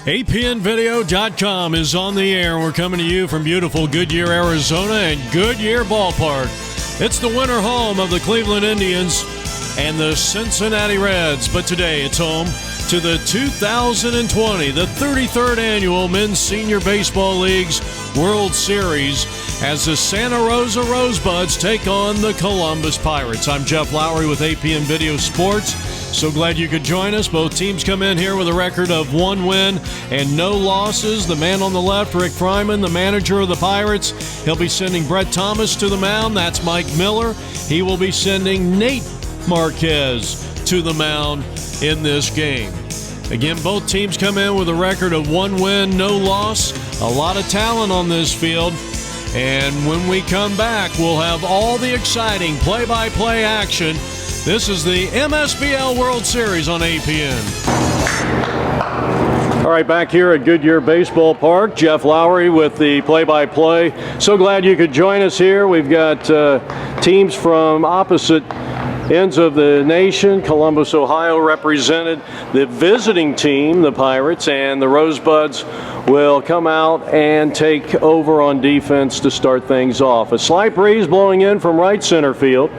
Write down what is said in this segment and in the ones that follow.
APNvideo.com is on the air. We're coming to you from beautiful Goodyear, Arizona and Goodyear Ballpark. It's the winter home of the Cleveland Indians and the Cincinnati Reds. But today it's home to the 2020, the 33rd annual Men's Senior Baseball League's World Series as the Santa Rosa Rosebuds take on the Columbus Pirates. I'm Jeff Lowry with APN Video Sports. So glad you could join us. Both teams come in here with a record of 1 win and no losses. The man on the left, Rick Fryman, the manager of the Pirates, he'll be sending Brett Thomas to the mound. That's Mike Miller. He will be sending Nate Marquez to the mound in this game. Again, both teams come in with a record of 1 win, no loss. A lot of talent on this field. And when we come back, we'll have all the exciting play-by-play action. This is the MSBL World Series on APN. All right, back here at Goodyear Baseball Park, Jeff Lowry with the play-by-play. So glad you could join us here. We've got teams from opposite ends of the nation. Columbus, Ohio represented. The visiting team, the Pirates, and the Rosebuds will come out and take over on defense to start things off. A slight breeze blowing in from right center field.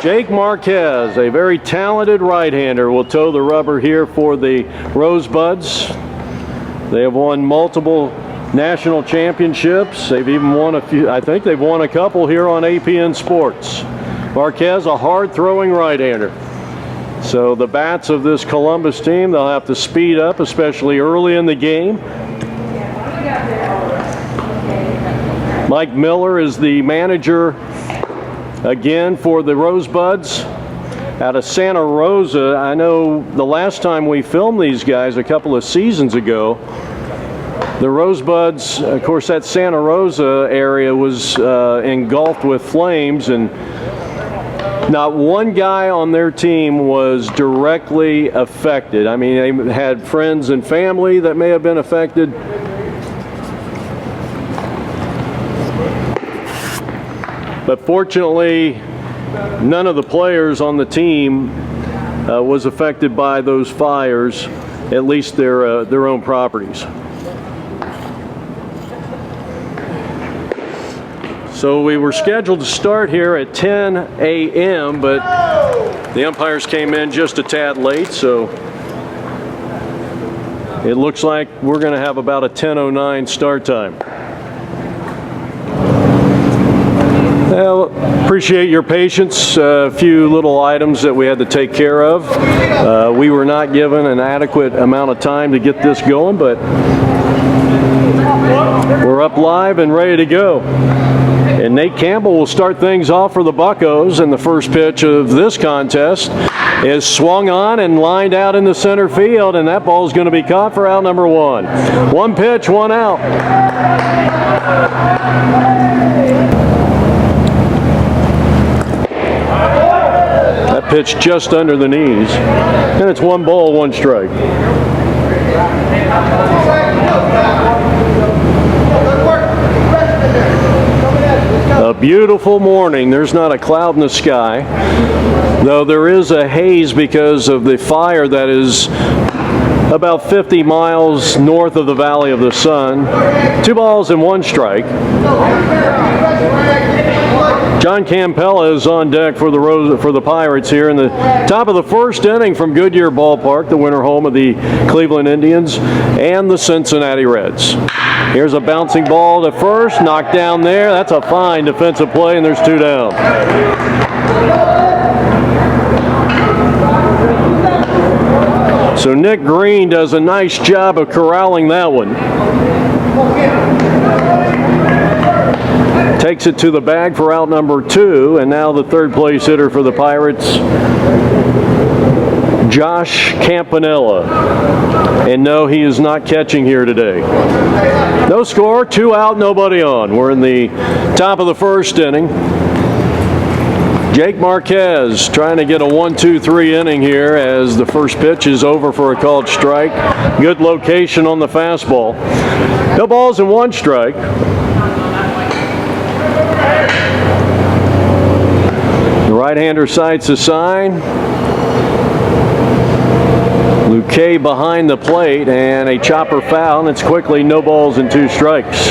Jake Marquez, a very talented right-hander, will toe the rubber here for the Rosebuds. They have won multiple national championships. They've even won a few. I think they've won a couple here on APN Sports. Marquez, a hard-throwing right-hander. So the bats of this Columbus team, they'll have to speed up, especially early in the game. Mike Miller is the manager again for the Rosebuds out of Santa Rosa. I know the last time we filmed these guys a couple of seasons ago, the Rosebuds, of course, that Santa Rosa area was engulfed with flames, and not one guy on their team was directly affected. I mean, they had friends and family that may have been affected. But fortunately, none of the players on the team was affected by those fires, at least their own properties. So we were scheduled to start here at 10 a.m., but the umpires came in just a tad late, so it looks like we're going to have about a 10:09 start time. Well, appreciate your patience. A few little items that we had to take care of. We were not given an adequate amount of time to get this going, but we're up live and ready to go. And Nate Campbell will start things off for the Buccos, and the first pitch of this contest is swung on and lined out in the center field, and that ball is going to be caught for out number 1. 1 pitch, 1 out. That pitch just under the knees, and it's 1 ball, 1 strike. A beautiful morning. There's not a cloud in the sky, though there is a haze because of the fire that is about 50 miles north of the Valley of the Sun. 2 balls and 1 strike. John Campella is on deck for the Pirates here in the top of the first inning from Goodyear Ballpark, the winter home of the Cleveland Indians and the Cincinnati Reds. Here's a bouncing ball to first, knocked down there. That's a fine defensive play, and there's 2 down. So Nick Green does a nice job of corralling that one. Takes it to the bag for out number 2, and now the third place hitter for the Pirates, Josh Campanella. And no, he is not catching here today. No score, 2 out, nobody on. We're in the top of the first inning. Jake Marquez trying to get a 1-2-3 inning here as the first pitch is over for a called strike. Good location on the fastball. No balls and 1 strike. The right-hander sights a sign. Luque behind the plate, and a chopper foul, and it's quickly no balls and 2 strikes.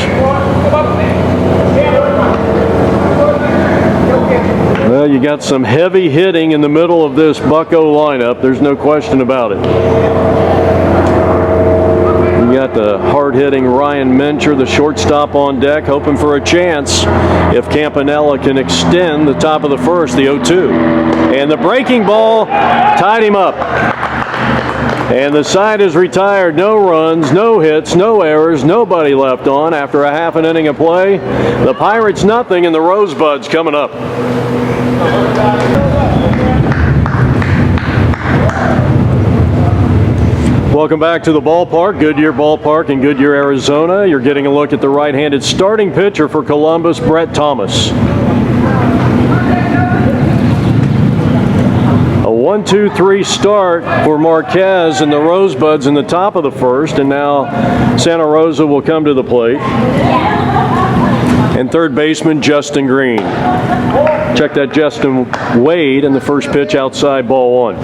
Well, you got some heavy hitting in the middle of this Bucko lineup. There's no question about it. You got the hard-hitting Ryan Mencher, the shortstop, on deck, hoping for a chance if Campanella can extend the top of the first, the 0-2. And the breaking ball tied him up. And the side is retired. No runs, no hits, no errors, nobody left on after a half an inning of play. The Pirates nothing, and the Rosebuds coming up. Welcome back to the ballpark, Goodyear Ballpark in Goodyear, Arizona. You're getting a look at the right-handed starting pitcher for Columbus, Brett Thomas. A 1-2-3 start for Marquez and the Rosebuds in the top of the first, and now Santa Rosa will come to the plate. And third baseman Justin Green. Check that Justin Wade in the first pitch outside, ball 1.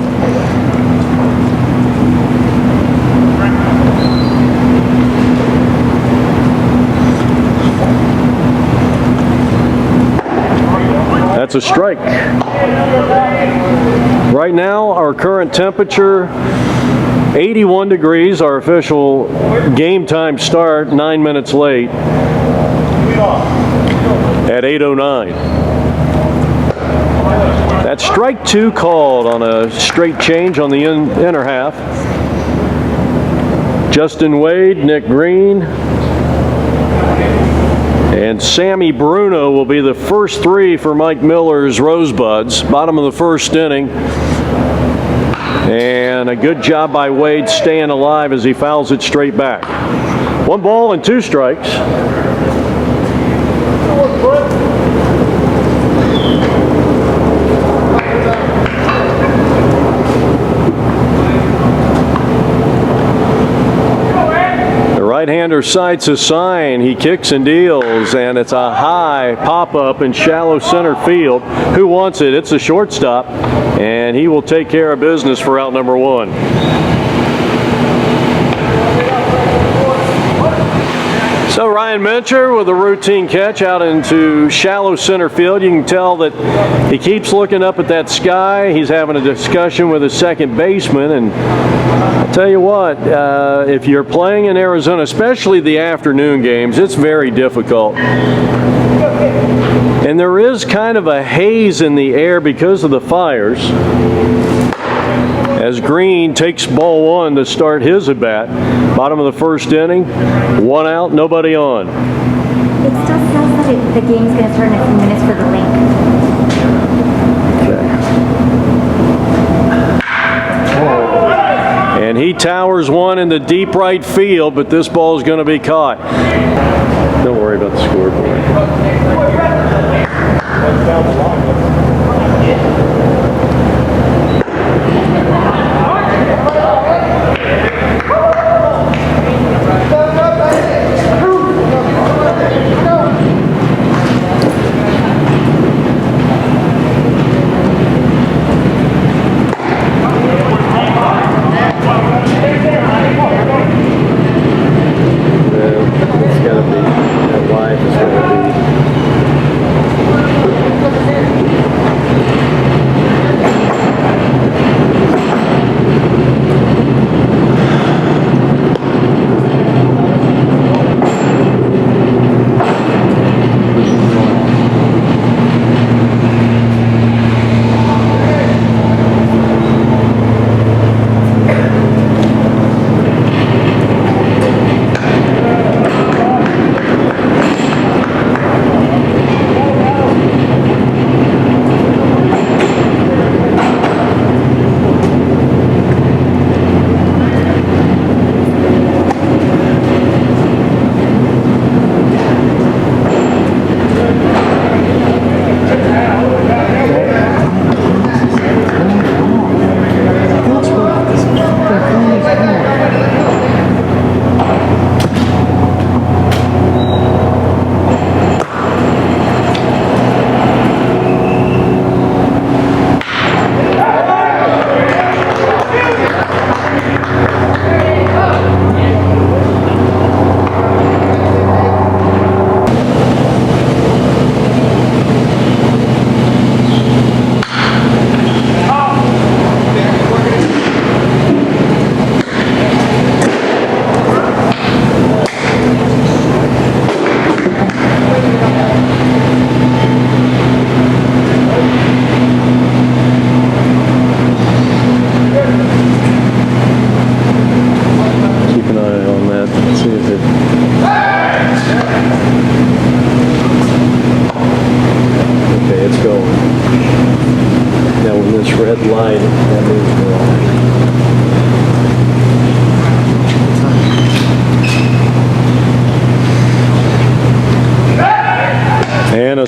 That's a strike. Right now, our current temperature, 81 degrees. Our official game time start, 9 minutes late at 8:09. That's strike 2 called on a straight change on the inner half. Justin Wade, Nick Green, and Sammy Bruno will be the first 3 for Mike Miller's Rosebuds. Bottom of the first inning. And a good job by Wade staying alive as he fouls it straight back. 1 ball and 2 strikes. Right-hander sights a sign. He kicks and deals, and it's a high pop-up in shallow center field. Who wants it? It's a shortstop, and he will take care of business for out number 1. So Ryan Mencher with a routine catch out into shallow center field. You can tell that he keeps looking up at that sky. He's having a discussion with his second baseman, and I'll tell you what, if you're playing in Arizona, especially the afternoon games, it's very difficult. And there is kind of a haze in the air because of the fires. As Green takes ball 1 to start his at-bat. Bottom of the first inning, 1 out, nobody on. It still says that the game's going to start in a few minutes for the link. Okay. And he towers 1 in the deep right field, but this ball is going to be caught. Don't worry about the scoreboard.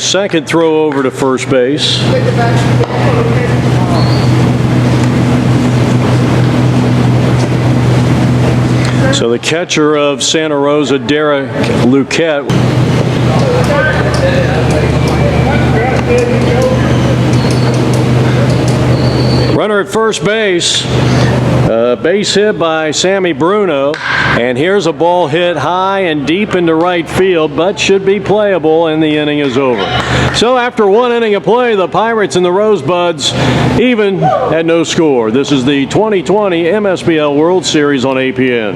second throw over to first base. So the catcher of Santa Rosa, Derek Luquette. Runner at first base. Base hit by Sammy Bruno. And here's a ball hit high and deep into right field, but should be playable, and the inning is over. So after one inning of play, the Pirates and the Rosebuds even at no score. This is the 2020 MSBL World Series on APN.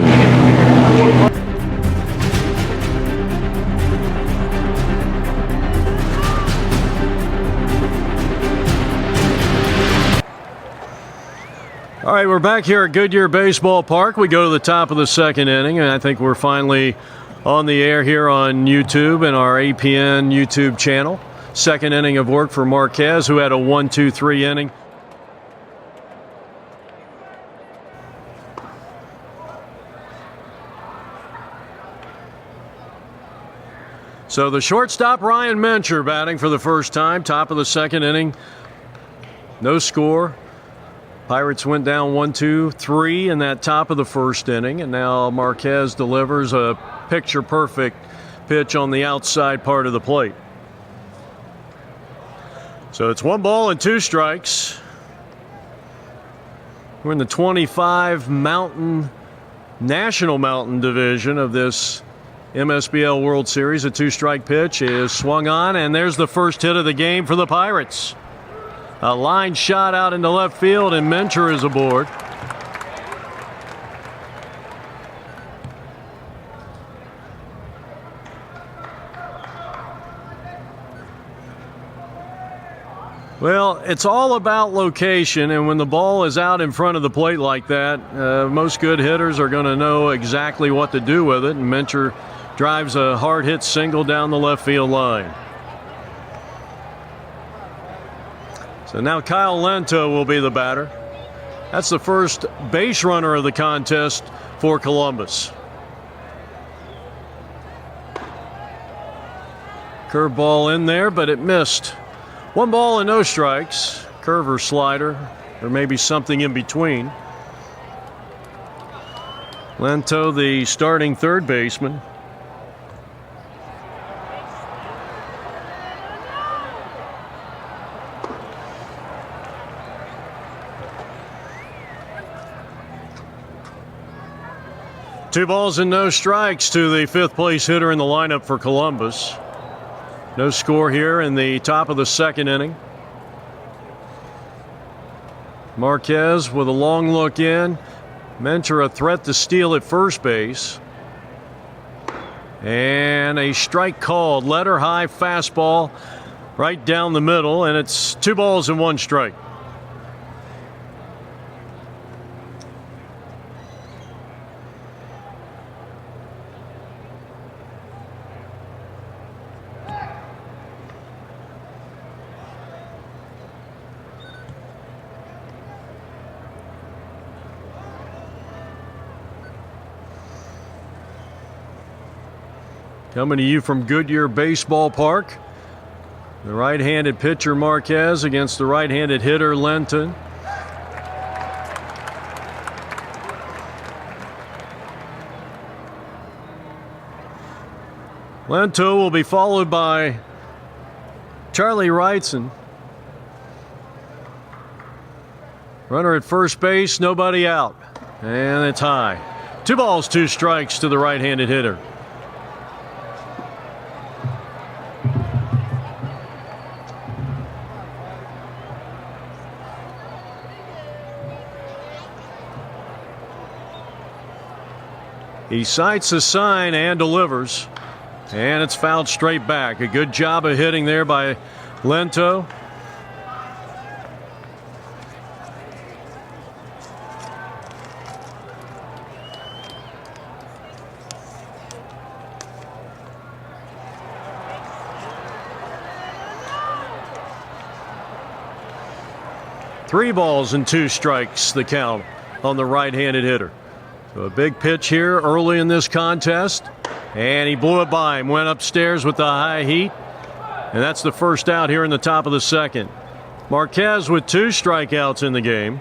All right, we're back here at Goodyear Baseball Park. We go to the top of the second inning, and I think we're finally on the air here on YouTube and our APN YouTube channel. Second inning of work for Marquez, who had a 1-2-3 inning. So the shortstop, Ryan Mencher, batting for the first time, top of the second inning. No score. Pirates went down 1-2-3 in that top of the first inning, and now Marquez delivers a picture-perfect pitch on the outside part of the plate. So it's 1 ball and 2 strikes. We're in the 25 National Mountain Division of this MSBL World Series. A 2-strike pitch is swung on, and there's the first hit of the game for the Pirates. A line shot out into left field, and Mencher is aboard. Well, it's all about location, and when the ball is out in front of the plate like that, most good hitters are going to know exactly what to do with it, and Mencher drives a hard hit single down the left field line. So now Kyle Lento will be the batter. That's the first base runner of the contest for Columbus. Curveball in there, but it missed. 1 ball and no strikes. Curve or slider, or maybe something in between. Lento, the starting third baseman. Two balls and no strikes to the 5th place hitter in the lineup for Columbus. No score here in the top of the second inning. Marquez with a long look in. Mencher a threat to steal at first base. And a strike called. Letter high fastball right down the middle, and it's 2 balls and 1 strike. Coming to you from Goodyear Baseball Park. The right-handed pitcher Marquez against the right-handed hitter Lenton. Lento will be followed by Charlie Wrightson. Runner at first base, nobody out. And it's high. 2 balls, 2 strikes to the right-handed hitter. He sights a sign and delivers, and it's fouled straight back. A good job of hitting there by Lento. Three balls and 2 strikes, the count on the right-handed hitter. So a big pitch here early in this contest, and he blew it by him. Went upstairs with the high heat, And that's the first out here in the top of the second. Marquez with 2 strikeouts in the game.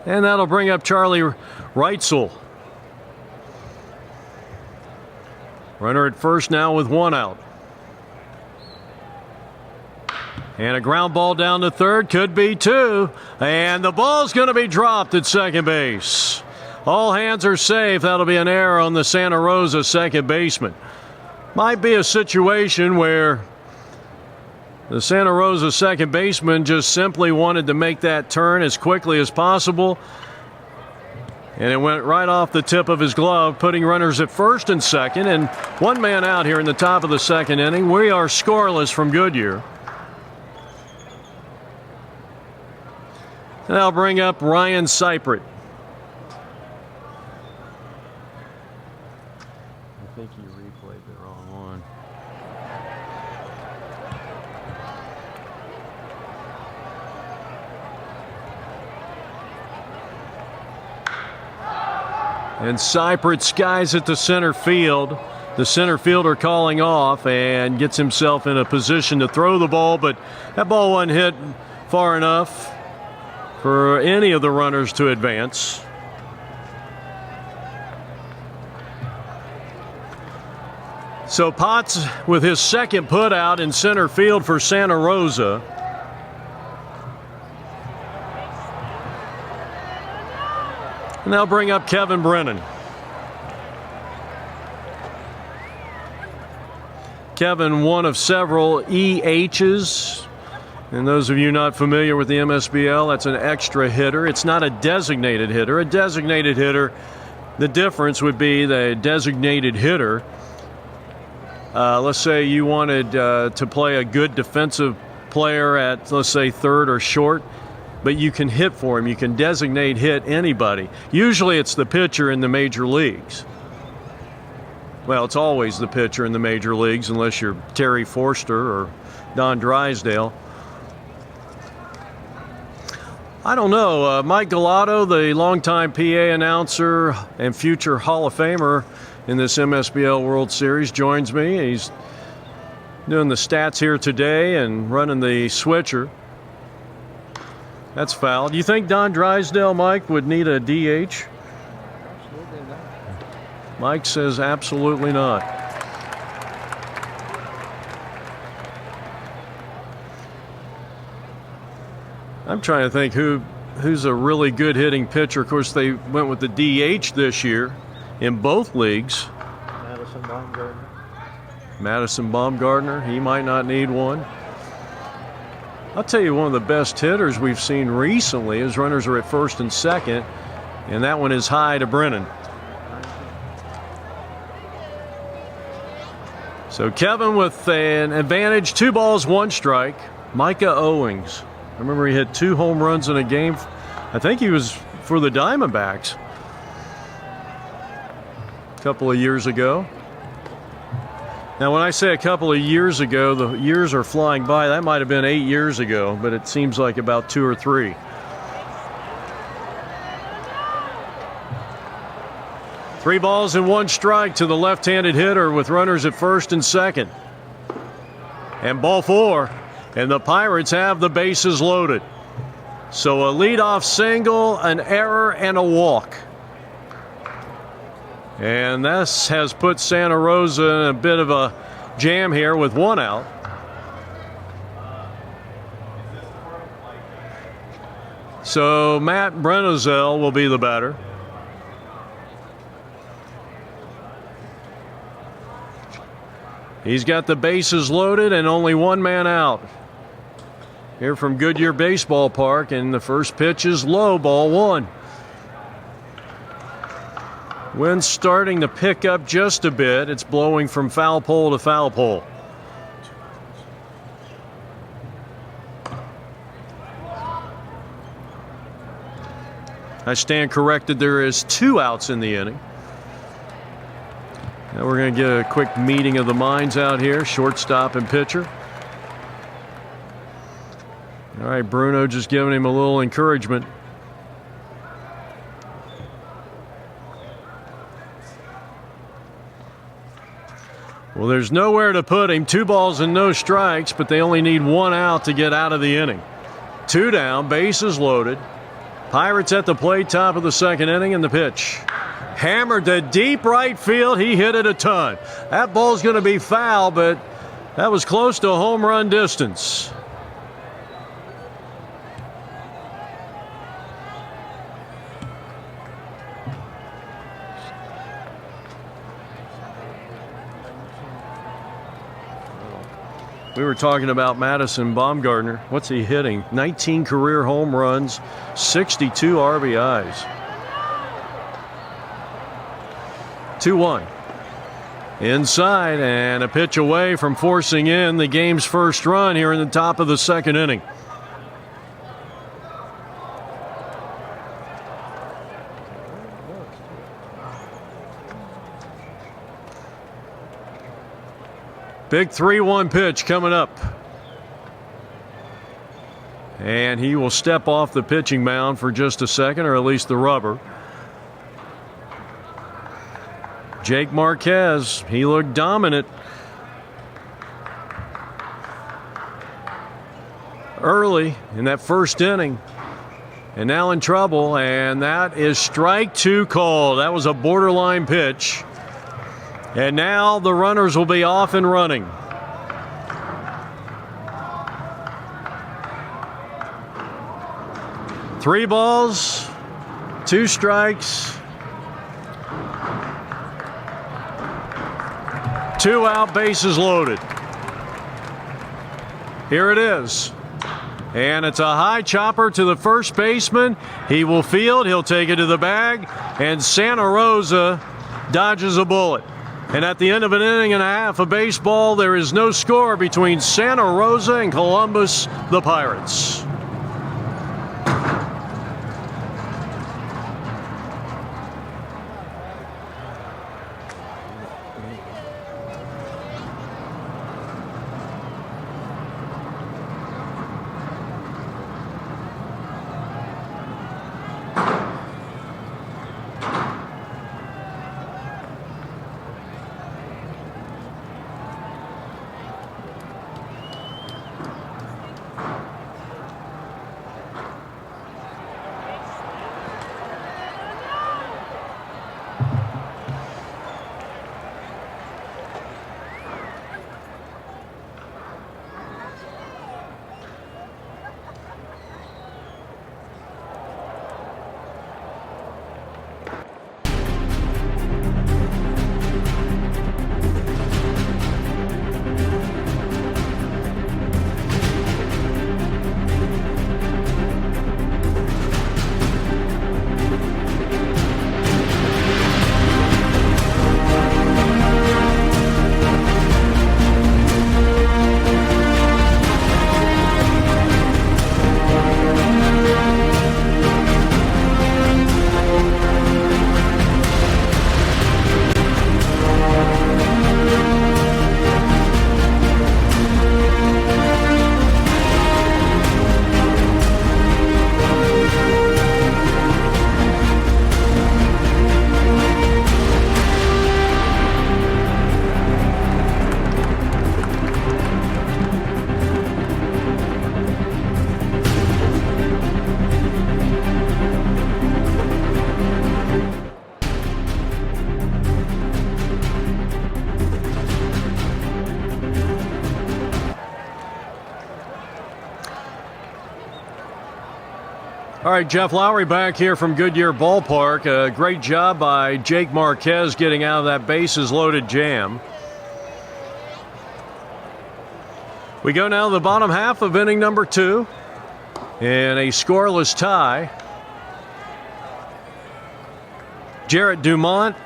And that'll bring up Charlie Reitzel. Runner at first now with 1 out. And a ground ball down to third, could be 2. And the ball's going to be dropped at second base. All hands are safe. That'll be an error on the Santa Rosa second baseman. Might be a situation where the Santa Rosa second baseman just simply wanted to make that turn as quickly as possible. And it went right off the tip of his glove, putting runners at first and second. And 1 man out here in the top of the second inning. We are scoreless from Goodyear. And I'll bring up Ryan Seipert. I think he replayed the wrong one. And Seipert skies it to center field. The center fielder calling off and gets himself in a position to throw the ball, but that ball wasn't hit far enough for any of the runners to advance. So Potts with his second put out in center field for Santa Rosa. And they'll bring up Kevin Brennan. Kevin, one of several EHs. And those of you not familiar with the MSBL, that's an extra hitter. It's not a designated hitter. A designated hitter, the difference would be the designated hitter. Let's say you wanted to play a good defensive player at, let's say, third or short, but you can hit for him. You can designate hit anybody. Usually it's the pitcher in the major leagues. Well, it's always the pitcher in the major leagues unless you're Terry Forster or Don Drysdale. I don't know. Mike Galato, the longtime PA announcer and future Hall of Famer in this MSBL World Series, joins me. He's doing the stats here today and running the switcher. That's foul. Do you think Don Drysdale, Mike, would need a DH? Absolutely not. Mike says absolutely not. I'm trying to think who's a really good hitting pitcher. Of course, they went with the DH this year in both leagues. Madison Baumgartner. Madison Baumgartner, he might not need one. I'll tell you, one of the best hitters we've seen recently is runners are at first and second, and that one is high to Brennan. So Kevin with an advantage, 2 balls, 1 strike. Micah Owings. I remember he hit 2 home runs in a game. I think he was for the Diamondbacks a couple of years ago. Now, when I say a couple of years ago, the years are flying by. That might have been 8 years ago, but it seems like about 2 or 3. Three balls and 1 strike to the left-handed hitter with runners at first and second. And ball 4. And the Pirates have the bases loaded. So a leadoff single, an error, and a walk. And this has put Santa Rosa in a bit of a jam here with 1 out. So Matt Brenozel will be the batter. He's got the bases loaded and only 1 man out. Here from Goodyear Baseball Park, and the first pitch is low, ball 1. Wind's starting to pick up just a bit. It's blowing from foul pole to foul pole. I stand corrected. There is 2 outs in the inning. Now we're going to get a quick meeting of the minds out here, shortstop and pitcher. All right, Bruno just giving him a little encouragement. Well, there's nowhere to put him. 2 balls and no strikes, but they only need 1 out to get out of the inning. 2 down, bases loaded. Pirates at the plate, top of the 2nd inning, and the pitch. Hammered to deep right field. He hit it a ton. That ball's going to be foul, but that was close to home run distance. We were talking about Madison Bumgarner. What's he hitting? 19 career home runs, 62 RBIs. 2-1. Inside, and a pitch away from forcing in the game's first run here in the top of the 2nd inning. Big 3-1 pitch coming up. And he will step off the pitching mound for just a second, or at least the rubber. Jake Marquez, he looked dominant early in that first inning. And now in trouble, and that is strike 2 called. That was a borderline pitch. And now the runners will be off and running. Three balls, 2 strikes, 2 out, bases loaded. Here it is. And it's a high chopper to the first baseman. He will field, he'll take it to the bag, and Santa Rosa dodges a bullet. And at the end of an inning and a half of baseball, there is no score between Santa Rosa and Columbus, the Pirates. All right, Jeff Lowry back here from Goodyear Ballpark. A great job by Jake Marquez getting out of that bases-loaded jam. We go now to the bottom half of inning number 2 in a scoreless tie. Jarrett Dumont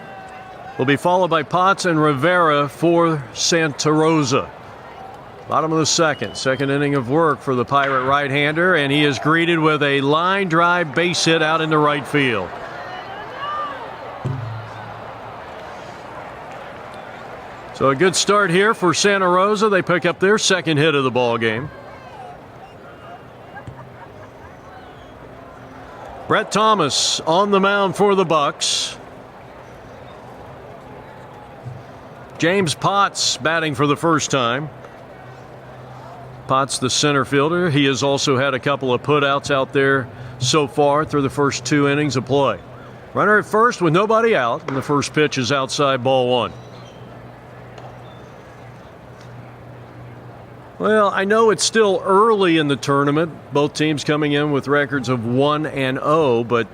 will be followed by Potts and Rivera for Santa Rosa. Bottom of the second inning of work for the Pirate right-hander, and he is greeted with a line drive base hit out into right field. So a good start here for Santa Rosa. They pick up their second hit of the ball game. Brett Thomas on the mound for the Bucks. James Potts batting for the first time. Potts, the center fielder. He has also had a couple of putouts out there so far through the first 2 innings of play. Runner at first with nobody out, and the first pitch is outside, ball 1. Well, I know it's still early in the tournament. Both teams coming in with records of 1-0, but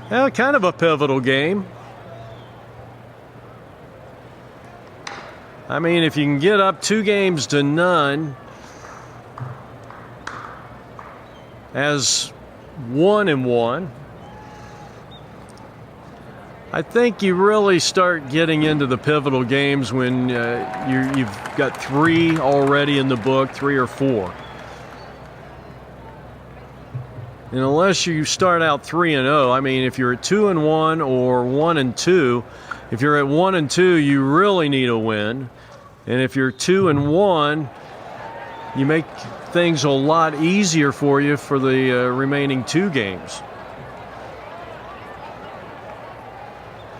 kind of a pivotal game. I mean, if you can get up 2-0 as 1-1, I think you really start getting into the pivotal games when you've got 3 already in the book, 3 or 4. And unless you start out 3-0, I mean, if you're at 2-1 or 1-2, if you're at 1-2, you really need a win. And if you're 2-1, you make things a lot easier for you for the remaining 2 games.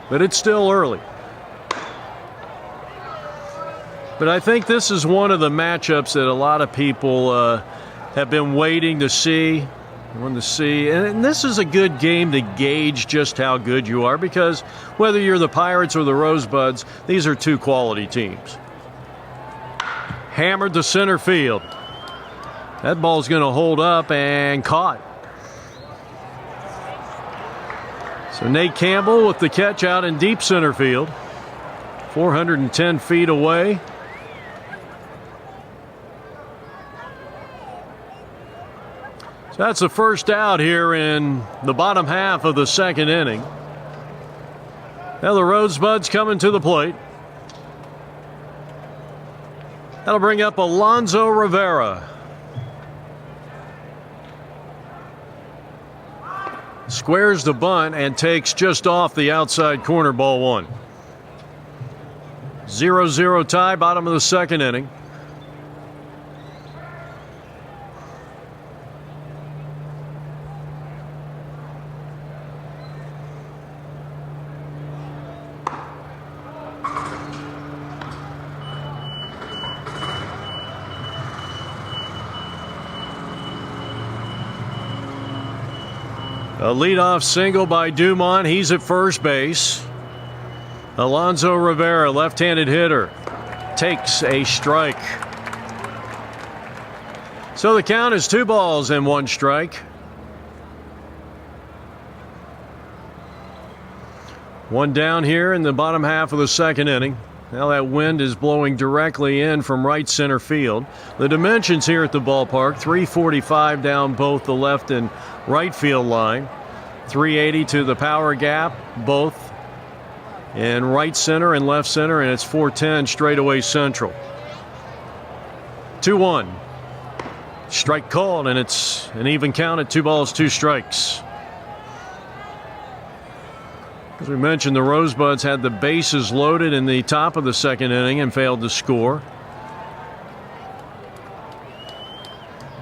But it's still early. But I think this is one of the matchups that a lot of people have been waiting to see. And this is a good game to gauge just how good you are, because whether you're the Pirates or the Rosebuds, these are 2 quality teams. Hammered to center field. That ball's going to hold up and caught. So Nate Campbell with the catch out in deep center field, 410 feet away. So that's the first out here in the bottom half of the 2nd inning. Now the Rosebuds coming to the plate. That'll bring up Alonso Rivera. Squares the bunt and takes just off the outside corner, ball 1. 0-0 tie, bottom of the 2nd inning. A leadoff single by Dumont. He's at first base. Alonso Rivera, left-handed hitter, takes a strike. So the count is 2 balls and 1 strike. 1 down here in the bottom half of the 2nd inning. Now that wind is blowing directly in from right center field. The dimensions here at the ballpark, 345 down both the left and right field line. 380 to the power gap, both in right center and left center, and it's 410 straightaway central. 2-1. Strike called, and it's an even count at 2 balls, 2 strikes. As we mentioned, the Rosebuds had the bases loaded in the top of the 2nd inning and failed to score,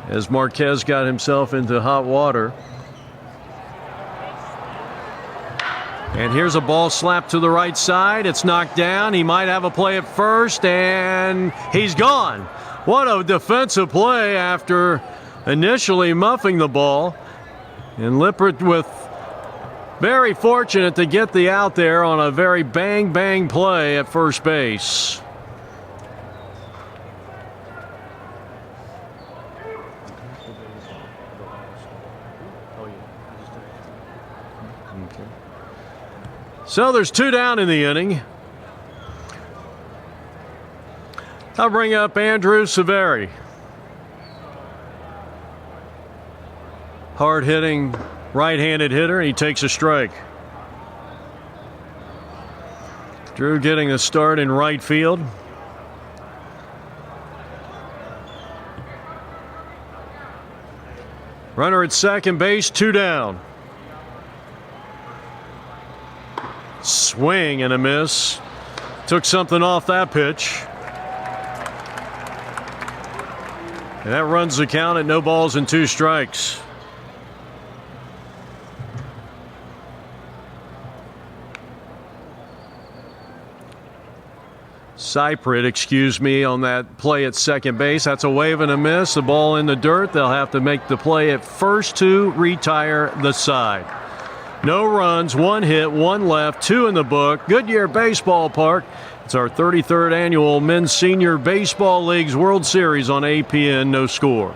as Marquez got himself into hot water. And here's a ball slapped to the right side. It's knocked down. He might have a play at first, and he's gone. What a defensive play after initially muffing the ball. And Lippert with very fortunate to get the out there on a very bang play at first base. So there's 2 down in the inning. I'll bring up Andrew Saveri. Hard-hitting right-handed hitter, and he takes a strike. Drew getting a start in right field. Runner at second base, 2 down. Swing and a miss. Took something off that pitch. And that runs the count at 0 balls and 2 strikes. Cyprit, excuse me, on that play at second base. That's a wave and a miss. The ball in the dirt. They'll have to make the play at first to retire the side. No runs, 1 hit, 1 left, 2 in the book. Goodyear Baseball Park. It's our 33rd annual Men's Senior Baseball League's World Series on APN. No score.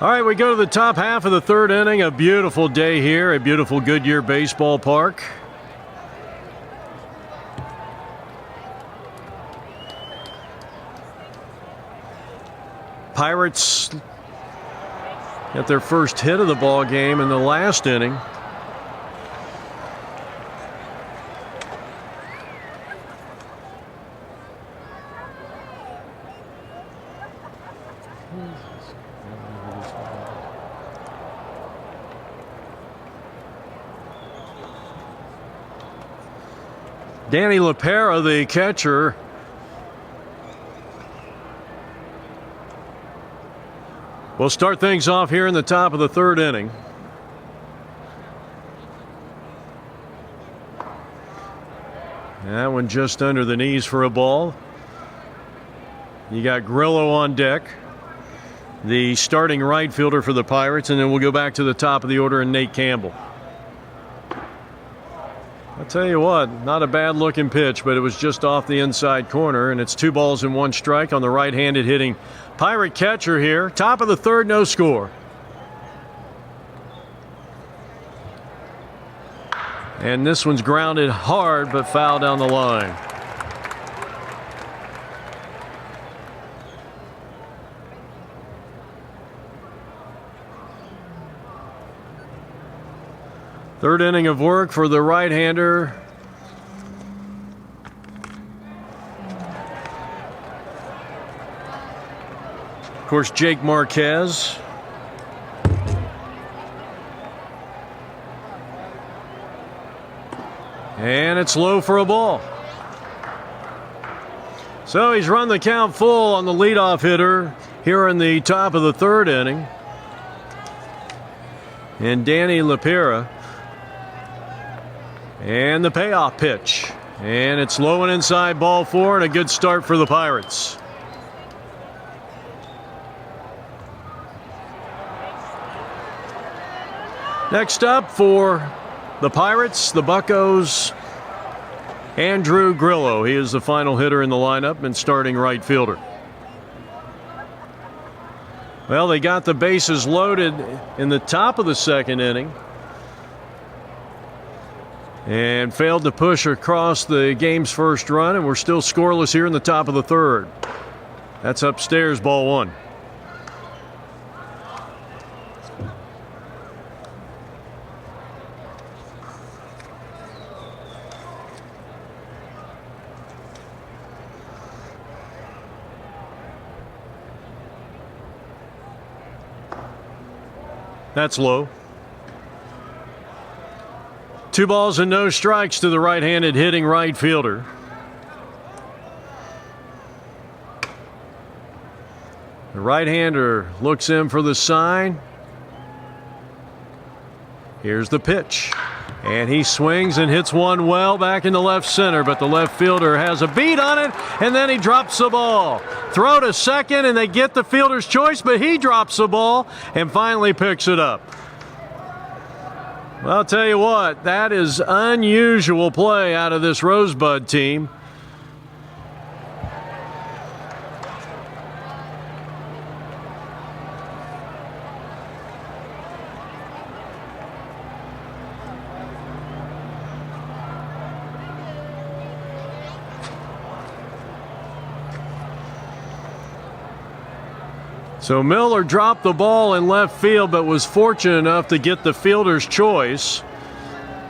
All right, we go to the top half of the third inning. A beautiful day here, a beautiful Goodyear Baseball Park. Pirates got their first hit of the ball game in the last inning. Danny LaPera, the catcher, will start things off here in the top of the third inning. That one just under the knees for a ball. You got Grillo on deck, the starting right fielder for the Pirates, and then we'll go back to the top of the order and Nate Campbell. I'll tell you what, not a bad looking pitch, but it was just off the inside corner, and it's 2 balls and 1 strike on the right-handed hitting Pirate catcher here. Top of the third, no score. And this one's grounded hard, but foul down the line. Third inning of work for the right-hander. Of course, Jake Marquez. And it's low for a ball. So he's run the count full on the leadoff hitter here in the top of the third inning. And Danny LaPera. And the payoff pitch. And it's low and inside, ball 4, and a good start for the Pirates. Next up for the Pirates, the Buccos, Andrew Grillo. He is the final hitter in the lineup and starting right fielder. Well, they got the bases loaded in the top of the second inning. and failed to push across the game's first run, and we're still scoreless here in the top of the third. That's upstairs, ball one. That's low. 2 balls and no strikes to the right-handed hitting right fielder. The right-hander looks in for the sign. Here's the pitch. And he swings and hits one well back into left center, but the left fielder has a beat on it, and then he drops the ball. Throw to second, and they get the fielder's choice, but he drops the ball and finally picks it up. Well, I'll tell you what, that is unusual play out of this Rosebud team. So Miller dropped the ball in left field, but was fortunate enough to get the fielder's choice.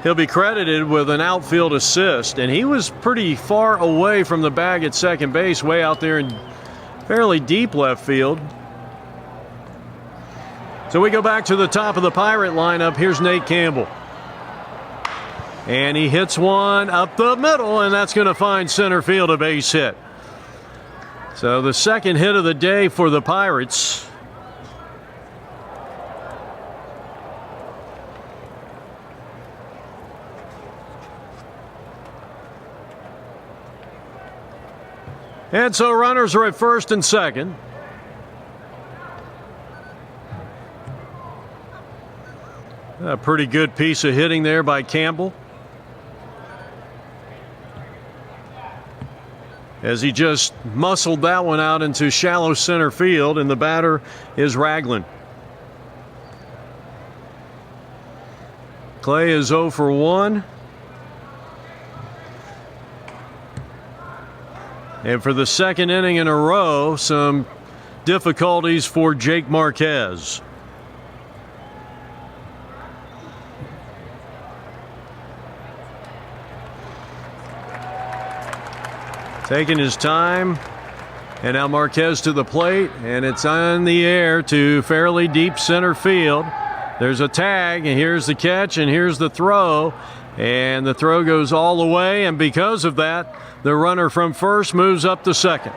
He'll be credited with an outfield assist, and he was pretty far away from the bag at second base, way out there in fairly deep left field. So we go back to the top of the Pirate lineup. Here's Nate Campbell. And he hits one up the middle, and that's going to find center field, a base hit. So the second hit of the day for the Pirates. And so runners are at first and second. A pretty good piece of hitting there by Campbell, as he just muscled that one out into shallow center field, and the batter is Ragland. Clay is 0 for 1. And for the second inning in a row, some difficulties for Jake Marquez. Taking his time, and now Marquez to the plate, and it's on the air to fairly deep center field. There's a tag, and here's the catch, and here's the throw, and the throw goes all the way, and because of that, the runner from first moves up to second.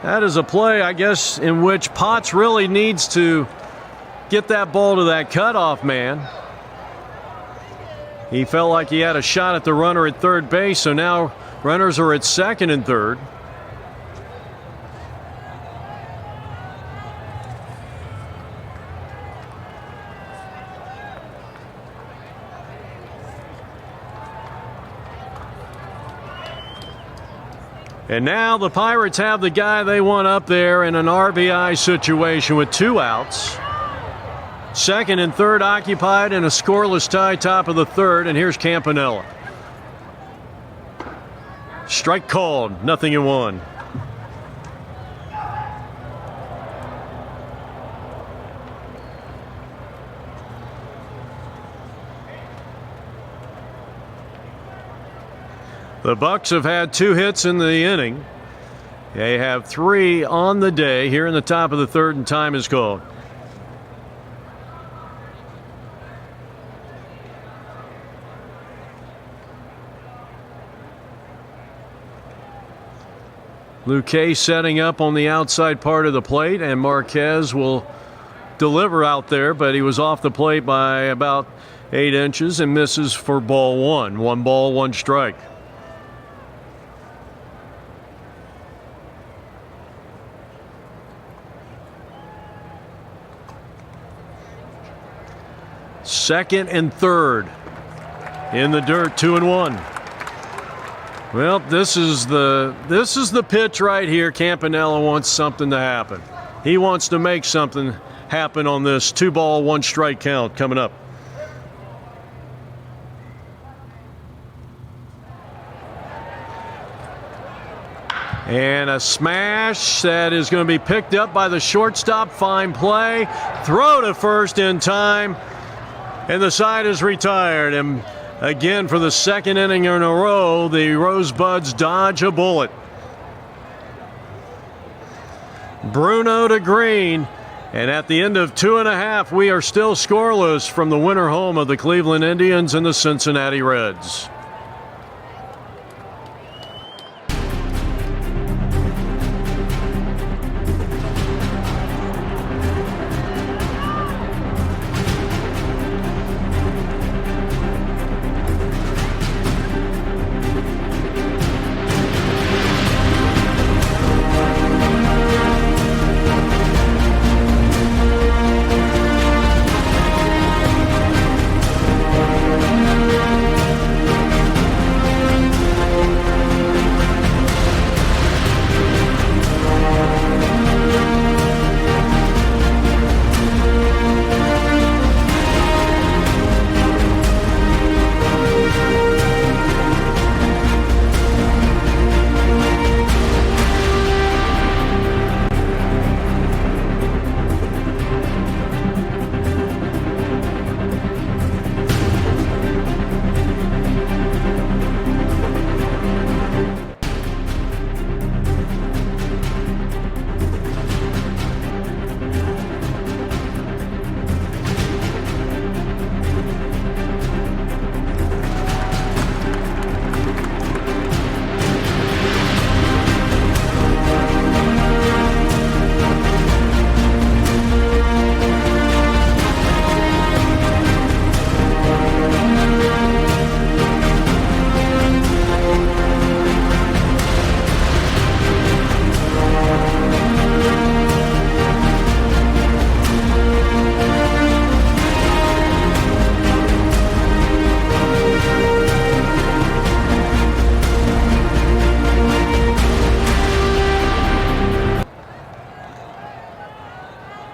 That is a play, I guess, in which Potts really needs to get that ball to that cutoff man. He felt like he had a shot at the runner at third base, so now runners are at second and third. And now the Pirates have the guy they want up there in an RBI situation with 2 outs. Second and third occupied in a scoreless tie, top of the third, and here's Campanella. Strike called, 0-1. The Bucks have had 2 hits in the inning. They have 3 on the day here in the top of the third, and time is called. Luque setting up on the outside part of the plate, and Marquez will deliver out there, but he was off the plate by about 8 inches and misses for ball 1. 1 ball, 1 strike. Second and third in the dirt, 2-1. Well, this is the pitch right here. Campanella wants something to happen. He wants to make something happen on this 2 ball, 1 strike count coming up. And a smash that is going to be picked up by the shortstop. Fine play. Throw to first in time. And the side is retired. And again, for the second inning in a row, the Rosebuds dodge a bullet. Bruno to Green. And at the end of 2.5, we are still scoreless from the winter home of the Cleveland Indians and the Cincinnati Reds.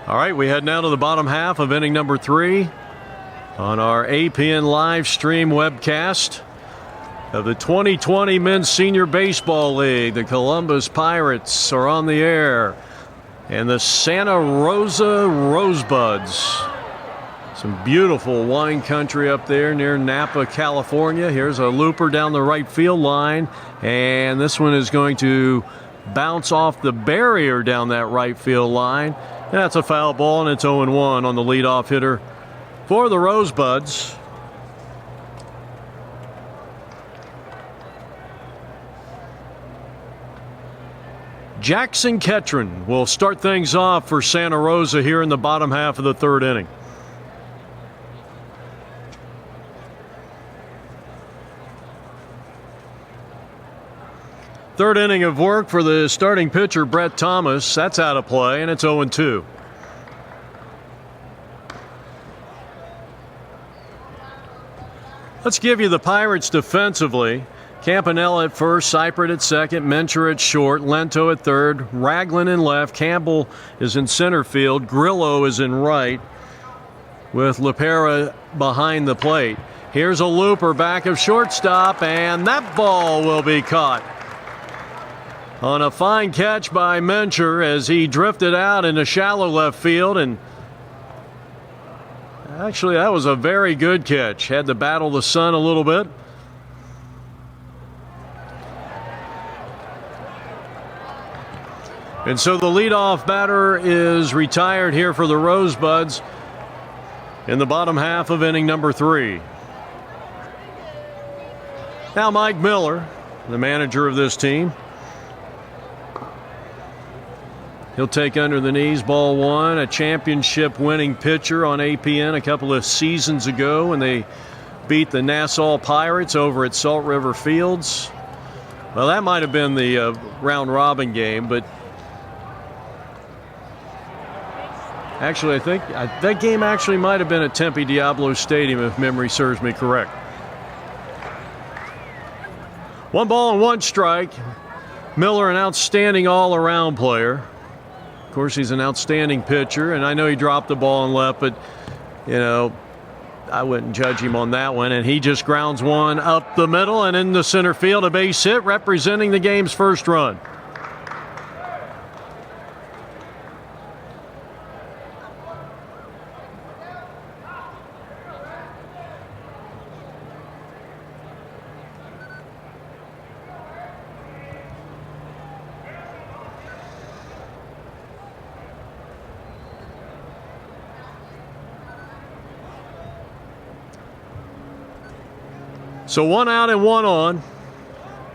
All right, we head now to the bottom half of inning number 3 on our APN live stream webcast of the 2020 Men's Senior Baseball League. The Columbus Pirates are on the air, and the Santa Rosa Rosebuds. Some beautiful wine country up there near Napa, California. Here's a looper down the right field line, and this one is going to bounce off the barrier down that right field line. That's a foul ball, and it's 0-1 on the leadoff hitter for the Rosebuds. Jackson Ketron will start things off for Santa Rosa here in the bottom half of the 3rd inning. Third inning of work for the starting pitcher, Brett Thomas. That's out of play, and it's 0-2. Let's give you the Pirates defensively. Campanella at first, Seipert at second, Mencher at short, Lento at third, Ragland in left, Campbell is in center field, Grillo is in right, with LaPera behind the plate. Here's a looper back of shortstop, and that ball will be caught on a fine catch by Mencher as he drifted out into shallow left field. And actually, that was a very good catch. Had to battle the sun a little bit. And so the leadoff batter is retired here for the Rosebuds in the bottom half of inning number 3. Now Mike Miller, the manager of this team. He'll take under the knees ball 1, a championship winning pitcher on APN a couple of seasons ago when they beat the Nassau Pirates over at Salt River Fields. Well, that might have been the round robin game, but actually I think that game actually might have been at Tempe Diablo Stadium if memory serves me correct. 1 ball and 1 strike. Miller, an outstanding all-around player. Of course, he's an outstanding pitcher, and I know he dropped the ball and left, but, you know, I wouldn't judge him on that one. And he just grounds one up the middle and into center field, a base hit representing the game's first run. So 1 out and 1 on.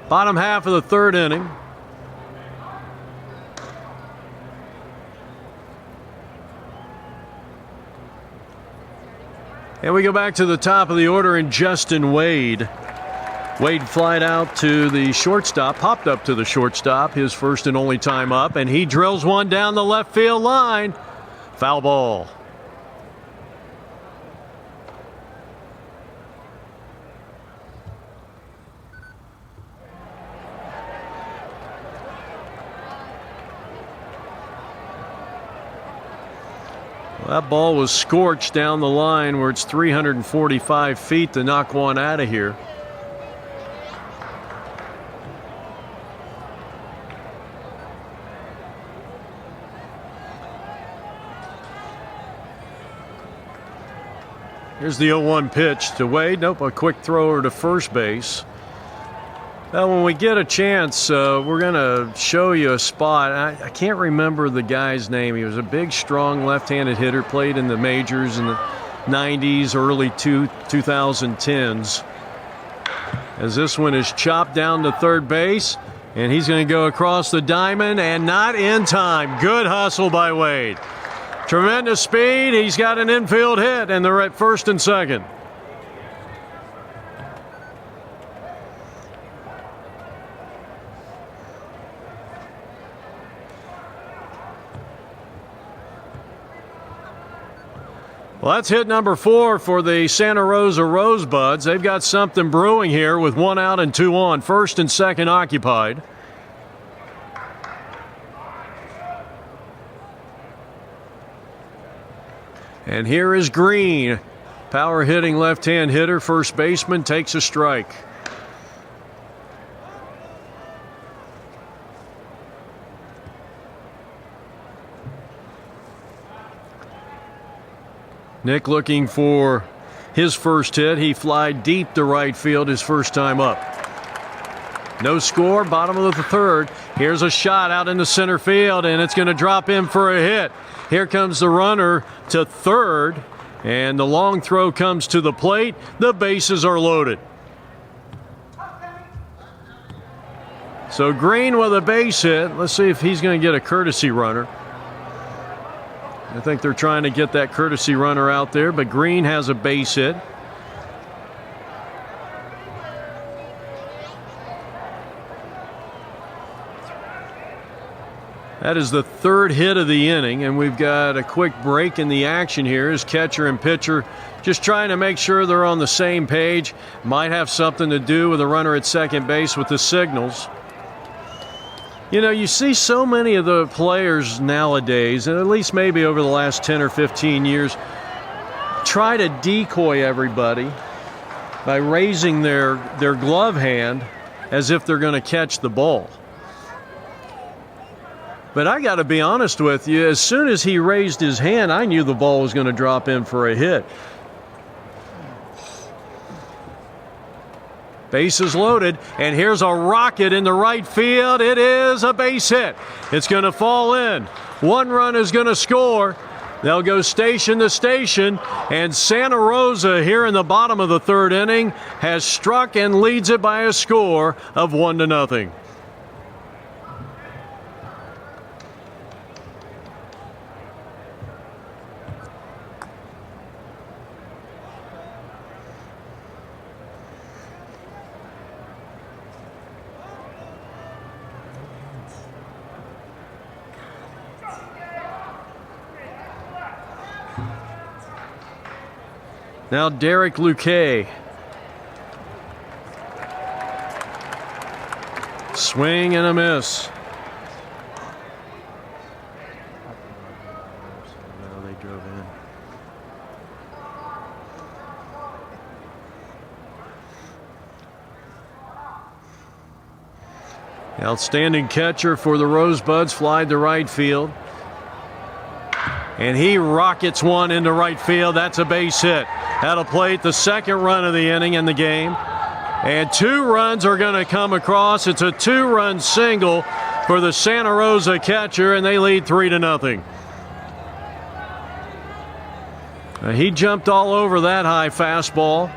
Bottom half of the third inning. And we go back to the top of the order and Justin Wade. Wade flied out to the shortstop, popped up to the shortstop, his first and only time up, and he drills one down the left field line. Foul ball. That ball was scorched down the line where it's 345 feet to knock one out of here. Here's the 0-1 pitch to Wade. Nope, a quick thrower to first base. Now, when we get a chance, we're going to show you a spot. I can't remember the guy's name. He was a big, strong left-handed hitter, played in the majors in the 90s, early 2010s. As this one is chopped down to third base, and he's going to go across the diamond, and not in time. Good hustle by Wade. Tremendous speed. He's got an infield hit, and they're at first and second. Well, that's hit number 4 for the Santa Rosa Rosebuds. They've got something brewing here with 1 out and 2 on. First and second occupied. And here is Green. Power hitting left-hand hitter, first baseman, takes a strike. Nick looking for his first hit. He flied deep to right field his first time up. No score, bottom of the third. Here's a shot out into center field, and it's going to drop in for a hit. Here comes the runner to third, and the long throw comes to the plate. The bases are loaded. So Green with a base hit. Let's see if he's going to get a courtesy runner. I think they're trying to get that courtesy runner out there, but Green has a base hit. That is the third hit of the inning, and we've got a quick break in the action here as catcher and pitcher just trying to make sure they're on the same page. Might have something to do with the runner at second base with the signals. You know, you see so many of the players nowadays, and at least maybe over the last 10 or 15 years, try to decoy everybody by raising their glove hand as if they're going to catch the ball. But I got to be honest with you, as soon as he raised his hand, I knew the ball was going to drop in for a hit. Bases loaded, and here's a rocket in the right field. It is a base hit. It's going to fall in. One run is going to score. They'll go station to station, and Santa Rosa here in the bottom of the third inning has struck and leads it by a score of 1-0. Now Derek Luque. Swing and a miss. No, they drove in. The outstanding catcher for the Rosebuds flied to right field. And he rockets one into right field. That's a base hit. That'll plate the second run of the inning in the game. And 2 runs are going to come across. It's a 2-run single for the Santa Rosa catcher, and they lead 3-0. He jumped all over that high fastball.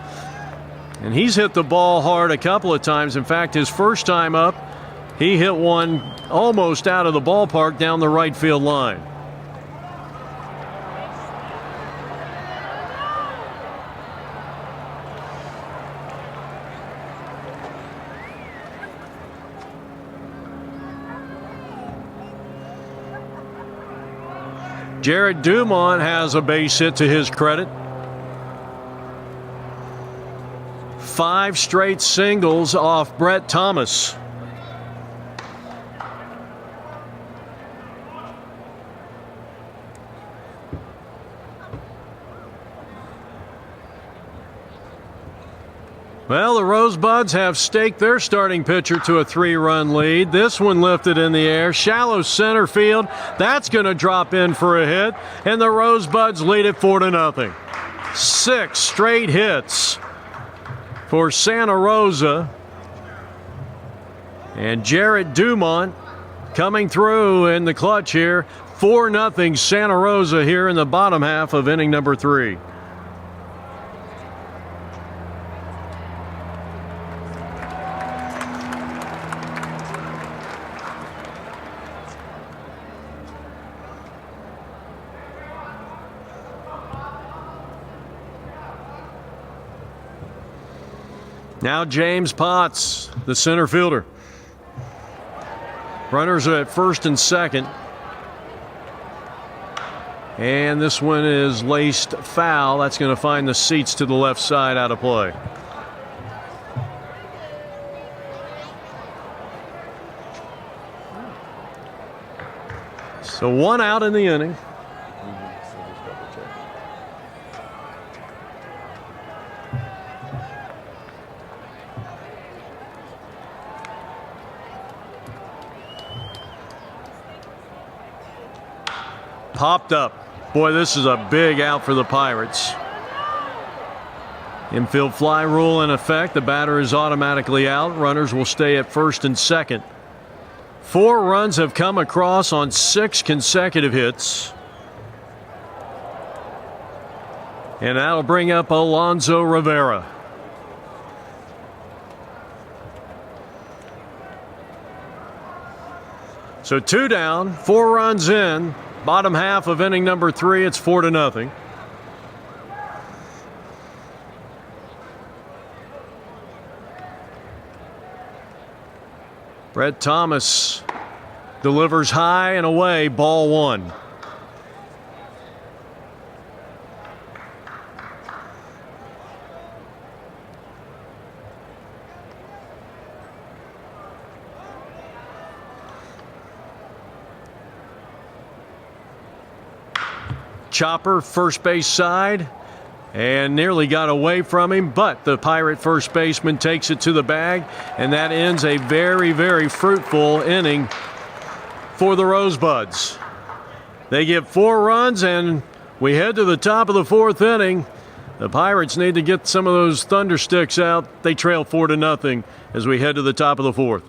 And he's hit the ball hard a couple of times. In fact, his first time up, he hit one almost out of the ballpark down the right field line. Jared Dumont has a base hit to his credit. 5 straight singles off Brett Thomas. Well, the Rosebuds have staked their starting pitcher to a 3-run lead. This one lifted in the air, shallow center field. That's going to drop in for a hit, and the Rosebuds lead it 4-0. 6 straight hits for Santa Rosa. And Jared Dumont coming through in the clutch here. 4-0 Santa Rosa here in the bottom half of inning number 3. Now James Potts, the center fielder. Runners are at first and second. And this one is laced foul. That's going to find the seats to the left side out of play. So 1 out in the inning. Popped up. Boy, this is a big out for the Pirates. Infield fly rule in effect. The batter is automatically out. Runners will stay at first and second. 4 runs have come across on 6 consecutive hits. And that'll bring up Alonso Rivera. So 2 down, 4 runs in. Bottom half of inning number 3, it's 4-0. Brett Thomas delivers high and away, ball 1. Chopper, first base side, and nearly got away from him, but the Pirate first baseman takes it to the bag, and that ends a very, very fruitful inning for the Rosebuds. They get 4 runs, and we head to the top of the 4th inning. The Pirates need to get some of those thundersticks out. They trail 4-0 as we head to the top of the 4th.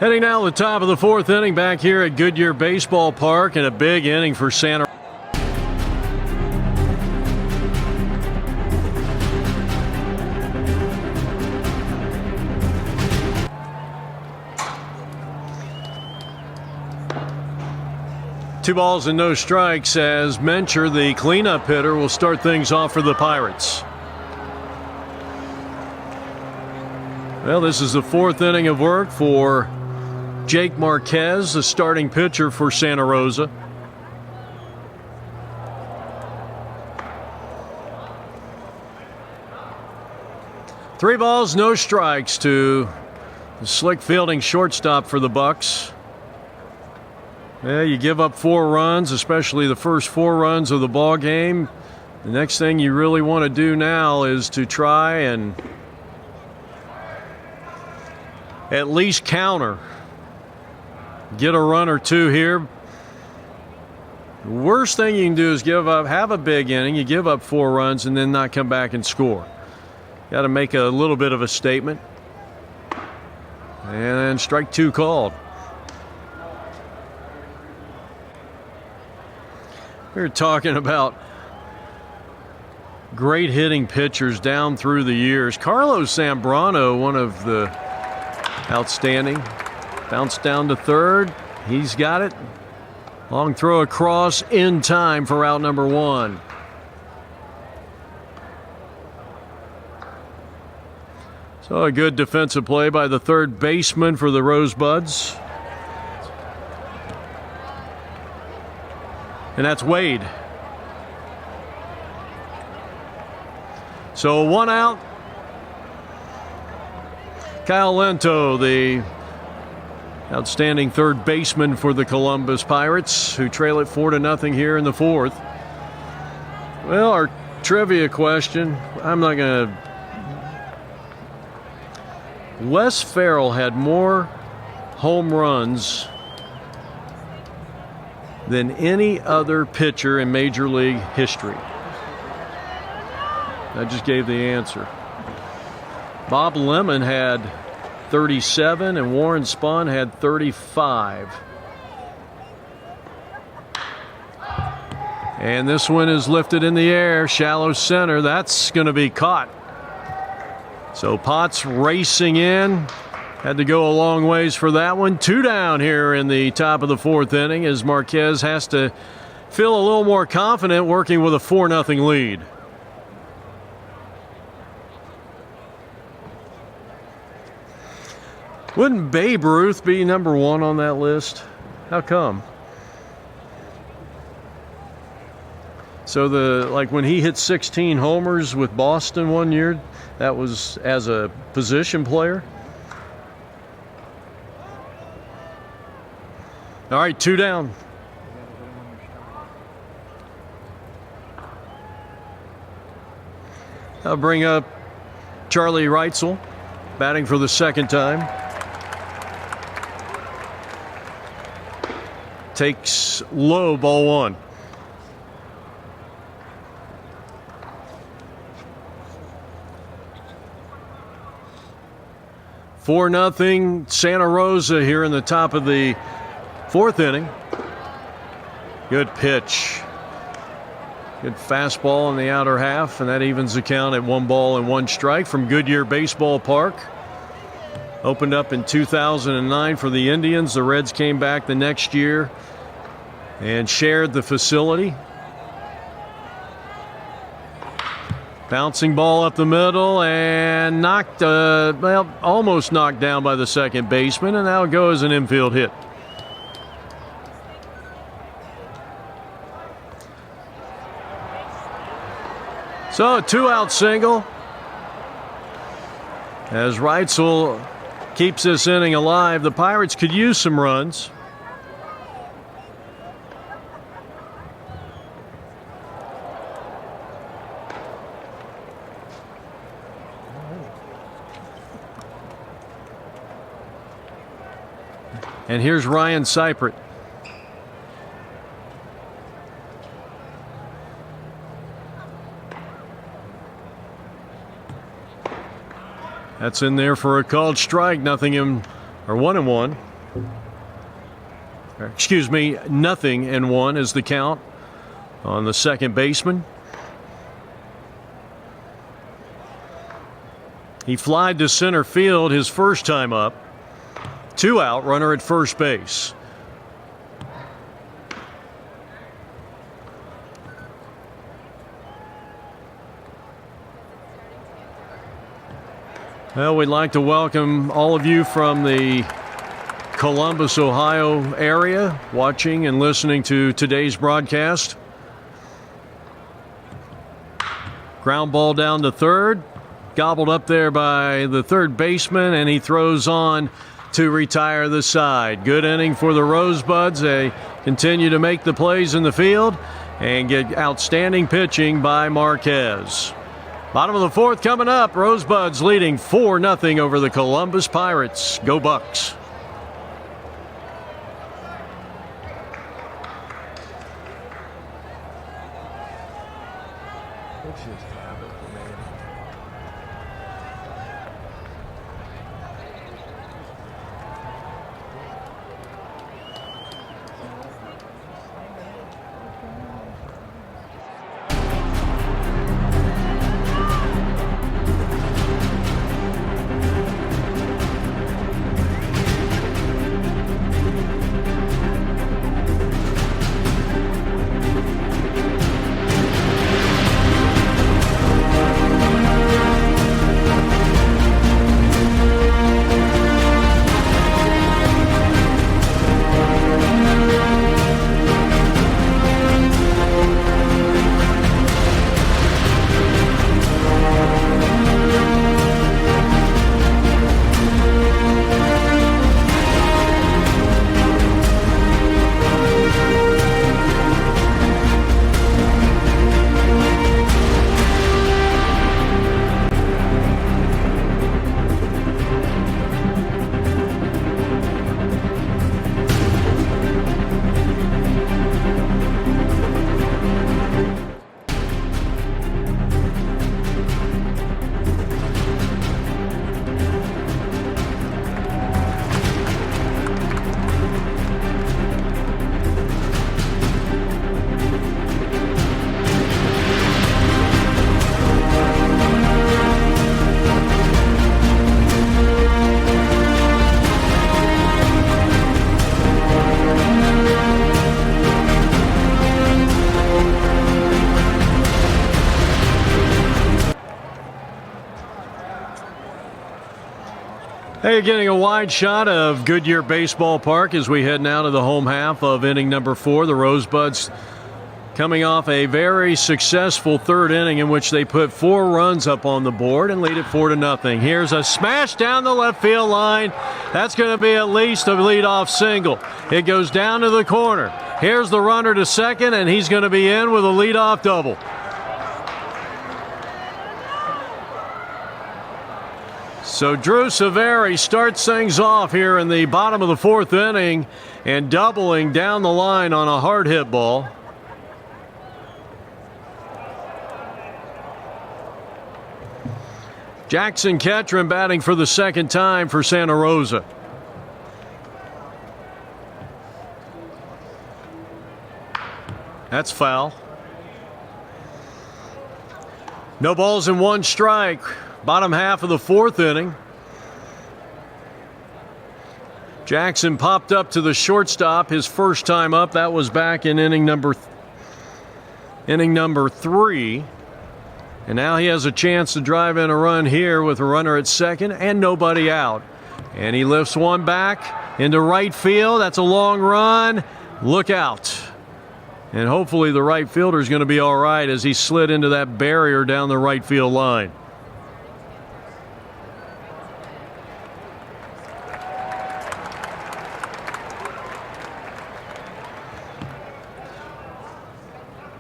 Heading now to the top of the fourth inning back here at Goodyear Baseball Park, and a big inning for Santa. Two balls and no strikes as Mencher, the cleanup hitter, will start things off for the Pirates. Well, this is the fourth inning of work for Jake Marquez, the starting pitcher for Santa Rosa. Three balls, no strikes to the slick fielding shortstop for the Bucks. Yeah, you give up 4 runs, especially the first 4 runs of the ball game. The next thing you really want to do now is to try and at least counter. Get a run or 2 here. The worst thing you can do is have a big inning, you give up 4 runs, and then not come back and score. Got to make a little bit of a statement. And then strike 2 called. We were talking about great hitting pitchers down through the years. Carlos Zambrano, one of the outstanding. Bounced down to third. He's got it. Long throw across in time for out number 1. So a good defensive play by the third baseman for the Rosebuds. And that's Wade. So 1 out. Kyle Lento, the outstanding third baseman for the Columbus Pirates, who trail it 4-0 here in the fourth. Well, our trivia question, I'm not going to. Wes Farrell had more home runs than any other pitcher in Major League history. I just gave the answer. Bob Lemon had 37 and Warren Spahn had 35. And this one is lifted in the air, shallow center. That's going to be caught. So Potts racing in. Had to go a long ways for that one. 2 down here in the top of the fourth inning as Marquez has to feel a little more confident working with a 4-0 lead. Wouldn't Babe Ruth be number 1 on that list? How come? So when he hit 16 homers with Boston one year, that was as a position player. All right, 2 down. I'll bring up Charlie Reitzel, batting for the second time. Takes low, ball 1. Four nothing Santa Rosa here in the top of the fourth inning. Good pitch. Good fastball in the outer half, and that evens the count at 1 ball and 1 strike from Goodyear Baseball Park. Opened up in 2009 for the Indians. The Reds came back the next year and shared the facility. Bouncing ball up the middle and almost knocked down by the second baseman, and now it goes an infield hit. So a 2-out single as Reitzel keeps this inning alive. The Pirates could use some runs. And here's Ryan Seipert. That's in there for a called strike. 1-1. excuse me, 0-1 is the count on the second baseman. He flied to center field his first time up. 2 out, runner at first base. Well, we'd like to welcome all of you from the Columbus, Ohio area watching and listening to today's broadcast. Ground ball down to third. Gobbled up there by the third baseman, and he throws on to retire the side. Good inning for the Rosebuds. They continue to make the plays in the field and get outstanding pitching by Marquez. Bottom of the fourth coming up. Rosebuds leading 4-0 over the Columbus Pirates. Go Bucks. It's just habit, man. Hey, you're getting a wide shot of Goodyear Baseball Park as we head now to the home half of inning number 4. The Rosebuds coming off a very successful third inning in which they put 4 runs up on the board and lead it 4-0. Here's a smash down the left field line. That's going to be at least a leadoff single. It goes down to the corner. Here's the runner to second, and he's going to be in with a leadoff double. So Drew Saveri starts things off here in the bottom of the 4th inning and doubling down the line on a hard hit ball. Jackson Ketron batting for the second time for Santa Rosa. That's foul. No balls and 1 strike. Bottom half of the 4th inning. Jackson popped up to the shortstop his first time up. That was back in inning number 3. And now he has a chance to drive in a run here with a runner at second and nobody out. And he lifts one back into right field. That's a long run. Look out. And hopefully the right fielder is going to be all right as he slid into that barrier down the right field line.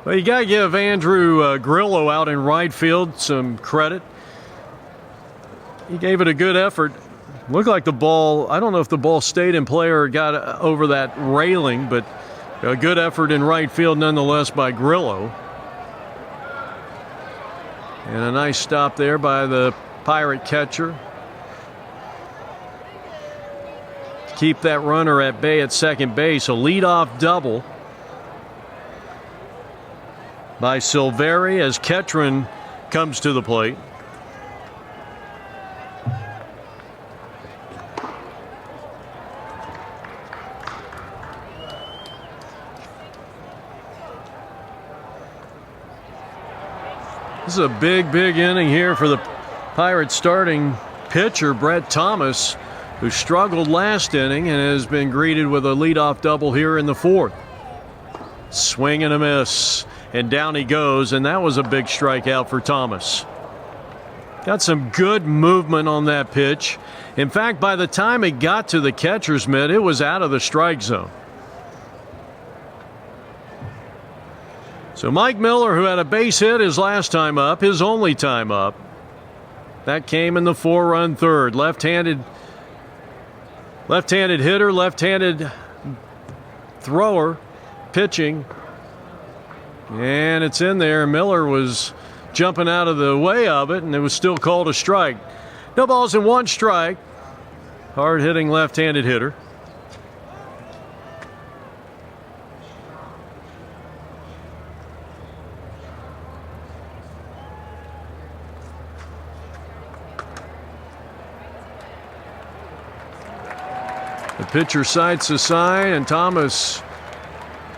Well, you got to give Andrew Grillo out in right field some credit. He gave it a good effort. Looked like the ball, I don't know if the ball stayed in play or got over that railing, but a good effort in right field nonetheless by Grillo. And a nice stop there by the Pirate catcher. keep that runner at bay at second base. A leadoff double by Silveri as Ketron comes to the plate. This is a big inning here for the Pirates starting pitcher, Brett Thomas, who struggled last inning and has been greeted with a leadoff double here in the fourth. Swing and a miss, and down he goes, and that was a big strikeout for Thomas. Got some good movement on that pitch. In fact, by the time it got to the catcher's mitt, it was out of the strike zone. So Mike Miller, who had a base hit his last time up, his only time up, that came in the 4-run third. Left-handed hitter, left-handed thrower, pitching, and it's in there. Miller was jumping out of the way of it, and it was still called a strike. No balls and one strike. Hard-hitting left-handed hitter. The pitcher sights a sign, and Thomas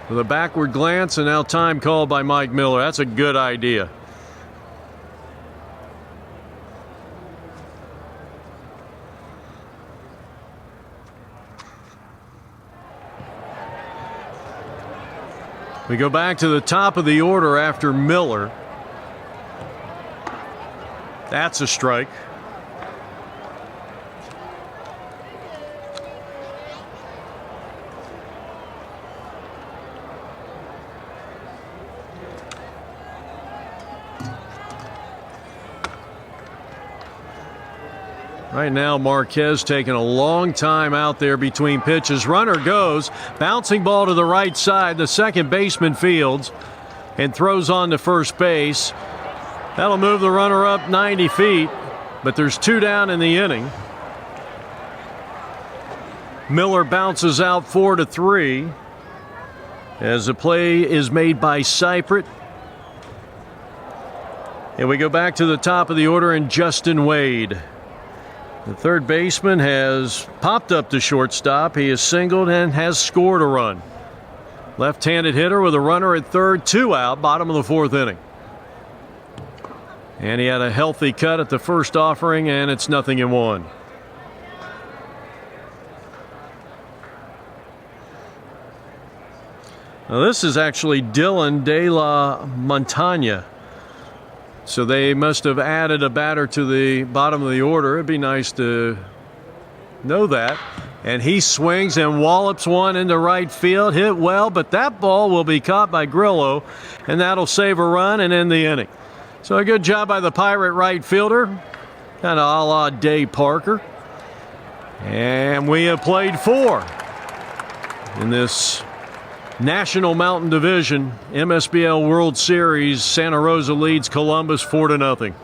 with a backward glance, and now time called by Mike Miller. That's a good idea. We go back to the top of the order after Miller. That's a strike. Right now, Marquez taking a long time out there between pitches. Runner goes, bouncing ball to the right side. The second baseman fields and throws on to first base. That'll move the runner up 90 feet, but there's two down in the inning. Miller bounces out 4-3 as the play is made by Seipert. And we go back to the top of the order, and Justin Wade. The third baseman has popped up to shortstop. He has singled and has scored a run. Left-handed hitter with a runner at third, 2 out, bottom of the fourth inning. And he had a healthy cut at the first offering, and it's 0-1. Now this is actually Dylan De La Montaña. So they must have added a batter to the bottom of the order. It'd be nice to know that. And he swings and wallops one into right field. Hit well, but that ball will be caught by Grillo, and that'll save a run and end the inning. So a good job by the Pirate right fielder, kind of a la Dave Parker. And we have played 4 in this National Mountain Division MSBL World Series. Santa Rosa leads Columbus 4-0.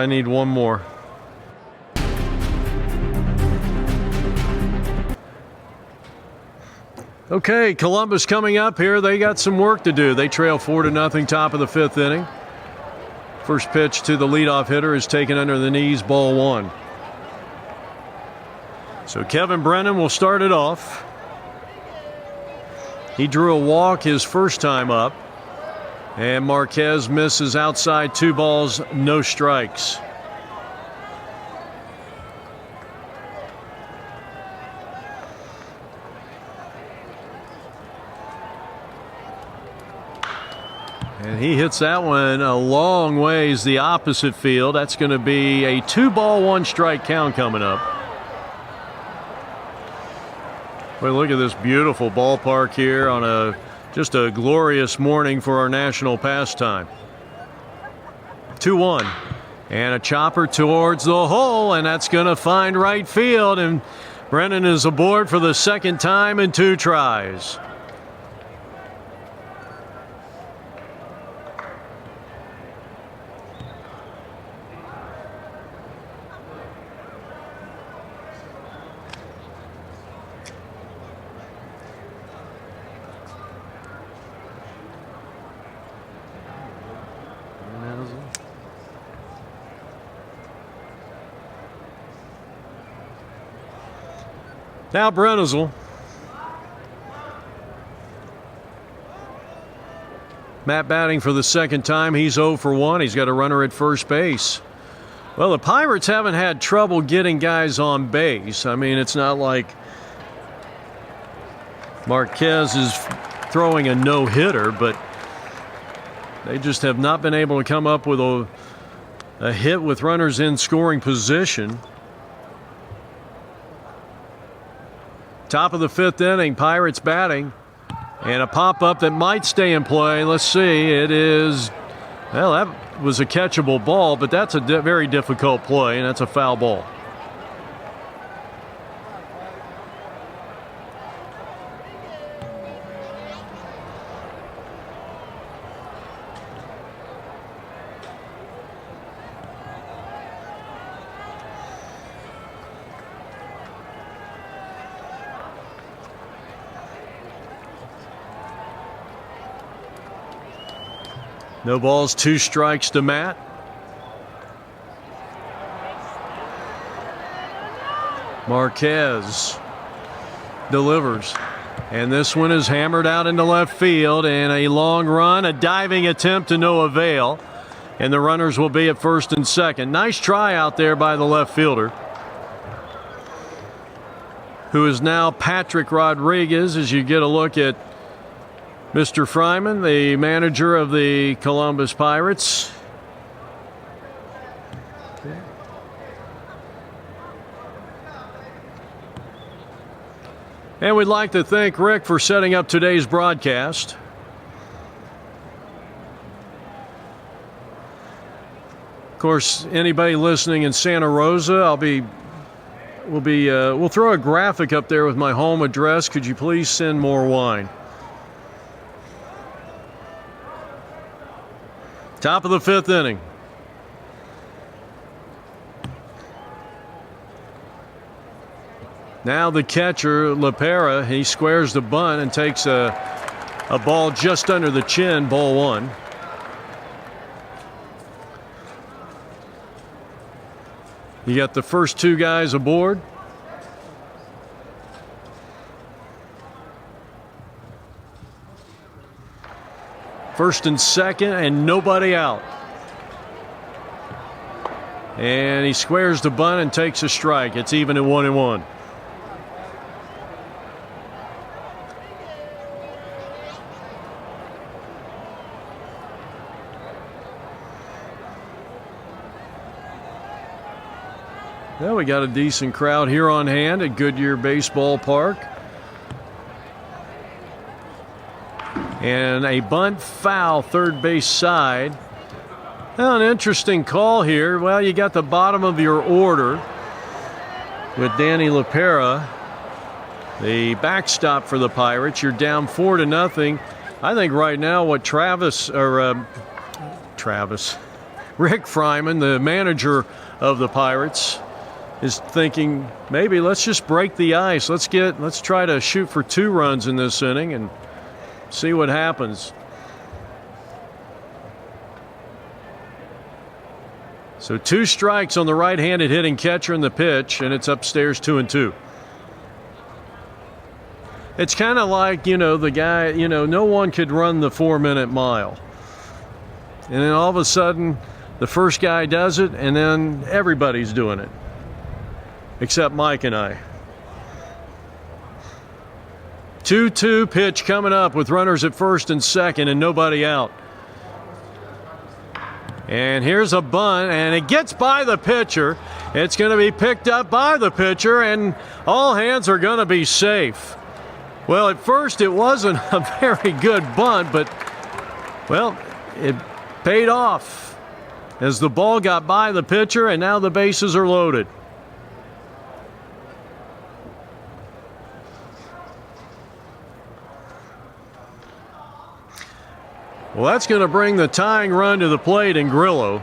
I need one more. Okay, Columbus coming up here. They got some work to do. They trail 4-0, top of the 5th inning. First pitch to the leadoff hitter is taken under the knees, ball 1. So Kevin Brennan will start it off. He drew a walk his first time up. And Marquez misses outside, 2 balls, no strikes. And he hits that one a long ways the opposite field. That's going to be a 2-ball, 1-strike count coming up. Well, look at this beautiful ballpark here on just a glorious morning for our national pastime. 2-1. And a chopper towards the hole, and that's going to find right field. And Brennan is aboard for the second time in 2 tries. Now Brennizel. Matt batting for the second time. He's 0 for 1. He's got a runner at first base. Well, the Pirates haven't had trouble getting guys on base. I mean, it's not like Marquez is throwing a no-hitter, but they just have not been able to come up with a hit with runners in scoring position. Top of the 5th inning, Pirates batting, and a pop-up that might stay in play. Let's see, it is, well, that was a catchable ball, but that's a very difficult play, and that's a foul ball. No balls, 2 strikes to Matt. Marquez delivers. And this one is hammered out into left field, and a long run, a diving attempt to no avail. And the runners will be at first and second. Nice try out there by the left fielder, who is now Patrick Rodriguez, as you get a look at Mr. Fryman, the manager of the Columbus Pirates. And we'd like to thank Rick for setting up today's broadcast. Of course, anybody listening in Santa Rosa, we'll throw a graphic up there with my home address. Could you please send more wine? Top of the 5th inning. Now the catcher, LaPera, he squares the bunt and takes a ball just under the chin, ball 1. You got the first 2 guys aboard. First and second, and nobody out. And he squares the bunt and takes a strike. It's even at 1-1. Well, we got a decent crowd here on hand at Goodyear Baseball Park. And a bunt foul, third base side. Well, an interesting call here. Well, you got the bottom of your order with Danny LaPera, the backstop for the Pirates. You're down 4-0. I think right now what Rosebuds Rick Fryman, the manager of the Pirates, is thinking maybe let's just break the ice. Let's try to shoot for 2 runs in this inning and see what happens. So 2 strikes on the right-handed hitting catcher in the pitch, and it's upstairs 2-2. It's kind of like, the guy, no one could run the 4-minute mile. And then all of a sudden, the first guy does it, and then everybody's doing it. Except Mike and I. 2-2 pitch coming up with runners at first and second and nobody out. And here's a bunt, and it gets by the pitcher. It's going to be picked up by the pitcher, and all hands are going to be safe. Well, at first it wasn't a very good bunt, but, well, it paid off as the ball got by the pitcher, and now the bases are loaded. Well, that's going to bring the tying run to the plate in Grillo.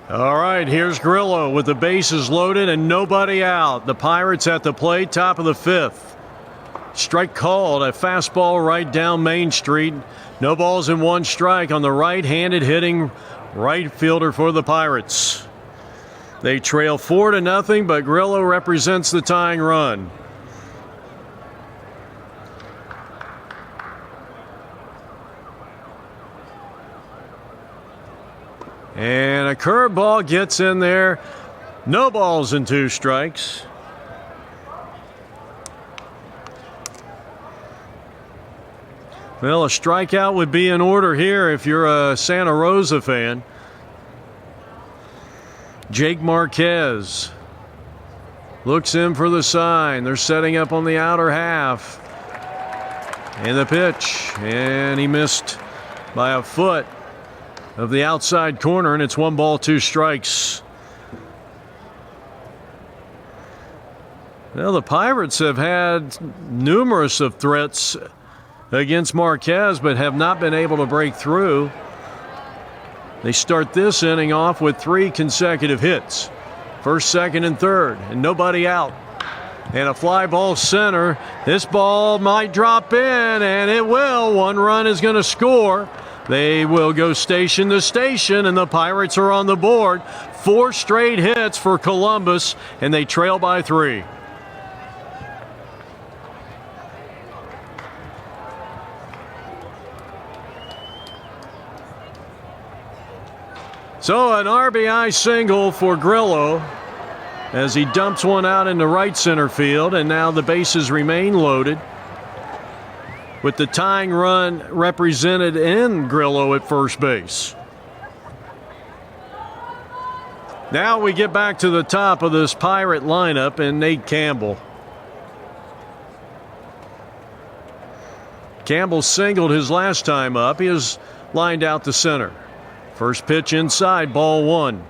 All right, here's Grillo with the bases loaded and nobody out. The Pirates at the plate, top of the 5th. Strike called, a fastball right down Main Street. No balls and 1 strike on the right-handed hitting right fielder for the Pirates. They trail 4-0, but Grillo represents the tying run. And a curveball gets in there. No balls and 2 strikes. Well, a strikeout would be in order here if you're a Santa Rosa fan. Jake Marquez looks in for the sign. They're setting up on the outer half. And the pitch. And he missed by a foot of the outside corner, and it's 1 ball, 2 strikes. Well, the Pirates have had numerous of threats against Marquez, but have not been able to break through. They start this inning off with 3 consecutive hits. First, second, and third, and nobody out. And a fly ball center. This ball might drop in, and it will. 1 run is going to score. They will go station to station, and the Pirates are on the board. 4 straight hits for Columbus, and they trail by 3. So an RBI single for Grillo as he dumps one out into right center field, and now the bases remain loaded, with the tying run represented in Grillo at first base. Now we get back to the top of this Pirate lineup and Nate Campbell. Campbell singled his last time up. He is lined out to center. First pitch inside, ball 1.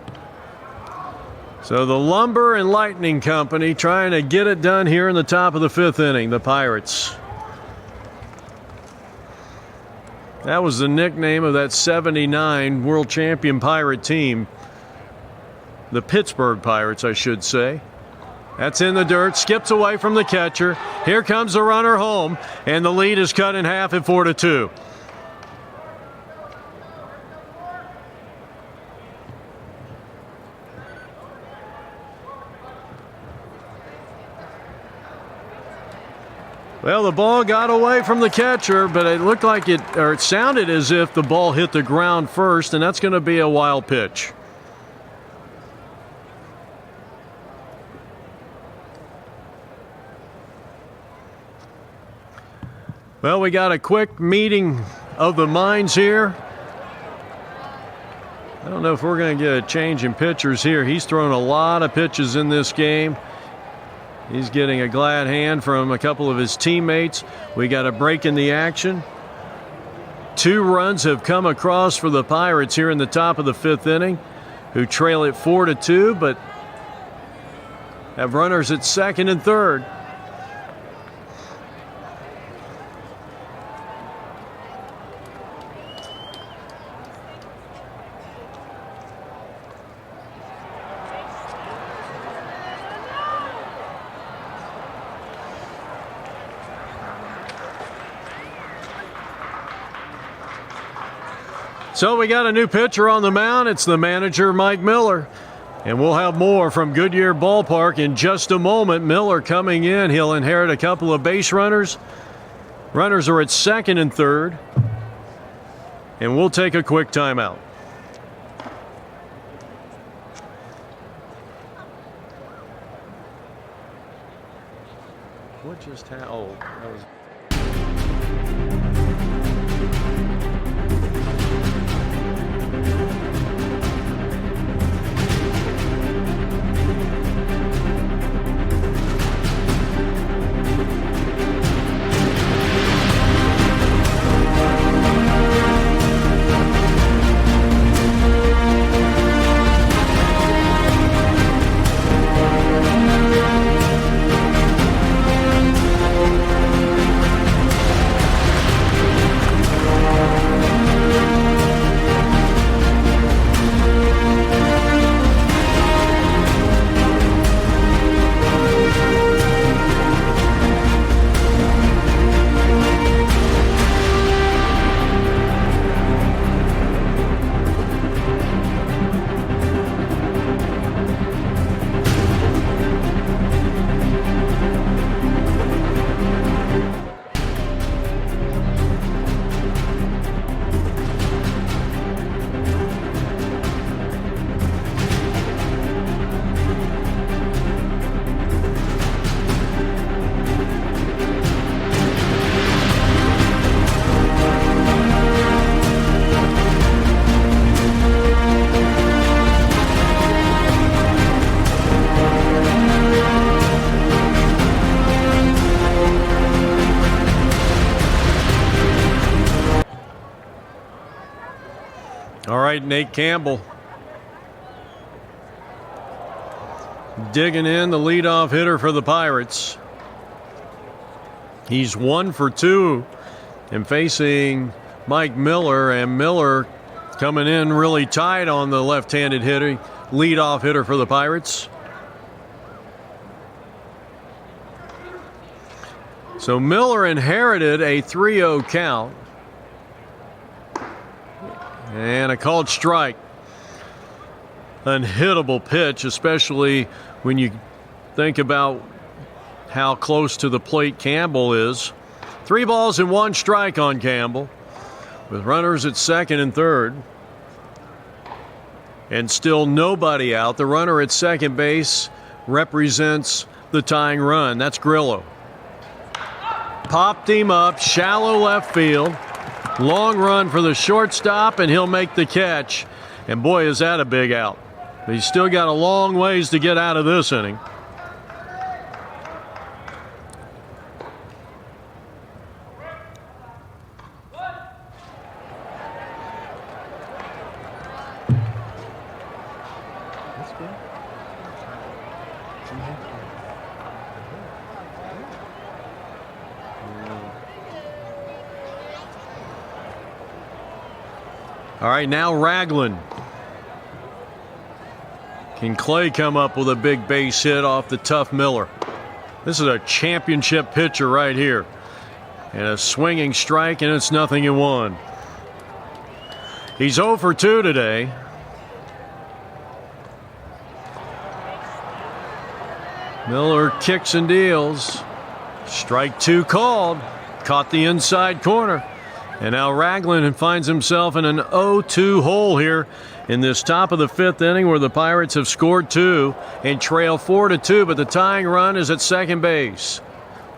So the Lumber and Lightning Company trying to get it done here in the top of the 5th inning, the Pirates. That was the nickname of that 79 world champion Pirate team. The Pittsburgh Pirates, I should say. That's in the dirt, skips away from the catcher. Here comes the runner home, and the lead is cut in half at 4-2. Well, the ball got away from the catcher, but it looked like it sounded as if the ball hit the ground first, and that's going to be a wild pitch. Well, we got a quick meeting of the minds here. I don't know if we're going to get a change in pitchers here. He's thrown a lot of pitches in this game. He's getting a glad hand from a couple of his teammates. We got a break in the action. 2 runs have come across for the Pirates here in the top of the 5th inning, who trail it 4-2, but have runners at second and third. So we got a new pitcher on the mound. It's the manager, Mike Miller. And we'll have more from Goodyear Ballpark in just a moment. Miller coming in. He'll inherit a couple of base runners. Runners are at second and third. And we'll take a quick timeout. What just happened? Oh, that was... All right, Nate Campbell digging in, the leadoff hitter for the Pirates. He's 1 for 2 and facing Mike Miller, and Miller coming in really tight on the left-handed hitter, leadoff hitter for the Pirates. So Miller inherited a 3-0 count. And a called strike. Unhittable pitch, especially when you think about how close to the plate Campbell is. 3 balls and 1 strike on Campbell, with runners at second and third. And still nobody out. The runner at second base represents the tying run. That's Grillo. Popped him up, shallow left field. Long run for the shortstop, and he'll make the catch. And boy, is that a big out. But he's still got a long ways to get out of this inning. All right, now Ragland. Can Clay come up with a big base hit off the tough Miller? This is a championship pitcher right here. And a swinging strike, and it's 0-1. He's 0 for 2 today. Miller kicks and deals. Strike two called. Caught the inside corner. And now Ragland finds himself in an 0-2 hole here in this top of the fifth inning, where the Pirates have scored two and trail 4-2, but the tying run is at second base.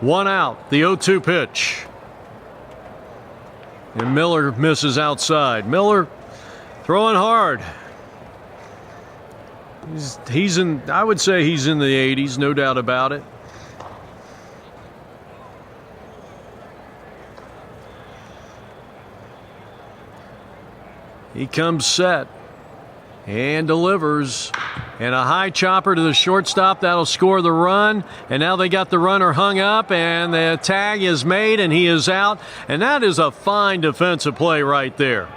One out, the 0-2 pitch. And Miller misses outside. Miller throwing hard. I would say he's in the 80s, no doubt about it. He comes set and delivers. And a high chopper to the shortstop. That'll score the run. And now they got the runner hung up, and the tag is made, and he is out. And that is a fine defensive play right there.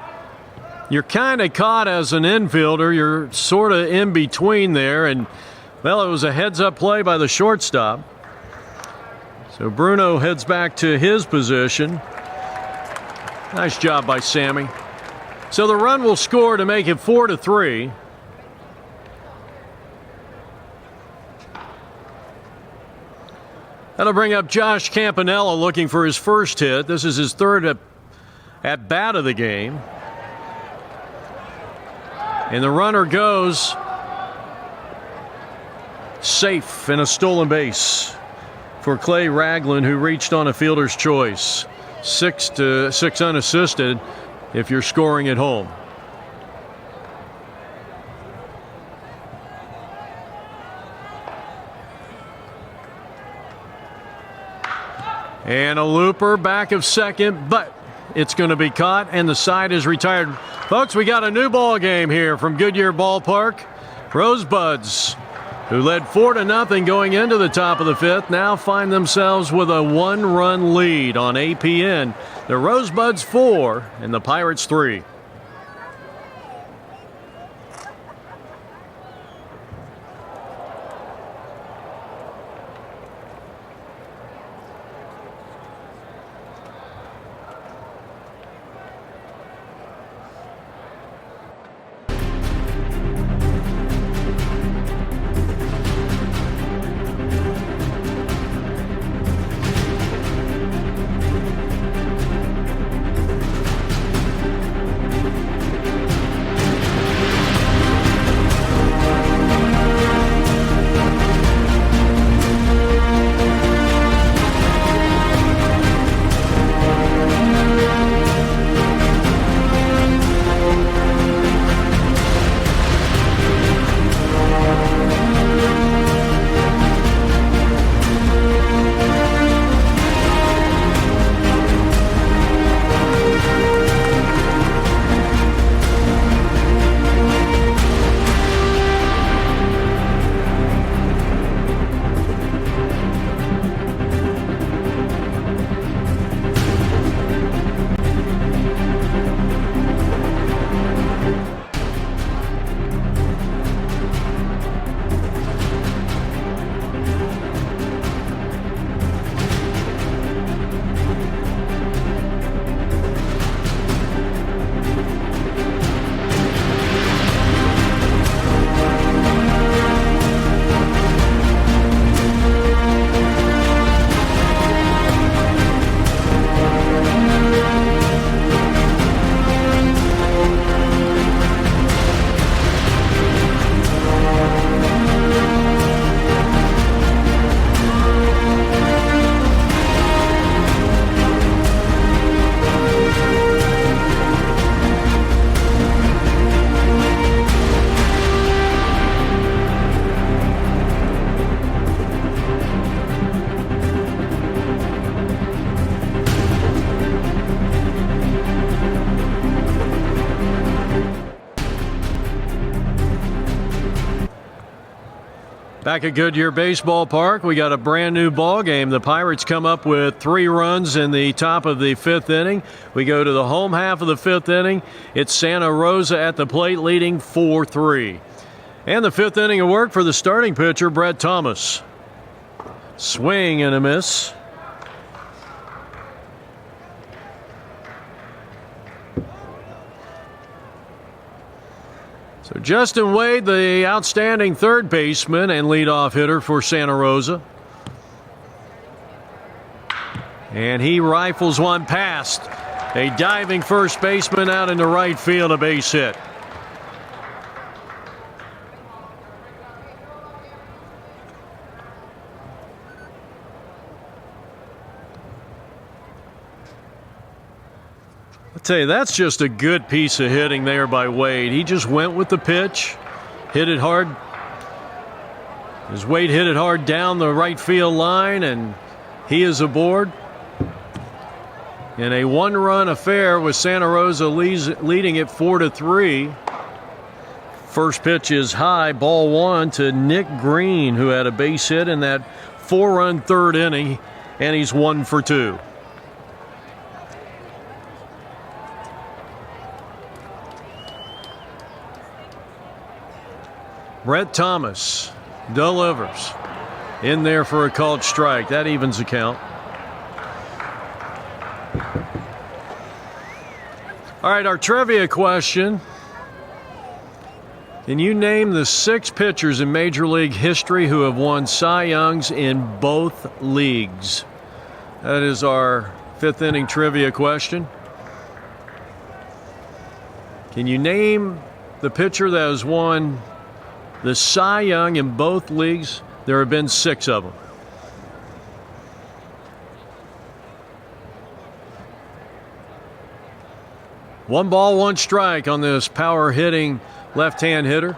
You're kind of caught as an infielder. You're sort of in between there. And, well, it was a heads-up play by the shortstop. So Bruno heads back to his position. Nice job by Sammy. So the run will score to make it 4-3. That'll bring up Josh Campanella looking for his first hit. This is his third at bat of the game. And the runner goes safe in a stolen base for Clay Ragland, who reached on a fielder's choice. 6 unassisted if you're scoring at home. And a looper back of second, but it's going to be caught, and the side is retired. Folks, we got a new ball game here from Goodyear Ballpark. Rosebuds, who led 4-0 going into the top of the fifth, now find themselves with a one-run lead on APN. The Rosebuds 4 and the Pirates 3. Back at Goodyear Baseball Park, we got a brand new ball game. The Pirates come up with 3 runs in the top of the fifth inning. We go to the home half of the fifth inning. It's Santa Rosa at the plate leading 4-3. And the fifth inning of work for the starting pitcher, Brett Thomas. Swing and a miss. So Justin Wade, the outstanding third baseman and leadoff hitter for Santa Rosa. And he rifles one past a diving first baseman out into right field, a base hit. I'll tell you, that's just a good piece of hitting there by Wade. He just went with the pitch, hit it hard. As Wade hit it hard down the right field line, and he is aboard in a one-run affair with Santa Rosa leading it 4-3. First pitch is high, ball one to Nick Green, who had a base hit in that 4-run third inning, and he's 1 for 2. Brett Thomas delivers in there for a called strike. That evens the count. All right, our trivia question. Can you name the 6 pitchers in Major League history who have won Cy Youngs in both leagues? That is our 5th inning trivia question. Can you name the pitcher that has won the Cy Young in both leagues? There have been 6 of them. One ball, one strike on this power hitting left-hand hitter.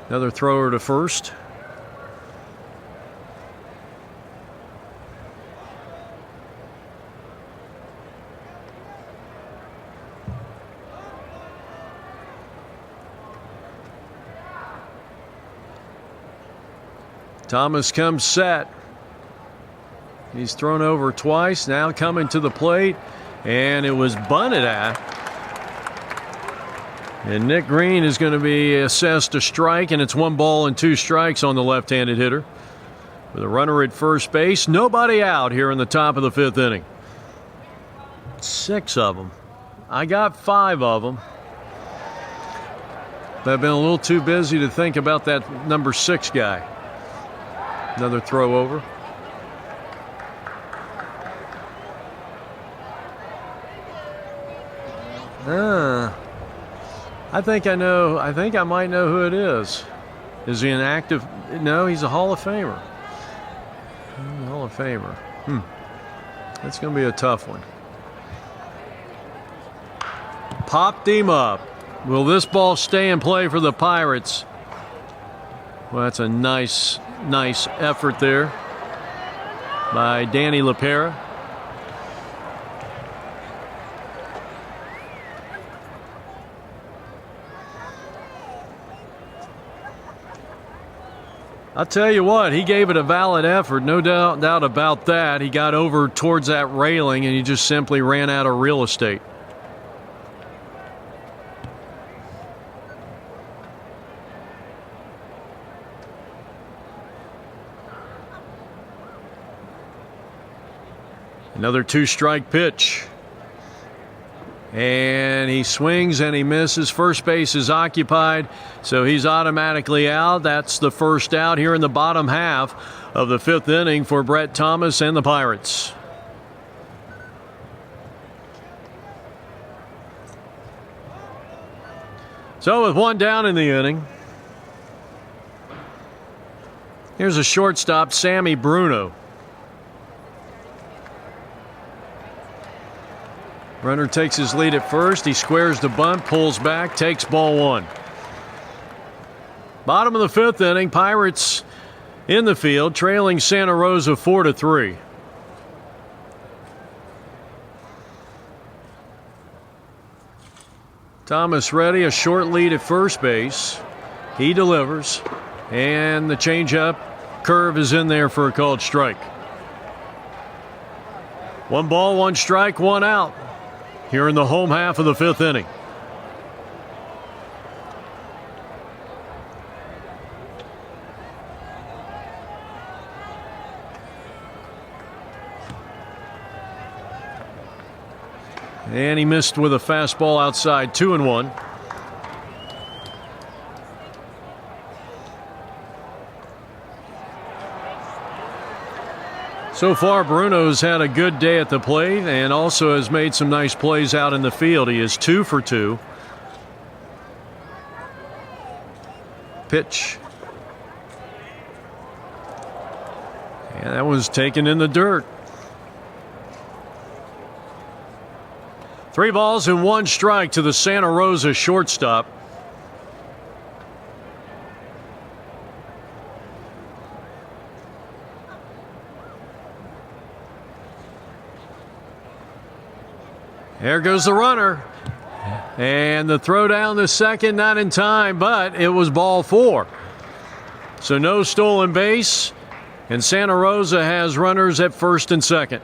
Another thrower to first. Thomas comes set. He's thrown over twice, now coming to the plate, and it was bunted at. And Nick Green is going to be assessed a strike, and it's 1 ball and 2 strikes on the left-handed hitter. With a runner at first base, nobody out here in the top of the 5th inning. 6 of them. I got 5 of them. But I've been a little too busy to think about that number 6 guy. Another throw over. I think I know. I think I might know who it is. Is he an active? No, he's a Hall of Famer. Hall of Famer. That's going to be a tough one. Popped him up. Will this ball stay in play for the Pirates? Well, that's a nice effort there by Danny LaPera. I'll tell you what, he gave it a valid effort, no doubt about that. He got over towards that railing and he just simply ran out of real estate. Another 2-strike pitch. And he swings and he misses. First base is occupied, so he's automatically out. That's the first out here in the bottom half of the 5th inning for Brett Thomas and the Pirates. So with 1 down in the inning, here's a shortstop, Sammy Bruno. Runner takes his lead at first. He squares the bunt, pulls back, takes ball 1. Bottom of the 5th inning, Pirates in the field, trailing Santa Rosa 4-3. Thomas ready, a short lead at first base. He delivers, and the changeup curve is in there for a called strike. 1 ball, 1 strike, 1 out here in the home half of the 5th inning. And he missed with a fastball outside, 2-1. So far, Bruno's had a good day at the plate and also has made some nice plays out in the field. He is 2 for 2. Pitch. And that was taken in the dirt. 3 balls and 1 strike to the Santa Rosa shortstop. There goes the runner. And the throw down the second, not in time, but it was ball 4. So no stolen base, and Santa Rosa has runners at first and second.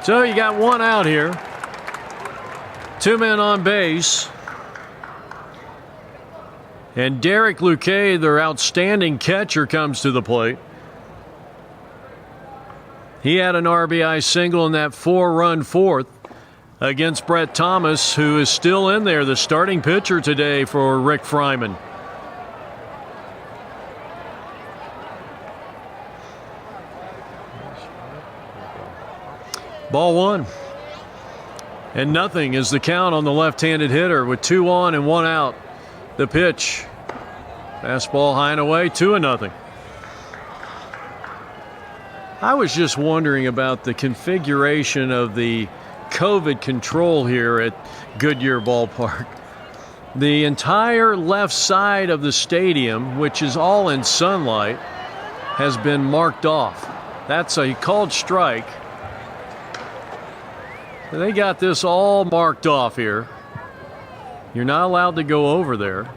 So you got 1 out here. 2 men on base. And Derek Luque, their outstanding catcher, comes to the plate. He had an RBI single in that 4-run fourth against Brett Thomas, who is still in there, the starting pitcher today for Rick Fryman. Ball 1. And nothing is the count on the left-handed hitter with 2 on and 1 out. The pitch. Fastball high and away, 2-0. I was just wondering about the configuration of the COVID control here at Goodyear Ballpark. The entire left side of the stadium, which is all in sunlight, has been marked off. That's a called strike. They got this all marked off here. You're not allowed to go over there.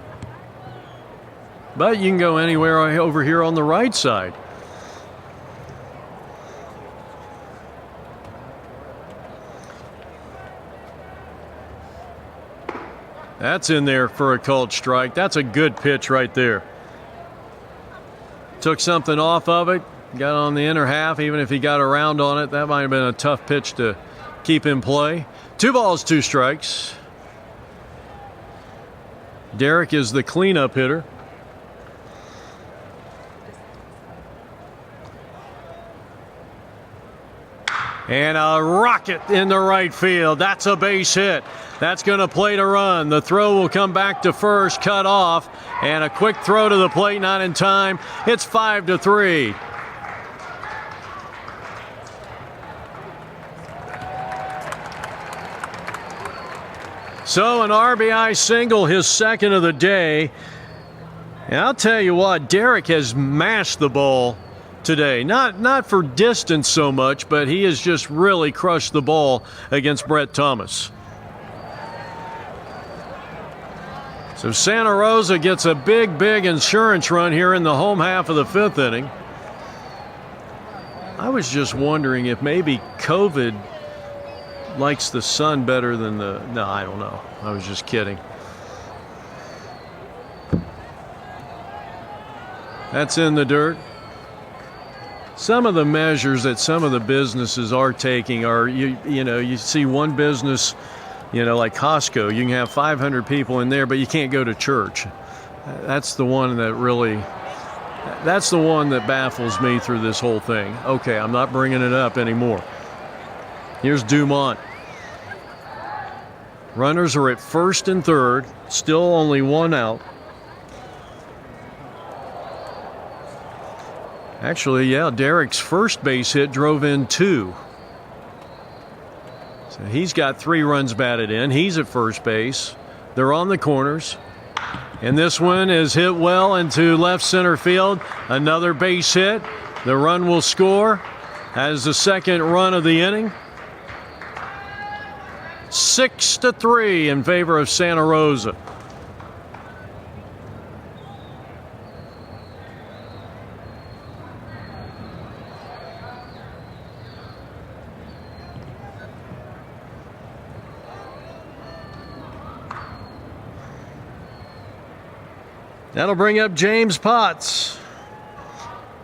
But you can go anywhere over here on the right side. That's in there for a called strike. That's a good pitch right there. Took something off of it, got on the inner half. Even if he got around on it, that might have been a tough pitch to keep in play. 2 balls, 2 strikes. Derek is the cleanup hitter. And a rocket in the right field. That's a base hit. That's going to plate a run. The throw will come back to first, cut off, and a quick throw to the plate, not in time. It's 5-3. So an RBI single, his second of the day. And I'll tell you what, Derek has mashed the ball today. Not for distance so much, but he has just really crushed the ball against Brett Thomas. So Santa Rosa gets a big insurance run here in the home half of the 5th inning. I was just wondering if maybe COVID likes the sun better than the... No, I don't know. I was just kidding. That's in the dirt. Some of the measures that some of the businesses are taking are, you know, you see one business, you know, like Costco, you can have 500 people in there, but you can't go to church. That's the one that really, that's the one that baffles me through this whole thing. Okay, I'm not bringing it up anymore. Here's Dumont. Runners are at first and third, still only 1 out. Actually, yeah, Derek's first base hit drove in 2. So he's got 3 runs batted in. He's at first base. They're on the corners. And this one is hit well into left center field. Another base hit. The run will score. That is the second run of the inning. 6-3 in favor of Santa Rosa. That'll bring up James Potts.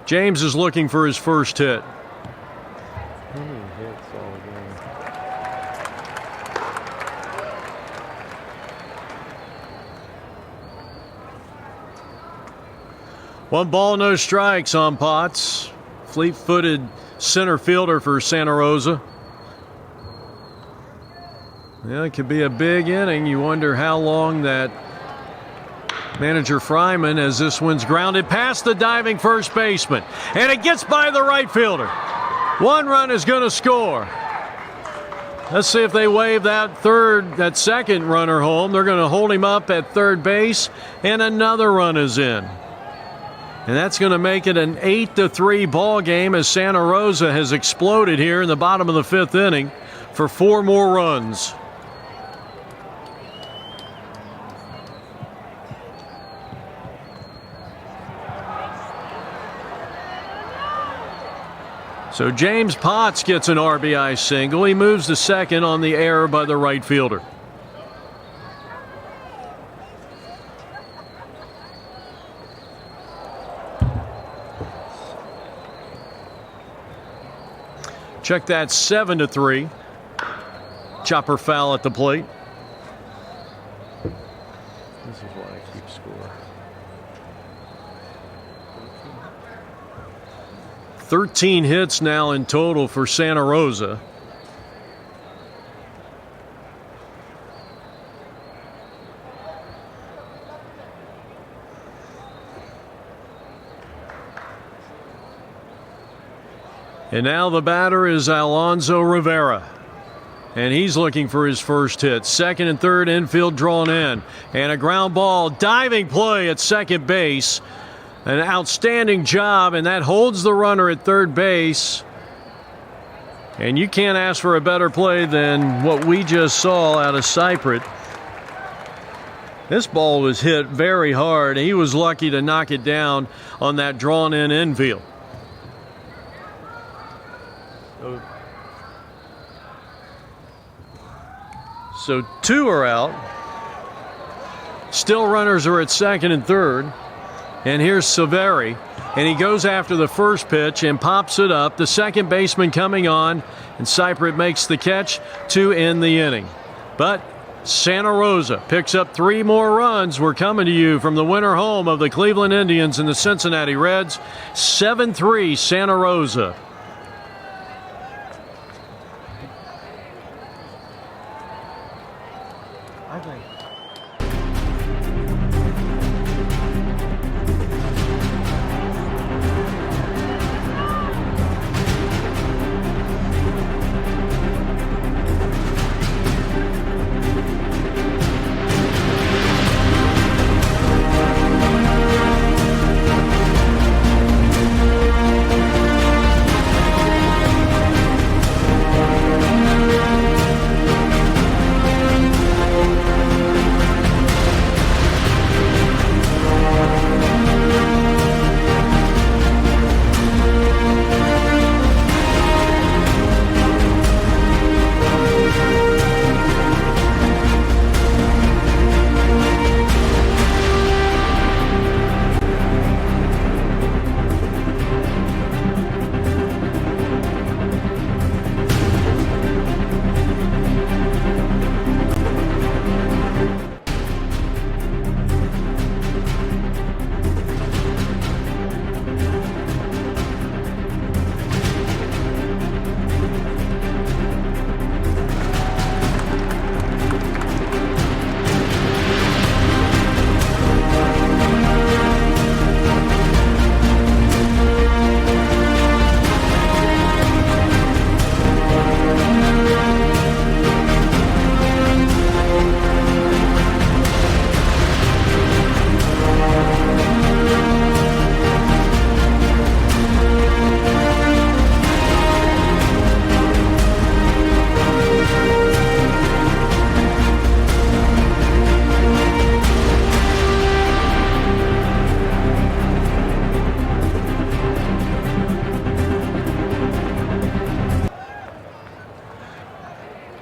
James is looking for his first hit. How many hits all game? One ball, no strikes on Potts. Fleet-footed center fielder for Santa Rosa. Yeah, it could be a big inning. You wonder how long that manager Fryman, as this one's grounded past the diving first baseman. And it gets by the right fielder. One run is going to score. Let's see if they wave that second runner home. They're going to hold him up at third base, and another run is in. And that's going to make it an 8-3 ball game as Santa Rosa has exploded here in the bottom of the fifth inning for 4 more runs. So James Potts gets an RBI single. He moves to second on the error by the right fielder. Check that, 7-3. Chopper foul at the plate. This is why I keep score. 13 hits now in total for Santa Rosa. And now the batter is Alonso Rivera. And he's looking for his first hit. Second and third, infield drawn in. And a ground ball, diving play at second base. An outstanding job, and that holds the runner at third base. And you can't ask for a better play than what we just saw out of Cypriot. This ball was hit very hard. He was lucky to knock it down on that drawn-in infield. So 2 are out. Still runners are at second and third. And here's Severi, and he goes after the first pitch and pops it up. The second baseman coming on, and Cypriot makes the catch to end the inning. But Santa Rosa picks up 3 more runs. We're coming to you from the winter home of the Cleveland Indians and the Cincinnati Reds. 7-3 Santa Rosa. I think.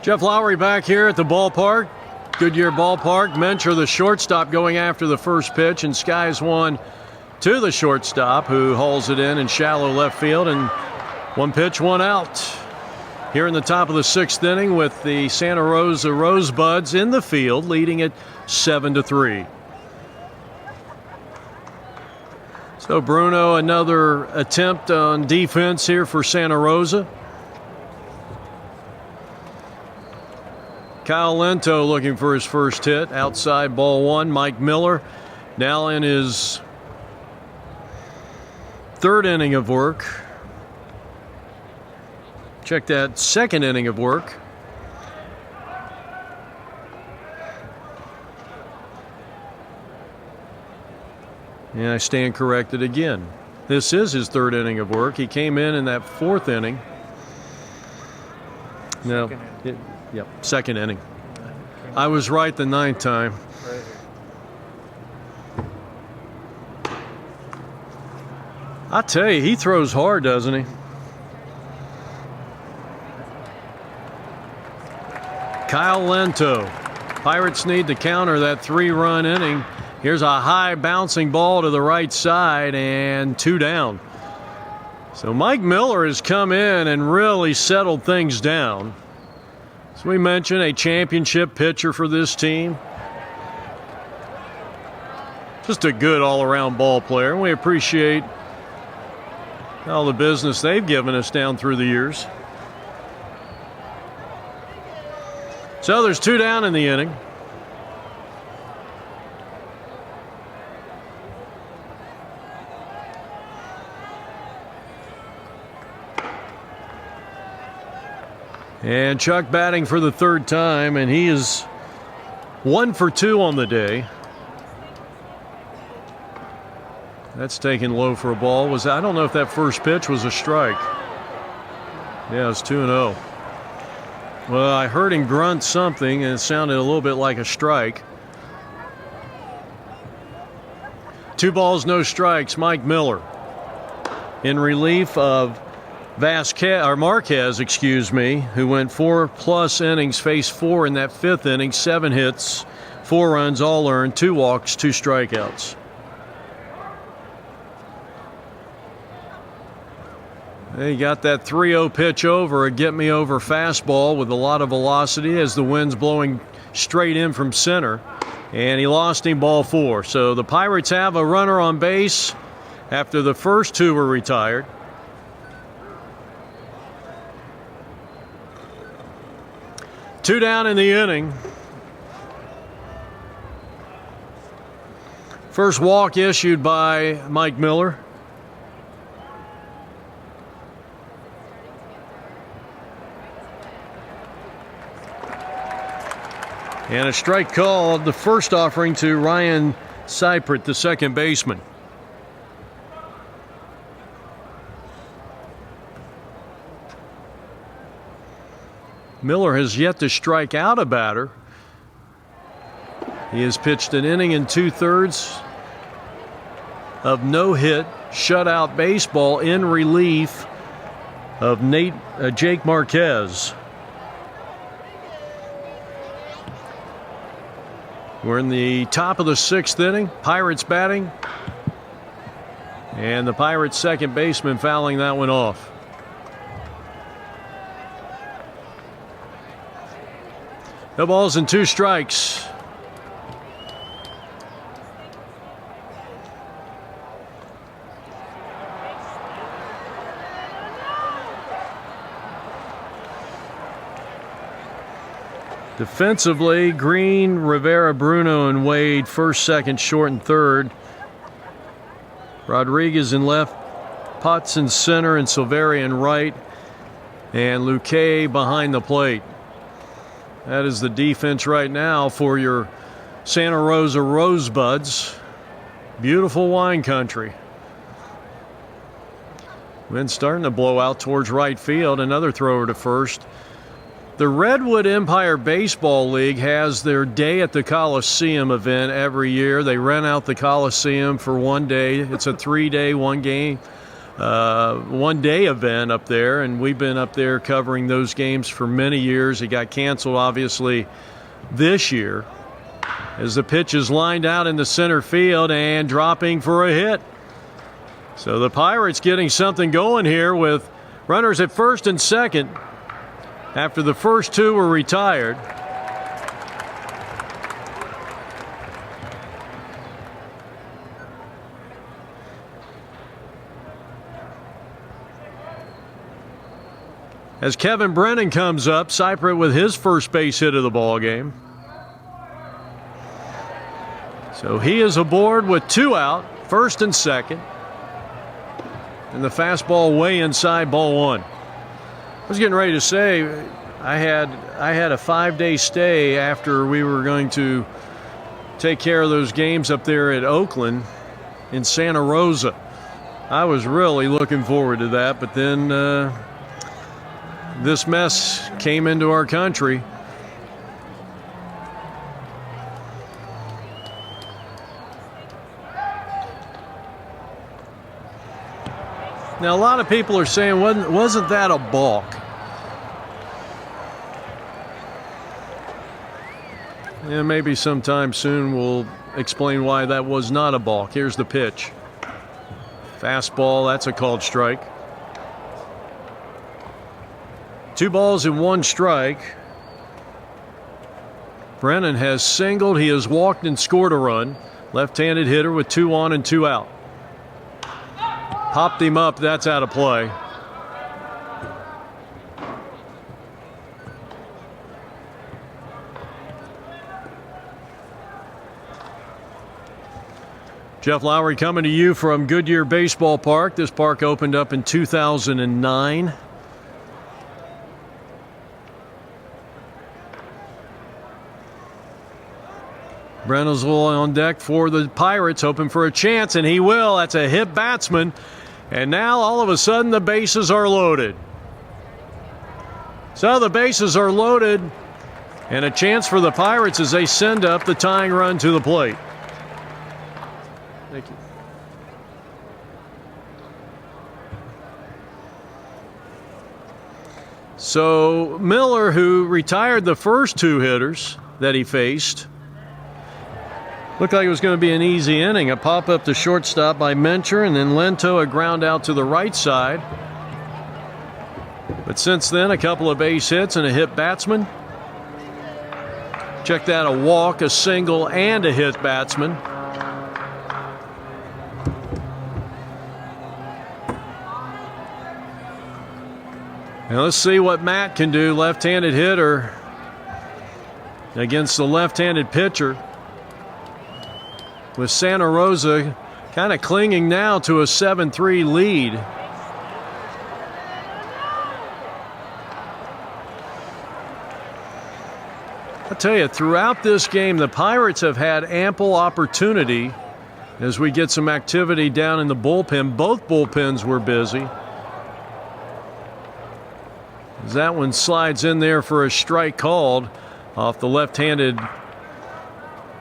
Jeff Lowry back here at the ballpark. Goodyear Ballpark. Mencher, the shortstop, going after the first pitch, and skies one to the shortstop, who hauls it in shallow left field, and 1 pitch, 1 out. Here in the top of the 6th inning with the Santa Rosa Rosebuds in the field, leading it 7-3. So Bruno, another attempt on defense here for Santa Rosa. Kyle Lento looking for his first hit. Outside, ball 1. Mike Miller now in his 3rd inning of work. Check that, 2nd inning of work. And I stand corrected again. This is his 3rd inning of work. He came in that 4th inning. No, yep, 2nd inning. I was right the 9th time. I tell you, he throws hard, doesn't he? Kyle Lento. Pirates need to counter that 3-run inning. Here's a high bouncing ball to the right side and 2 down. So Mike Miller has come in and really settled things down. As we mentioned, a championship pitcher for this team. Just a good all-around ball player, and we appreciate all the business they've given us down through the years. So there's 2 down in the inning. And Chuck batting for the 3rd time, and he is 1 for 2 on the day. That's taken low for a ball. I don't know if that first pitch was a strike. Yeah, it's 2-0. Well, I heard him grunt something, and it sounded a little bit like a strike. 2 balls, no strikes. Mike Miller in relief of Marquez, who went 4+ innings, faced 4 in that 5th inning, 7 hits, 4 runs, all earned, 2 walks, 2 strikeouts. He got that 3-0 pitch over, a get-me-over fastball with a lot of velocity as the wind's blowing straight in from center, and he lost him, ball 4. So the Pirates have a runner on base after the first 2 were retired. Two down in the inning. First walk issued by Mike Miller. And a strike called, the first offering to Ryan Seipert, the second baseman. Miller has yet to strike out a batter. He has pitched an inning and 2/3 of no-hit, shutout baseball in relief of Jake Marquez. We're in the top of the 6th inning. Pirates batting. And the Pirates second baseman fouling that one off. No balls and 2 strikes. Defensively, Green, Rivera, Bruno, and Wade first, second, short, and third. Rodriguez in left, Potts in center, and Silveri in right, and Luque behind the plate. That is the defense right now for your Santa Rosa Rosebuds. Beautiful wine country. Wind starting to blow out towards right field. Another thrower to first. The Redwood Empire Baseball League has their Day at the Coliseum event every year. They rent out the Coliseum for one day. It's a 3-day, one-day event up there, and we've been up there covering those games for many years. It got canceled, obviously, this year as the pitch is lined out in the center field and dropping for a hit. So the Pirates getting something going here with runners at first and second after the first two were retired. As Kevin Brennan comes up, Cypriot with his first base hit of the ball game. So he is aboard with two out, first and second. And the fastball way inside, ball one. I was getting ready to say I had a 5-day stay after we were going to take care of those games up there at Oakland in Santa Rosa. I was really looking forward to that, but then this mess came into our country. Now, a lot of people are saying, wasn't that a balk? Yeah, maybe sometime soon we'll explain why that was not a balk. Here's the pitch. Fastball, that's a called strike. 2 balls and 1 strike. Brennan has singled, he has walked and scored a run. Left-handed hitter with 2 on and 2 out. Popped him up, that's out of play. Jeff Lowry coming to you from Goodyear Baseball Park. This park opened up in 2009. Brennazel on deck for the Pirates, hoping for a chance, and he will. That's a hit batsman. And now all of a sudden the bases are loaded. So the bases are loaded, and a chance for the Pirates as they send up the tying run to the plate. Thank you. So Miller, who retired the first 2 hitters that he faced, looked like it was going to be an easy inning. A pop up to shortstop by Mencher, and then Lento a ground out to the right side. But since then, a couple of base hits and a hit batsman. Check that, a walk, a single, and a hit batsman. Now let's see what Matt can do, left-handed hitter against the left-handed pitcher. With Santa Rosa kind of clinging now to a 7-3 lead. I'll tell you, throughout this game, the Pirates have had ample opportunity as we get some activity down in the bullpen. Both bullpens were busy. As that one slides in there for a strike called off the left-handed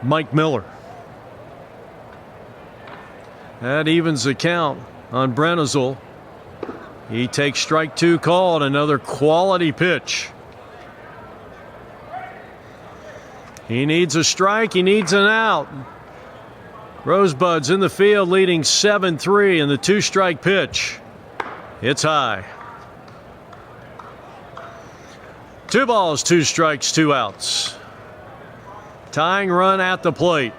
Mike Miller. That evens the count on Brennazel. He takes strike 2 called, another quality pitch. He needs a strike, he needs an out. Rosebuds in the field leading 7-3 in the 2-strike pitch. It's high. 2 balls, 2 strikes, 2 outs. Tying run at the plate.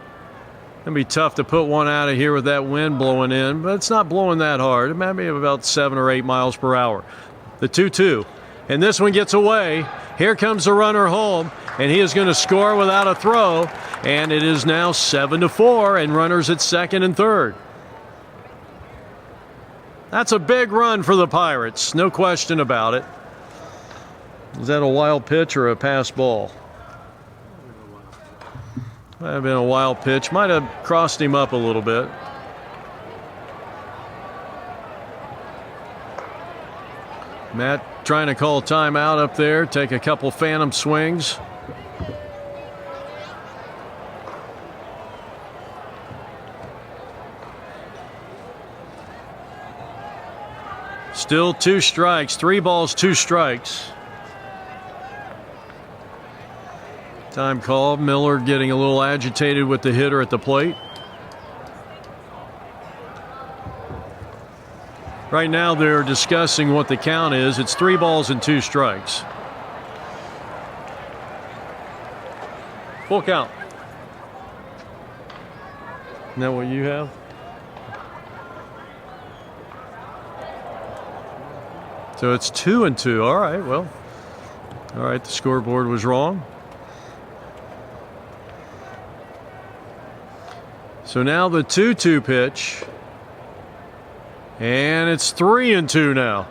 It'd be tough to put one out of here with that wind blowing in, but it's not blowing that hard. It might be about 7 or 8 miles per hour. The 2-2. And this one gets away. Here comes the runner home, and he is going to score without a throw. And it is now 7-4, and runners at second and third. That's a big run for the Pirates, no question about it. Is that a wild pitch or a pass ball? Might have been a wild pitch. Might have crossed him up a little bit. Matt trying to call timeout up there, take a couple phantom swings. Still 2 strikes, 3 balls, 2 strikes. Time called. Miller getting a little agitated with the hitter at the plate. Right now they're discussing what the count is. It's 3 balls and 2 strikes. Full count. Isn't that what you have? So it's 2-2. All right, well. All right, the scoreboard was wrong. So now the 2-2 pitch. And it's 3-2 now.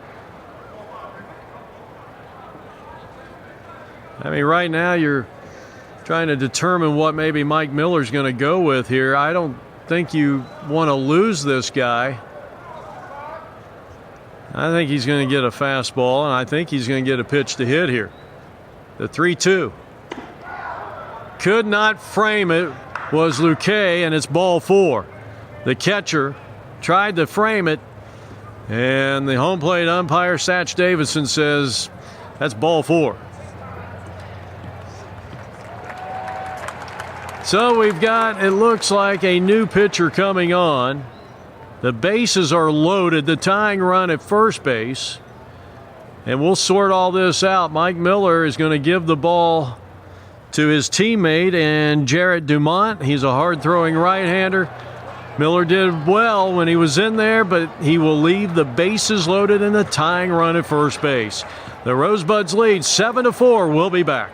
I mean, right now you're trying to determine what maybe Mike Miller's going to go with here. I don't think you want to lose this guy. I think he's going to get a fastball, and I think he's going to get a pitch to hit here. The 3-2. Could not frame it, was Luque, and it's ball 4. The catcher tried to frame it, and the home plate umpire, Satch Davidson, says that's ball 4. So we've got, it looks like, a new pitcher coming on. The bases are loaded, the tying run at first base. And we'll sort all this out. Mike Miller is going to give the ball to his teammate and Jarrett Dumont. He's a hard-throwing right-hander. Miller did well when he was in there, but he will leave the bases loaded in the tying run at first base. The Rosebuds lead 7-4. We'll be back.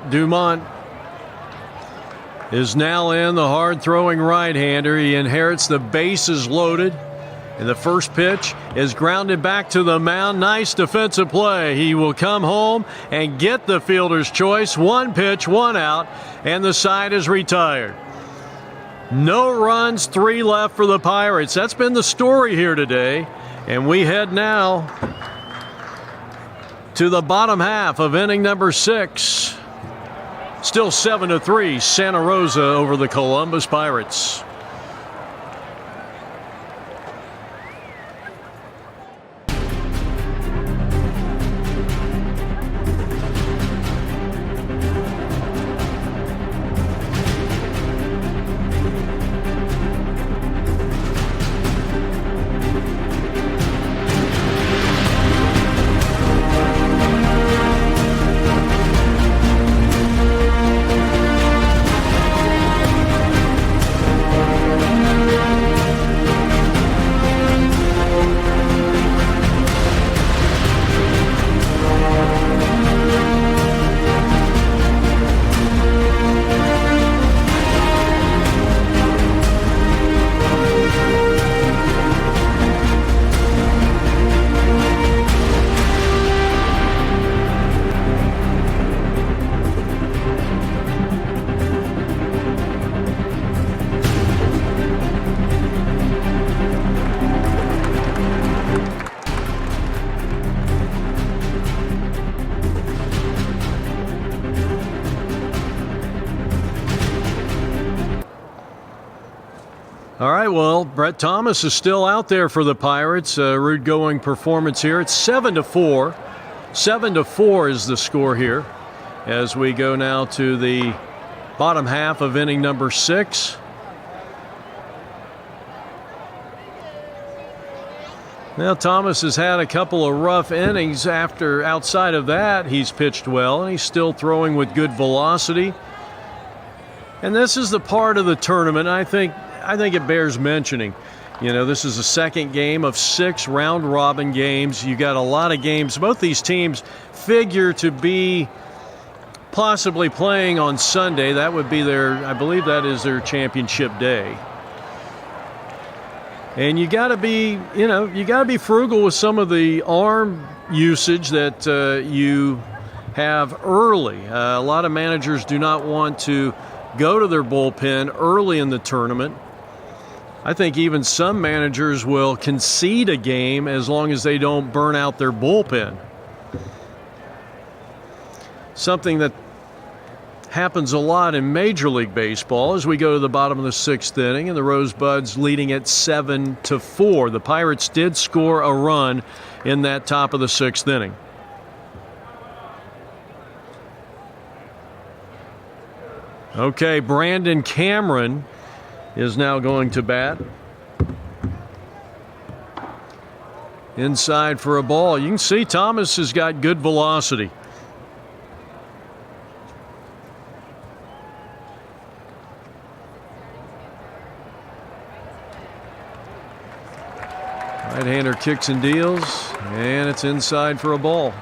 Dumont is now in, the hard-throwing right-hander. He inherits the bases loaded. And the first pitch is grounded back to the mound. Nice defensive play. He will come home and get the fielder's choice. 1 pitch, 1 out, and the side is retired. No runs, 3 left for the Pirates. That's been the story here today. And we head now to the bottom half of inning number 6. Still 7-3, Santa Rosa over the Columbus Pirates. All right, well, Brett Thomas is still out there for the Pirates. Rude going performance here. It's 7-4. 7-4 is the score here as we go now to the bottom half of inning number 6. Now, Thomas has had a couple of rough innings. Outside of that, he's pitched well, and he's still throwing with good velocity. And this is the part of the tournament I think it bears mentioning. You know, this is the second game of 6 round-robin games. You got a lot of games. Both these teams figure to be possibly playing on Sunday. That would be I believe that is their championship day. And you got to be frugal with some of the arm usage that you have early. A lot of managers do not want to go to their bullpen early in the tournament. I think even some managers will concede a game as long as they don't burn out their bullpen. Something that happens a lot in Major League Baseball as we go to the bottom of the 6th inning, and the Rosebuds leading at 7-4. The Pirates did score a run in that top of the 6th inning. Okay, Brandon Cameron is now going to bat. Inside for a ball. You can see Thomas has got good velocity. Right-hander kicks and deals, and it's inside for a ball.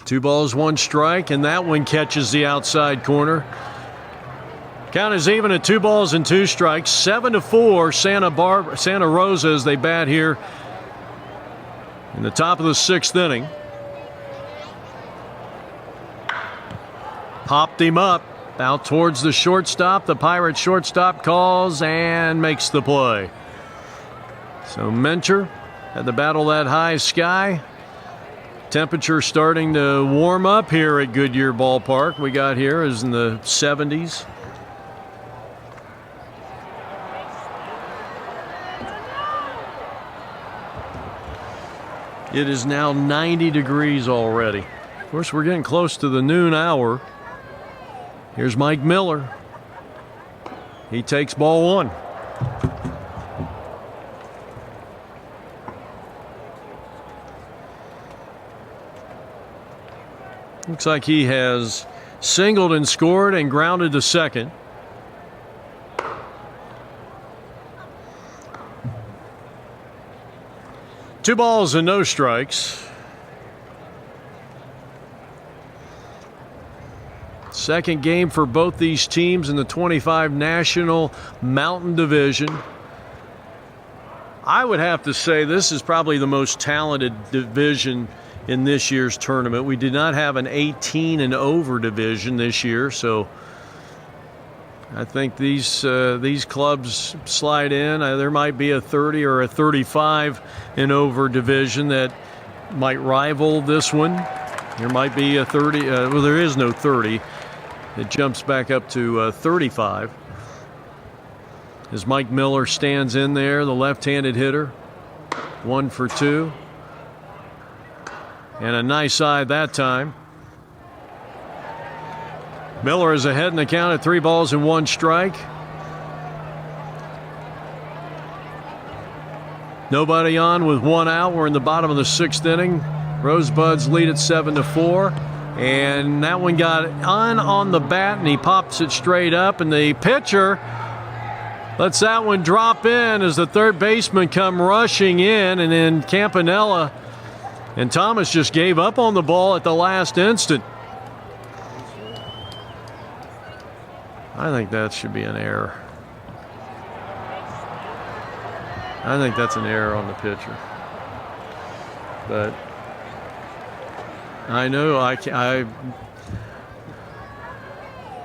Two balls, one strike, and that one catches the outside corner. Count is even at 2 balls and 2 strikes. 7-4 Santa Rosa as they bat here in the top of the 6th inning. Popped him up out towards the shortstop. The Pirates shortstop calls and makes the play. So Mentor had to battle that high sky. Temperature starting to warm up here at Goodyear Ballpark. We got here is in the 70s. It is now 90 degrees already. Of course, we're getting close to the noon hour. Here's Mike Miller. He takes ball 1. Looks like he has singled and scored and grounded to second. Two balls and no strikes. Second game for both these teams in the 25 National Mountain Division. I would have to say this is probably the most talented division in this year's tournament. We did not have an 18 and over division this year, so I think these clubs slide in. There might be a 30 or a 35 and over division that might rival this one. There might be a 30. Well, there is no 30. It jumps back up to 35. As Mike Miller stands in there, the left-handed hitter, 1 for 2. And a nice side that time. Miller is ahead in the count at 3 balls and 1 strike. Nobody on with 1 out. We're in the bottom of the 6th inning. Rosebuds lead at 7-4. And that one got on the bat, and he pops it straight up. And the pitcher lets that one drop in as the third baseman come rushing in. And then Campanella and Thomas just gave up on the ball at the last instant. I think that should be an error. I think that's an error on the pitcher. But I know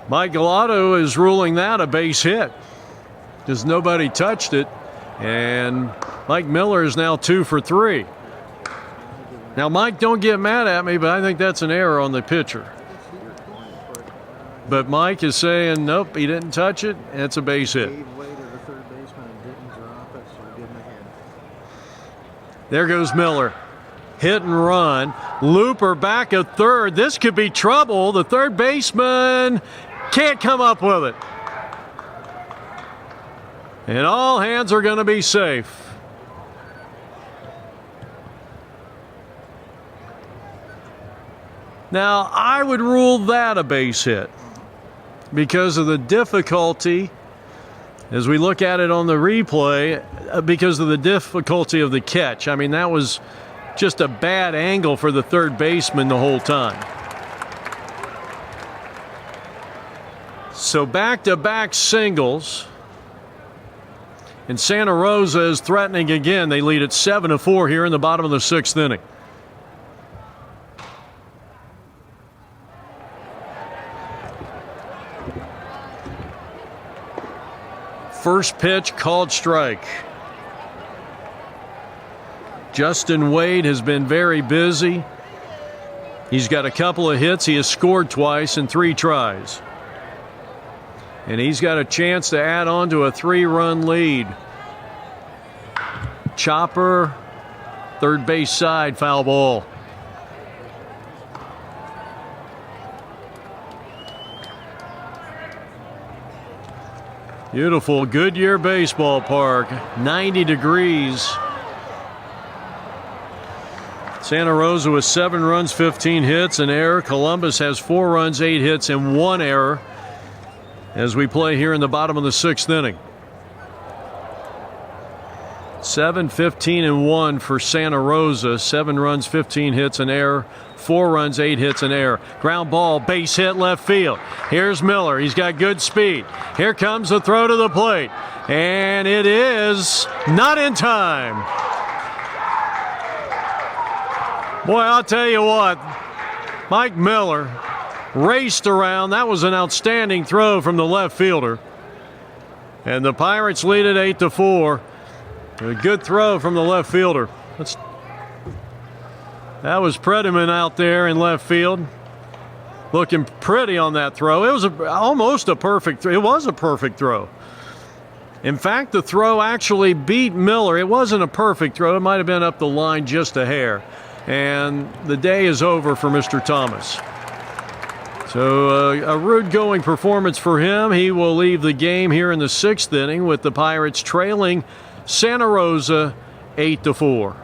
Mike Galato is ruling that a base hit because nobody touched it. And Mike Miller is now 2 for 3. Now, Mike, don't get mad at me, but I think that's an error on the pitcher. But Mike is saying, nope, he didn't touch it, and it's a base hit. There goes Miller. Hit and run. Looper back at third. This could be trouble. The third baseman can't come up with it. And all hands are going to be safe. Now, I would rule that a base hit because of the difficulty, as we look at it on the replay, because of the difficulty of the catch. I mean, that was just a bad angle for the third baseman the whole time. So back-to-back singles. And Santa Rosa is threatening again. They lead at 7-4 here in the bottom of the 6th inning. First pitch called strike. Justin Wade has been very busy. He's got a couple of hits. He has scored twice in 3 tries. And he's got a chance to add on to a 3-run lead. Chopper, third base side, foul ball. Beautiful Goodyear Baseball Park, 90 degrees. Santa Rosa with 7 runs, 15 hits, an error. Columbus has 4 runs, 8 hits, and 1 error as we play here in the bottom of the 6th inning. 7, 15, and 1 for Santa Rosa. 7 runs, 15 hits, an error. 4 runs, 8 hits, an error. Ground ball, base hit left field. Here's Miller. He's got good speed. Here comes the throw to the plate. And it is not in time. Boy, I'll tell you what. Mike Miller raced around. That was an outstanding throw from the left fielder. And the Pirates lead it 8-4. A good throw from the left fielder. That was Prediman out there in left field, looking pretty on that throw. It was almost a perfect throw. It was a perfect throw. In fact, the throw actually beat Miller. It wasn't a perfect throw. It might have been up the line just a hair. And the day is over for Mr. Thomas. So a rude going performance for him. He will leave the game here in the 6th inning with the Pirates trailing Santa Rosa 8-4.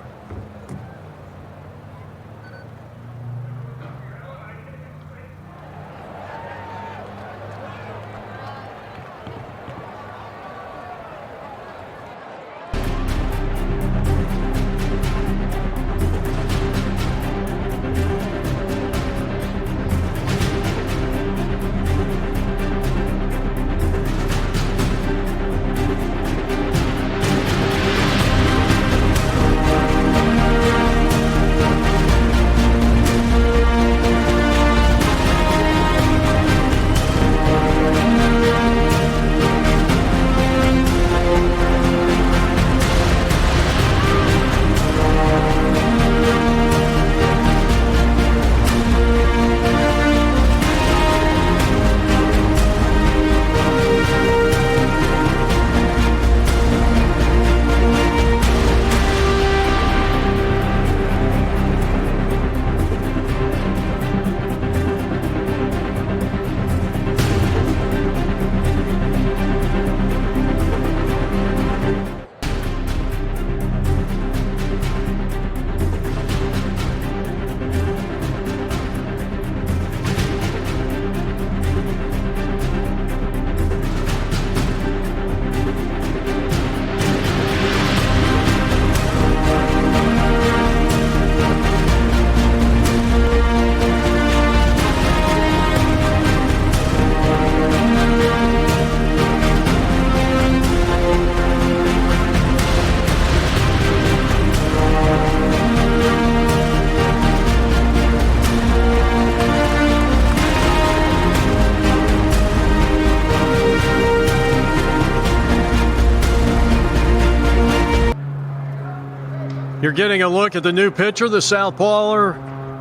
You're getting a look at the new pitcher, the southpawer,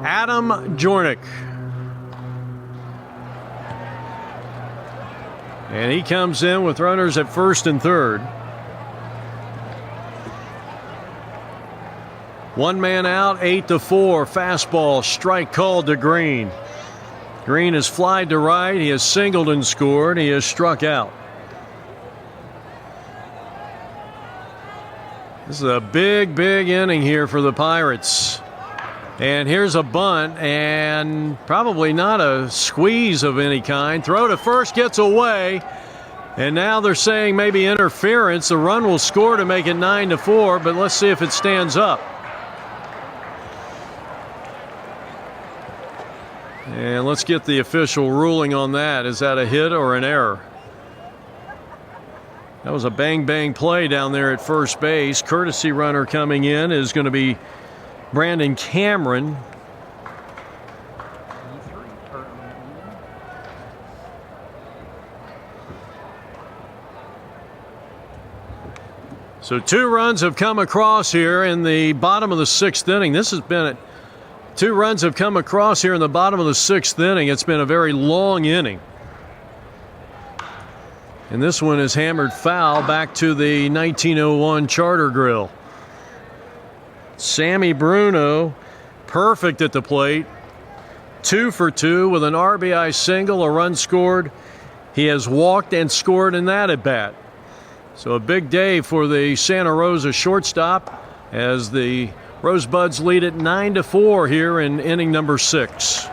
Adam Jornick. And he comes in with runners at first and third. One man out, 8-4. Fastball, strike called to Green. Green has flied to right. He has singled and scored. He has struck out. This is a big, big inning here for the Pirates. And here's a bunt, and probably not a squeeze of any kind. Throw to first, gets away. And now they're saying maybe interference. The run will score to make it 9-4, but let's see if it stands up. And let's get the official ruling on that. Is that a hit or an error? That was a bang-bang play down there at first base. Courtesy runner coming in is going to be Brandon Cameron. So 2 runs have come across here in the bottom of the 6th inning. This has been it. 2 runs have come across here in the bottom of the 6th inning. It's been a very long inning. And this one is hammered foul back to the 1901 Charter Grill. Sammy Bruno, perfect at the plate. 2 for 2 with an RBI single, a run scored. He has walked and scored in that at bat. So a big day for the Santa Rosa shortstop as the Rosebuds lead it 9-4 here in inning number 6.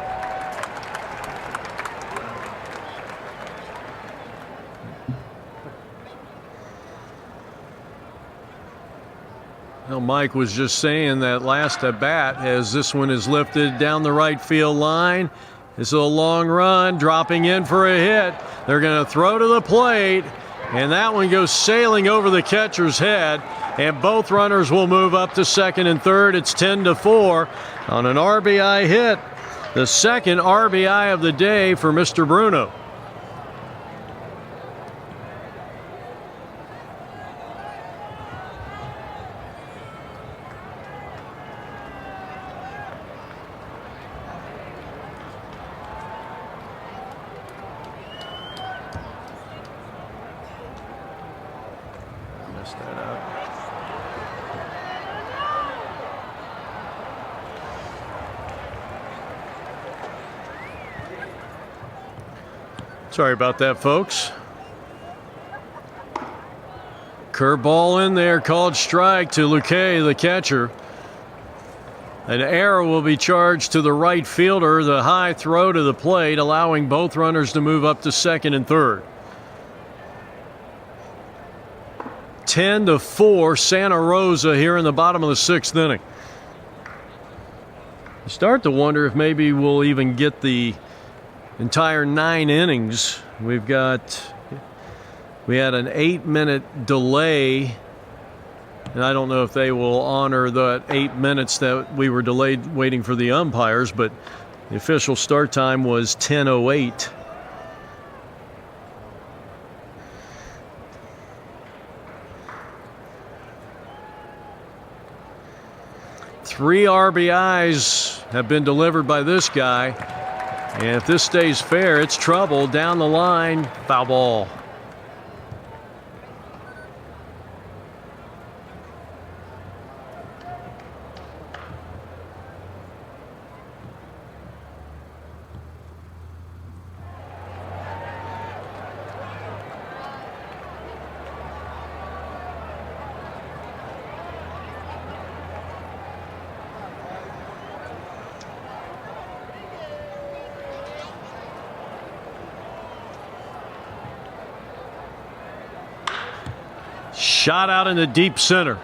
Well, Mike was just saying that last at bat as this one is lifted down the right field line. This is a long run, dropping in for a hit. They're going to throw to the plate, and that one goes sailing over the catcher's head, and both runners will move up to second and third. It's 10-4 on an RBI hit, the second RBI of the day for Mr. Bruno. Sorry about that, folks. Curveball in there, called strike to Luque, the catcher. An error will be charged to the right fielder, the high throw to the plate, allowing both runners to move up to second and third. 10-4 Santa Rosa here in the bottom of the 6th inning. You start to wonder if maybe we'll even get the entire 9 innings. We had an 8-minute delay, and I don't know if they will honor the 8 minutes that we were delayed waiting for the umpires, but the official start time was 10:08. Three RBIs have been delivered by this guy. And if this stays fair, it's trouble down the line. Foul ball. Shot out in the deep center.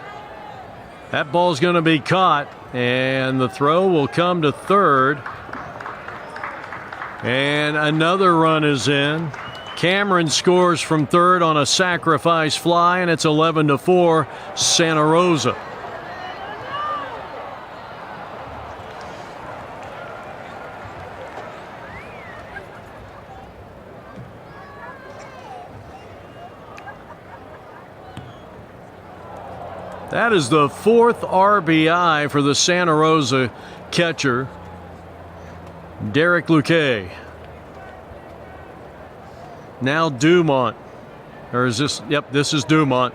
That ball's going to be caught, and the throw will come to third. And another run is in. Cameron scores from third on a sacrifice fly, and it's 11-4 Santa Rosa. That is the 4th RBI for the Santa Rosa catcher, Derek Luque. Now Dumont. Or is this? Yep, this is Dumont.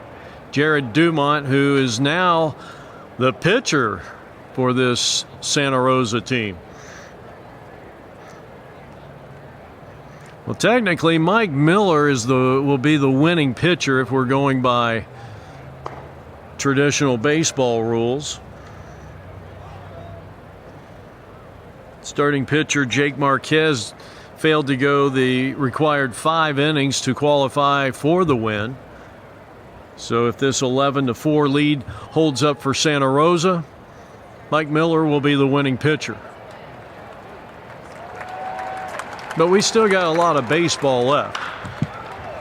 Jared Dumont, who is now the pitcher for this Santa Rosa team. Well, technically, Mike Miller will be the winning pitcher if we're going by traditional baseball rules. Starting pitcher Jake Marquez failed to go the required 5 innings to qualify for the win. So if this 11-4 lead holds up for Santa Rosa, Mike Miller will be the winning pitcher. But we still got a lot of baseball left.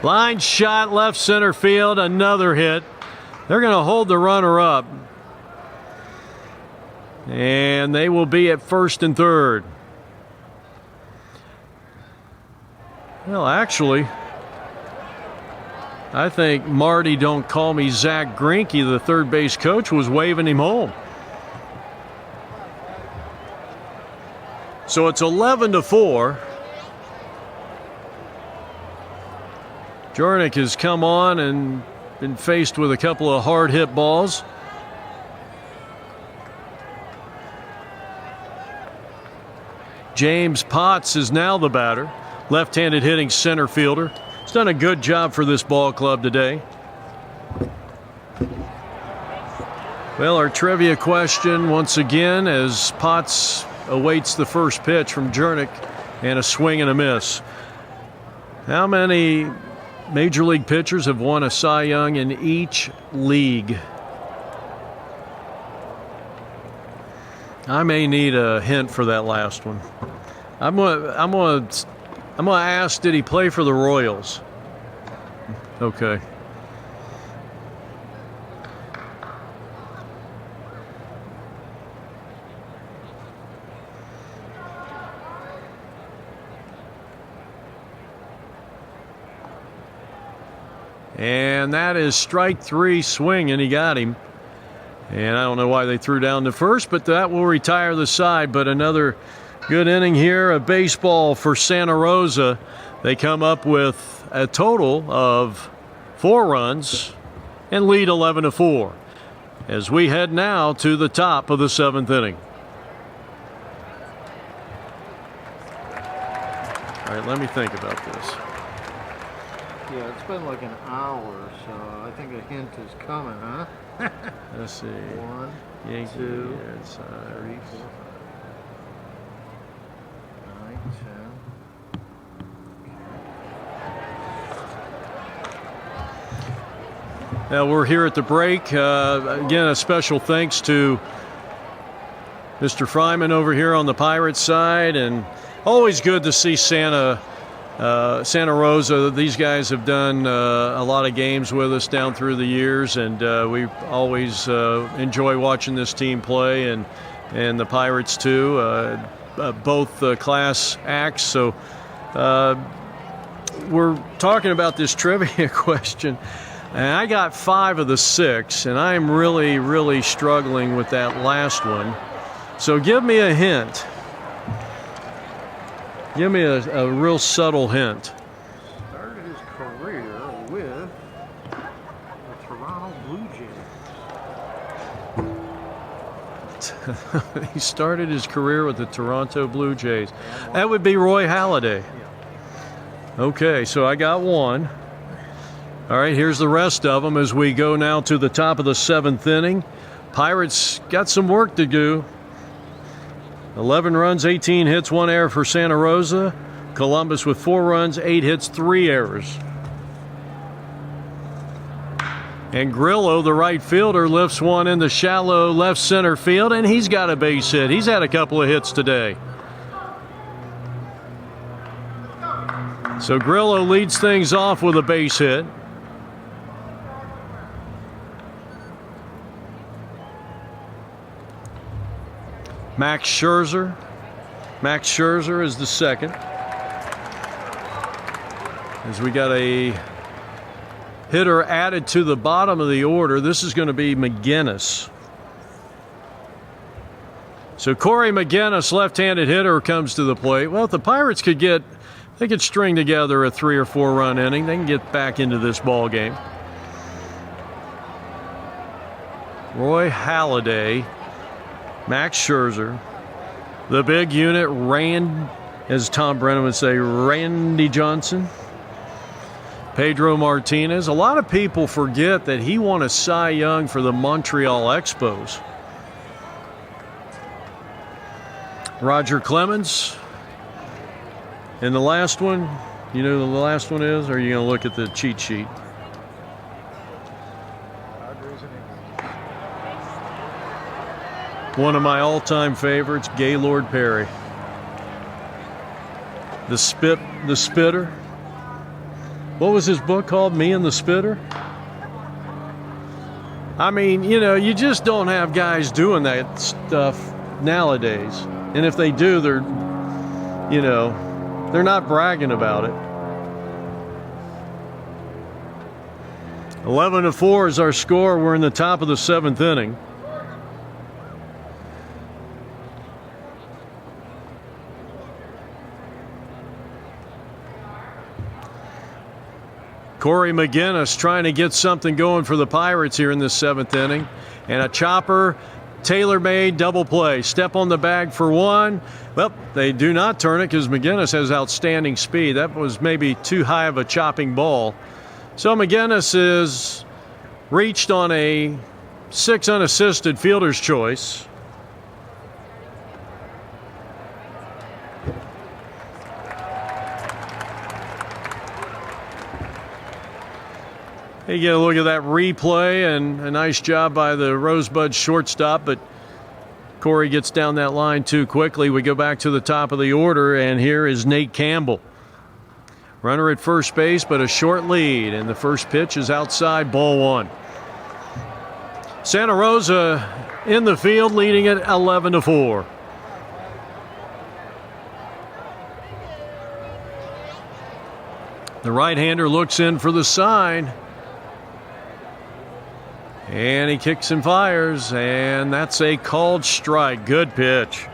Line shot left center field, another hit. They're going to hold the runner up. And they will be at first and third. Well, actually, I think Marty Don't Call Me Zach Greinke, the third base coach, was waving him home. So it's 11-4. Jornick has come on and been faced with a couple of hard hit balls. James Potts is now the batter, left-handed hitting center fielder. He's done a good job for this ball club today. Well, our trivia question once again as Potts awaits the first pitch from Jornick and a swing and a miss. How many Major League pitchers have won a Cy Young in each league? I may need a hint for that last one. I'm gonna ask, did he play for the Royals? Okay. And that is strike 3 swing, and he got him. And I don't know why they threw down the first, but that will retire the side. But another good inning here of baseball for Santa Rosa. They come up with a total of 4 runs and lead 11-4 as we head now to the top of the 7th inning. All right, let me think about this. Yeah, it's been like an hour, so I think a hint is coming, huh? Let's see. 1, Yankee, 2, Red Sox. 3, 4, 5, 9, 10. Now we're here at the break. Again, a special thanks to Mr. Fryman over here on the Pirates side, and always good to see Santa Rosa. These guys have done a lot of games with us down through the years, and we always enjoy watching this team play, and the Pirates too. Both class acts. So we're talking about this trivia question, and I got 5 of the 6, and I'm really, really struggling with that last one. So give me a hint. Give me a real subtle hint. Started his career with the Toronto Blue Jays. He started his career with the Toronto Blue Jays. That would be Roy Halladay. Okay, so I got 1. All right, here's the rest of them as we go now to the top of the 7th inning. Pirates got some work to do. 11 runs, 18 hits, 1 error for Santa Rosa. Columbus with 4 runs, 8 hits, 3 errors. And Grillo, the right fielder, lifts one in the shallow left center field, and he's got a base hit. He's had a couple of hits today. So Grillo leads things off with a base hit. Max Scherzer. Max Scherzer is the second. As we got a hitter added to the bottom of the order. This is going to be McGinnis. So Corey McGinnis, left-handed hitter, comes to the plate. Well, if the Pirates could string together a 3 or 4 run inning, they can get back into this ball game. Roy Halladay, Max Scherzer, the big unit, as Tom Brennan would say, Randy Johnson, Pedro Martinez. A lot of people forget that he won a Cy Young for the Montreal Expos. Roger Clemens. And the last one, you know who the last one is? Or are you going to look at the cheat sheet? One of my all-time favorites, Gaylord Perry. The Spitter. What was his book called? Me and the Spitter? I mean, you just don't have guys doing that stuff nowadays. And if they do, they're not bragging about it. 11-4 is our score. We're in the top of the 7th inning. Corey McGinnis trying to get something going for the Pirates here in this 7th inning. And a chopper, tailor-made double play. Step on the bag for one. Well, they do not turn it because McGinnis has outstanding speed. That was maybe too high of a chopping ball. So McGinnis is reached on a 6 unassisted fielder's choice. You get a look at that replay, and a nice job by the Rosebuds shortstop, but Corey gets down that line too quickly. We go back to the top of the order, and here is Nate Campbell. Runner at first base, but a short lead, and the first pitch is outside, ball 1. Santa Rosa in the field, leading it 11-4. The right-hander looks in for the sign. And he kicks and fires, and that's a called strike. Good pitch.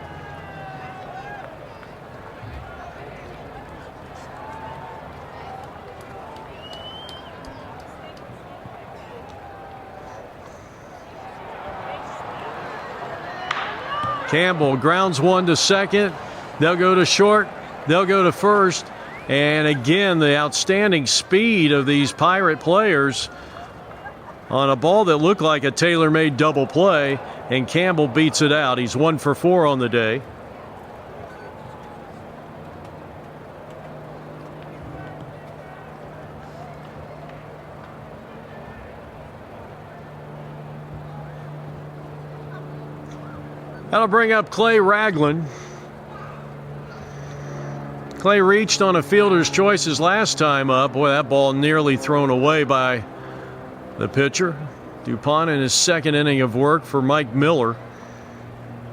Campbell grounds one to second. They'll go to short. They'll go to first. And again, the outstanding speed of these Pirate players on a ball that looked like a tailor-made double play, and Campbell beats it out. He's 1 for 4 on the day. That'll bring up Clay Ragland. Clay reached on a fielder's choice his last time up. Boy, that ball nearly thrown away by the pitcher. DuPont in his 2nd inning of work for Mike Miller.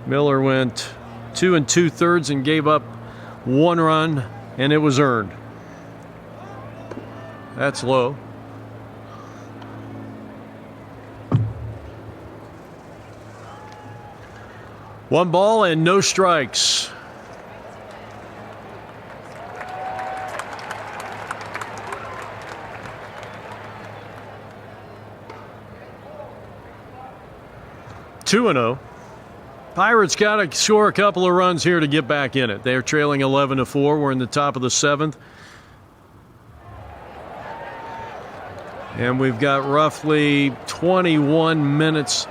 Miller went 2 2/3 and gave up 1 run, and it was earned. That's low. One ball and no strikes. Two and 0. Pirates got to score a couple of runs here to get back in it. They're trailing 11-4. We're in the top of the 7th. And we've got roughly 21 minutes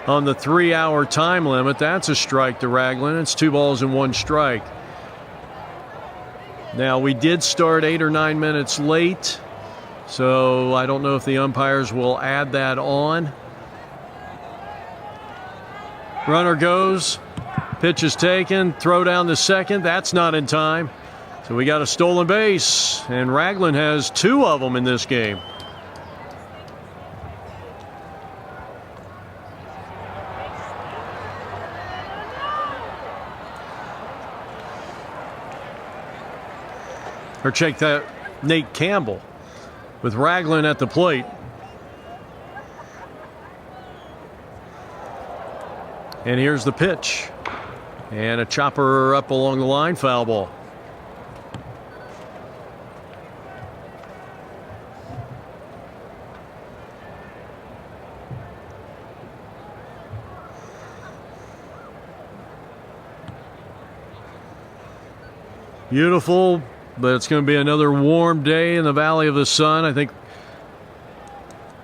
on the 3-hour time limit. That's a strike to Ragland. It's 2 balls and 1 strike. Now, we did start 8 or 9 minutes late, so I don't know if the umpires will add that on. Runner goes, pitch is taken, throw down to second. That's not in time. So we got a stolen base, and Ragland has 2 of them in this game. Or check that, Nate Campbell with Ragland at the plate. And here's the pitch. And a chopper up along the line, foul ball. Beautiful, but it's going to be another warm day in the Valley of the Sun. I think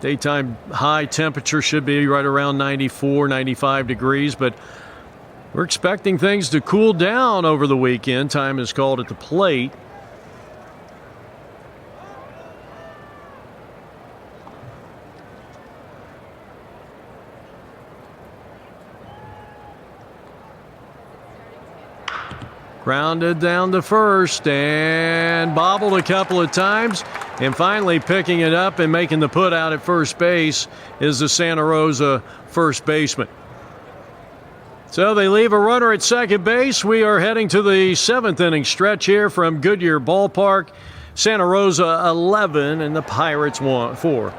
daytime high temperature should be right around 94, 95 degrees, but we're expecting things to cool down over the weekend. Time is called at the plate. Grounded down to first and bobbled a couple of times. And finally picking it up and making the put out at first base is the Santa Rosa first baseman. So they leave a runner at second base. We are heading to the 7th inning stretch here from Goodyear Ballpark. Santa Rosa 11 and the Pirates 4.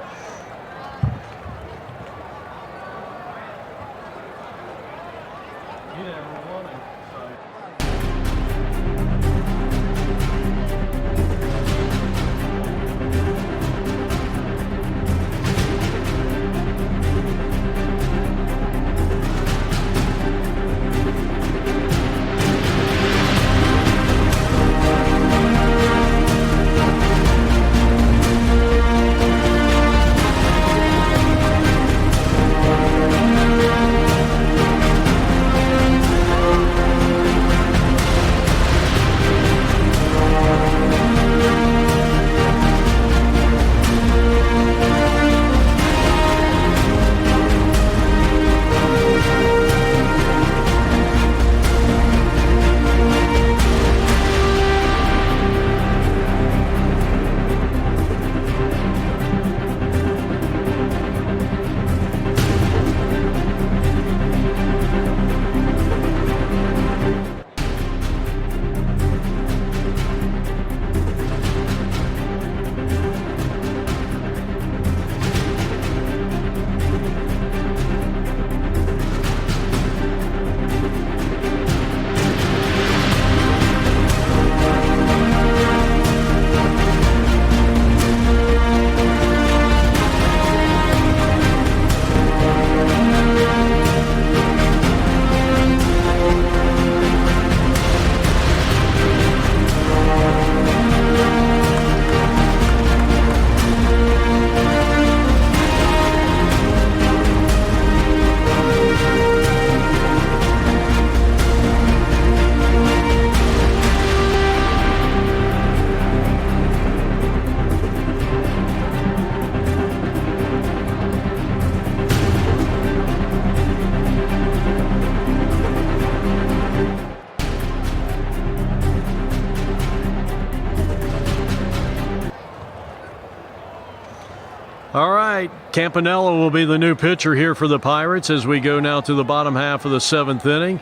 All right, Campanella will be the new pitcher here for the Pirates as we go now to the bottom half of the 7th inning.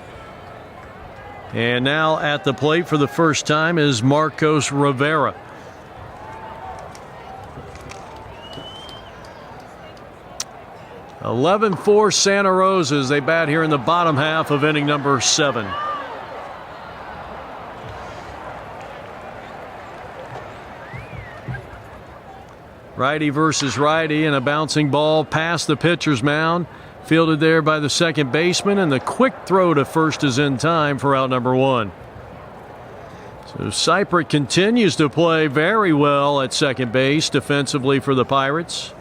And now at the plate for the first time is Marcos Rivera. (11-4) Santa Rosa as they bat here in the bottom half of inning number 7. Righty versus righty, and a bouncing ball past the pitcher's mound. Fielded there by the second baseman, and the quick throw to first is in time for out number 1. So Seipert continues to play very well at second base defensively for the Pirates.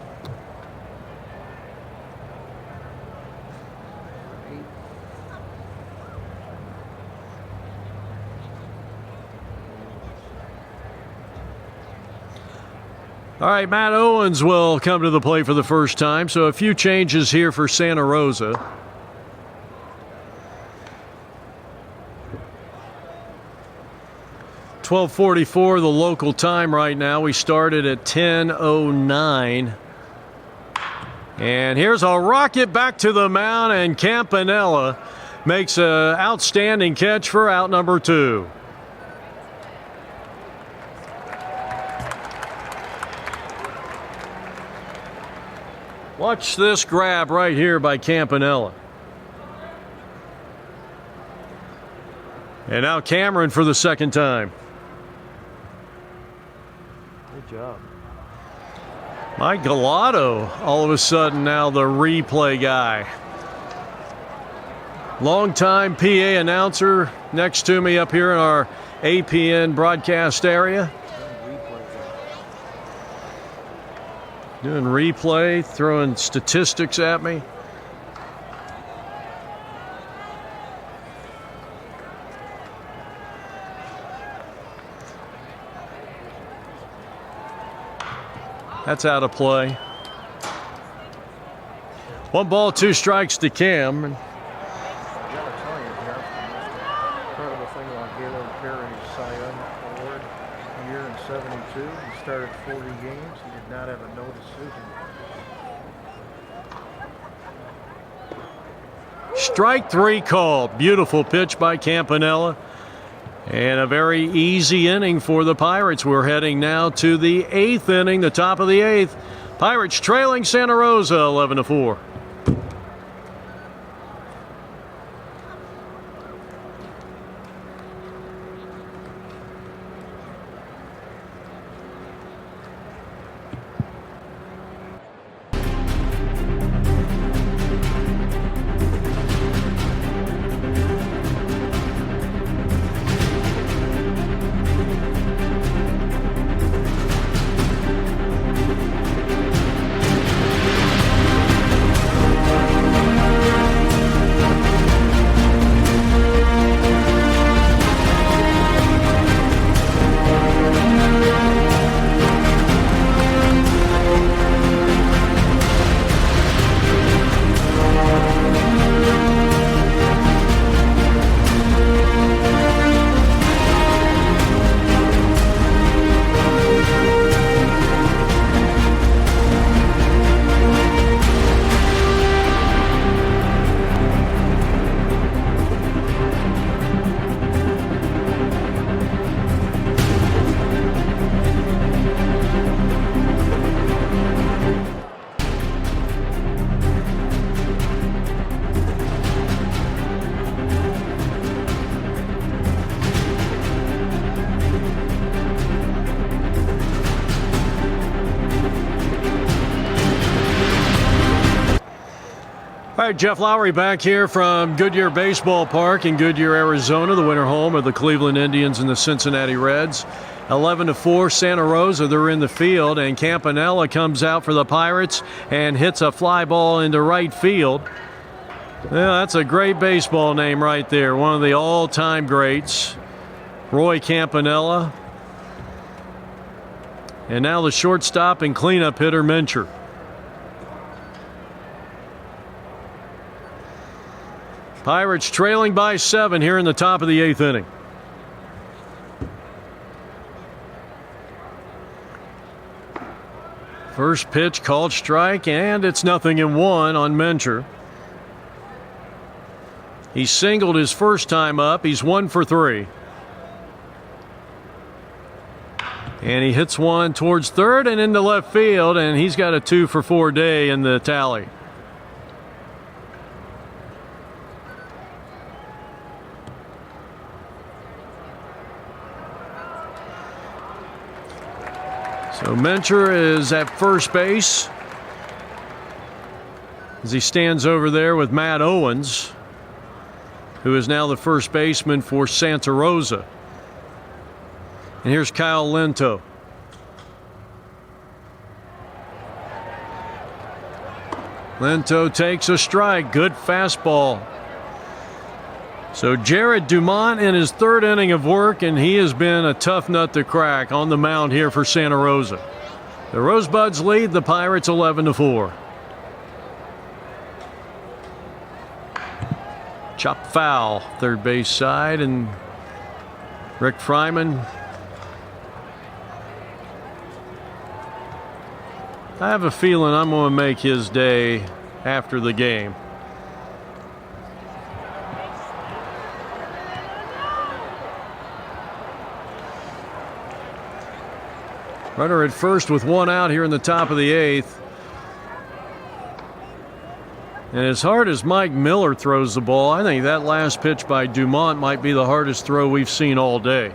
All right, Matt Owens will come to the plate for the first time, so a few changes here for Santa Rosa. (12:44) the local time right now. We started at 10:09. And here's a rocket back to the mound, and Campanella makes an outstanding catch for out number 2. Watch this grab right here by Campanella. And now Cameron for the second time. Good job. Mike Galato, all of a sudden now the replay guy. Longtime PA announcer next to me up here in our APN broadcast area. Doing replay, throwing statistics at me. That's out of play. 1 ball, 2 strikes to Cam. I gotta tell you, Jeff, the most incredible thing about Galen Perry's Cy Young Award year in '72, he started 40 games. He did not have a no decision. Strike 3 called. Beautiful pitch by Campanella. And a very easy inning for the Pirates. We're heading now to the 8th inning, the top of the 8th. Pirates trailing Santa Rosa 11-4. All right, Jeff Lowry back here from Goodyear Baseball Park in Goodyear, Arizona, the winter home of the Cleveland Indians and the Cincinnati Reds. 11-4, Santa Rosa, they're in the field, and Campanella comes out for the Pirates and hits a fly ball into right field. Yeah, that's a great baseball name right there, one of the all-time greats, Roy Campanella. And now the shortstop and cleanup hitter, Mincher. Pirates trailing by 7 here in the top of the 8th inning. First pitch called strike, and it's 0-1 on Mincher. He singled his first time up. He's 1 for 3. And he hits one towards third and into left field, and he's got a 2 for 4 day in the tally. So Mincher is at first base as he stands over there with Matt Owens, who is now the first baseman for Santa Rosa. And here's Kyle Lento. Lento takes a strike. Good fastball. So Jared Dumont in his 3rd inning of work, and he has been a tough nut to crack on the mound here for Santa Rosa. The Rosebuds lead the Pirates 11-4. Chop foul, third base side, and Rick Fryman. I have a feeling I'm going to make his day after the game. Runner at first with 1 out here in the top of the 8th. And as hard as Mike Miller throws the ball, I think that last pitch by Dumont might be the hardest throw we've seen all day.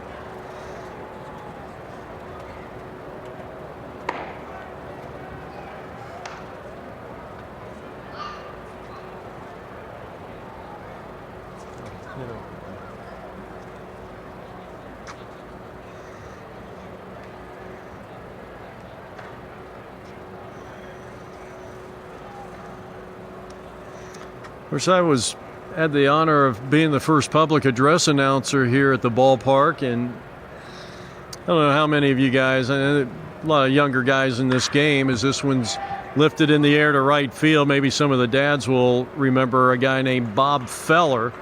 Of course, had the honor of being the first public address announcer here at the ballpark, and I don't know how many of you guys, a lot of younger guys in this game, as this one's lifted in the air to right field. Maybe some of the dads will remember a guy named Bob Feller,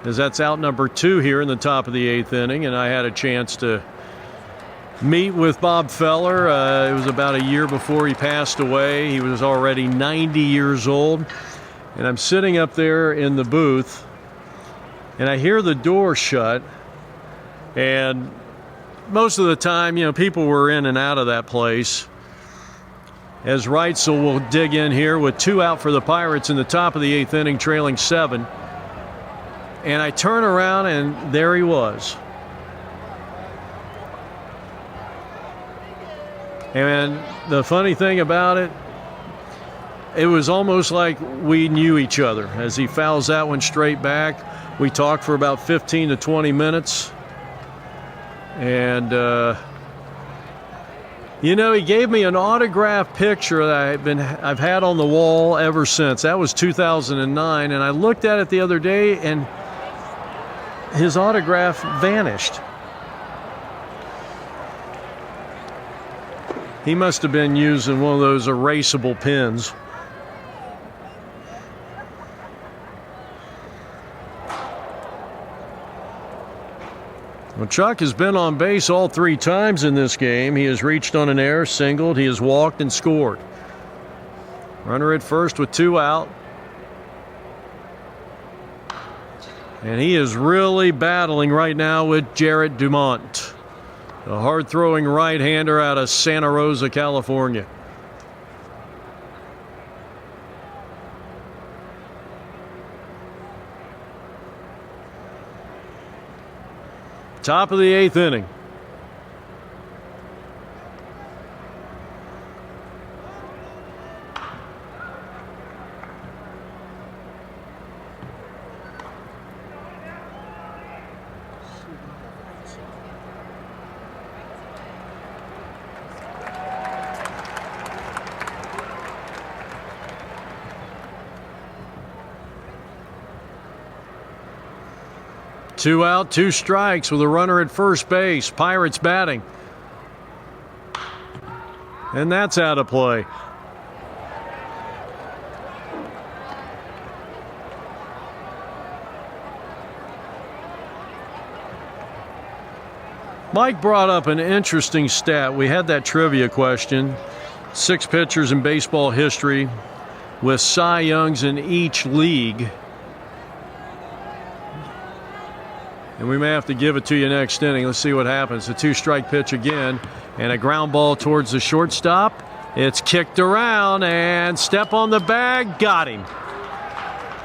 as that's out number 2 here in the top of the 8th inning, and I had a chance to meet with Bob Feller. It was about a year before he passed away. He was already 90 years old. And I'm sitting up there in the booth, and I hear the door shut. And most of the time, people were in and out of that place. As Reitzel will dig in here with 2 out for the Pirates in the top of the 8th inning, trailing 7. And I turn around, and there he was. And the funny thing about it, it was almost like we knew each other. As he fouls that one straight back, we talked for about 15 to 20 minutes. And, he gave me an autographed picture that I've had on the wall ever since. That was 2009, and I looked at it the other day, and his autograph vanished. He must have been using one of those erasable pens. Well, Chuck has been on base all 3 times in this game. He has reached on an error, singled, he has walked, and scored. Runner at first with 2 out. And he is really battling right now with Jarrett Dumont, a hard-throwing right-hander out of Santa Rosa, California. Top of the 8th inning. Two out, 2 strikes with a runner at first base. Pirates batting. And that's out of play. Mike brought up an interesting stat. We had that trivia question. 6 pitchers in baseball history with Cy Youngs in each league. And we may have to give it to you next inning. Let's see what happens. A 2-strike pitch again, and a ground ball towards the shortstop. It's kicked around, and step on the bag, got him.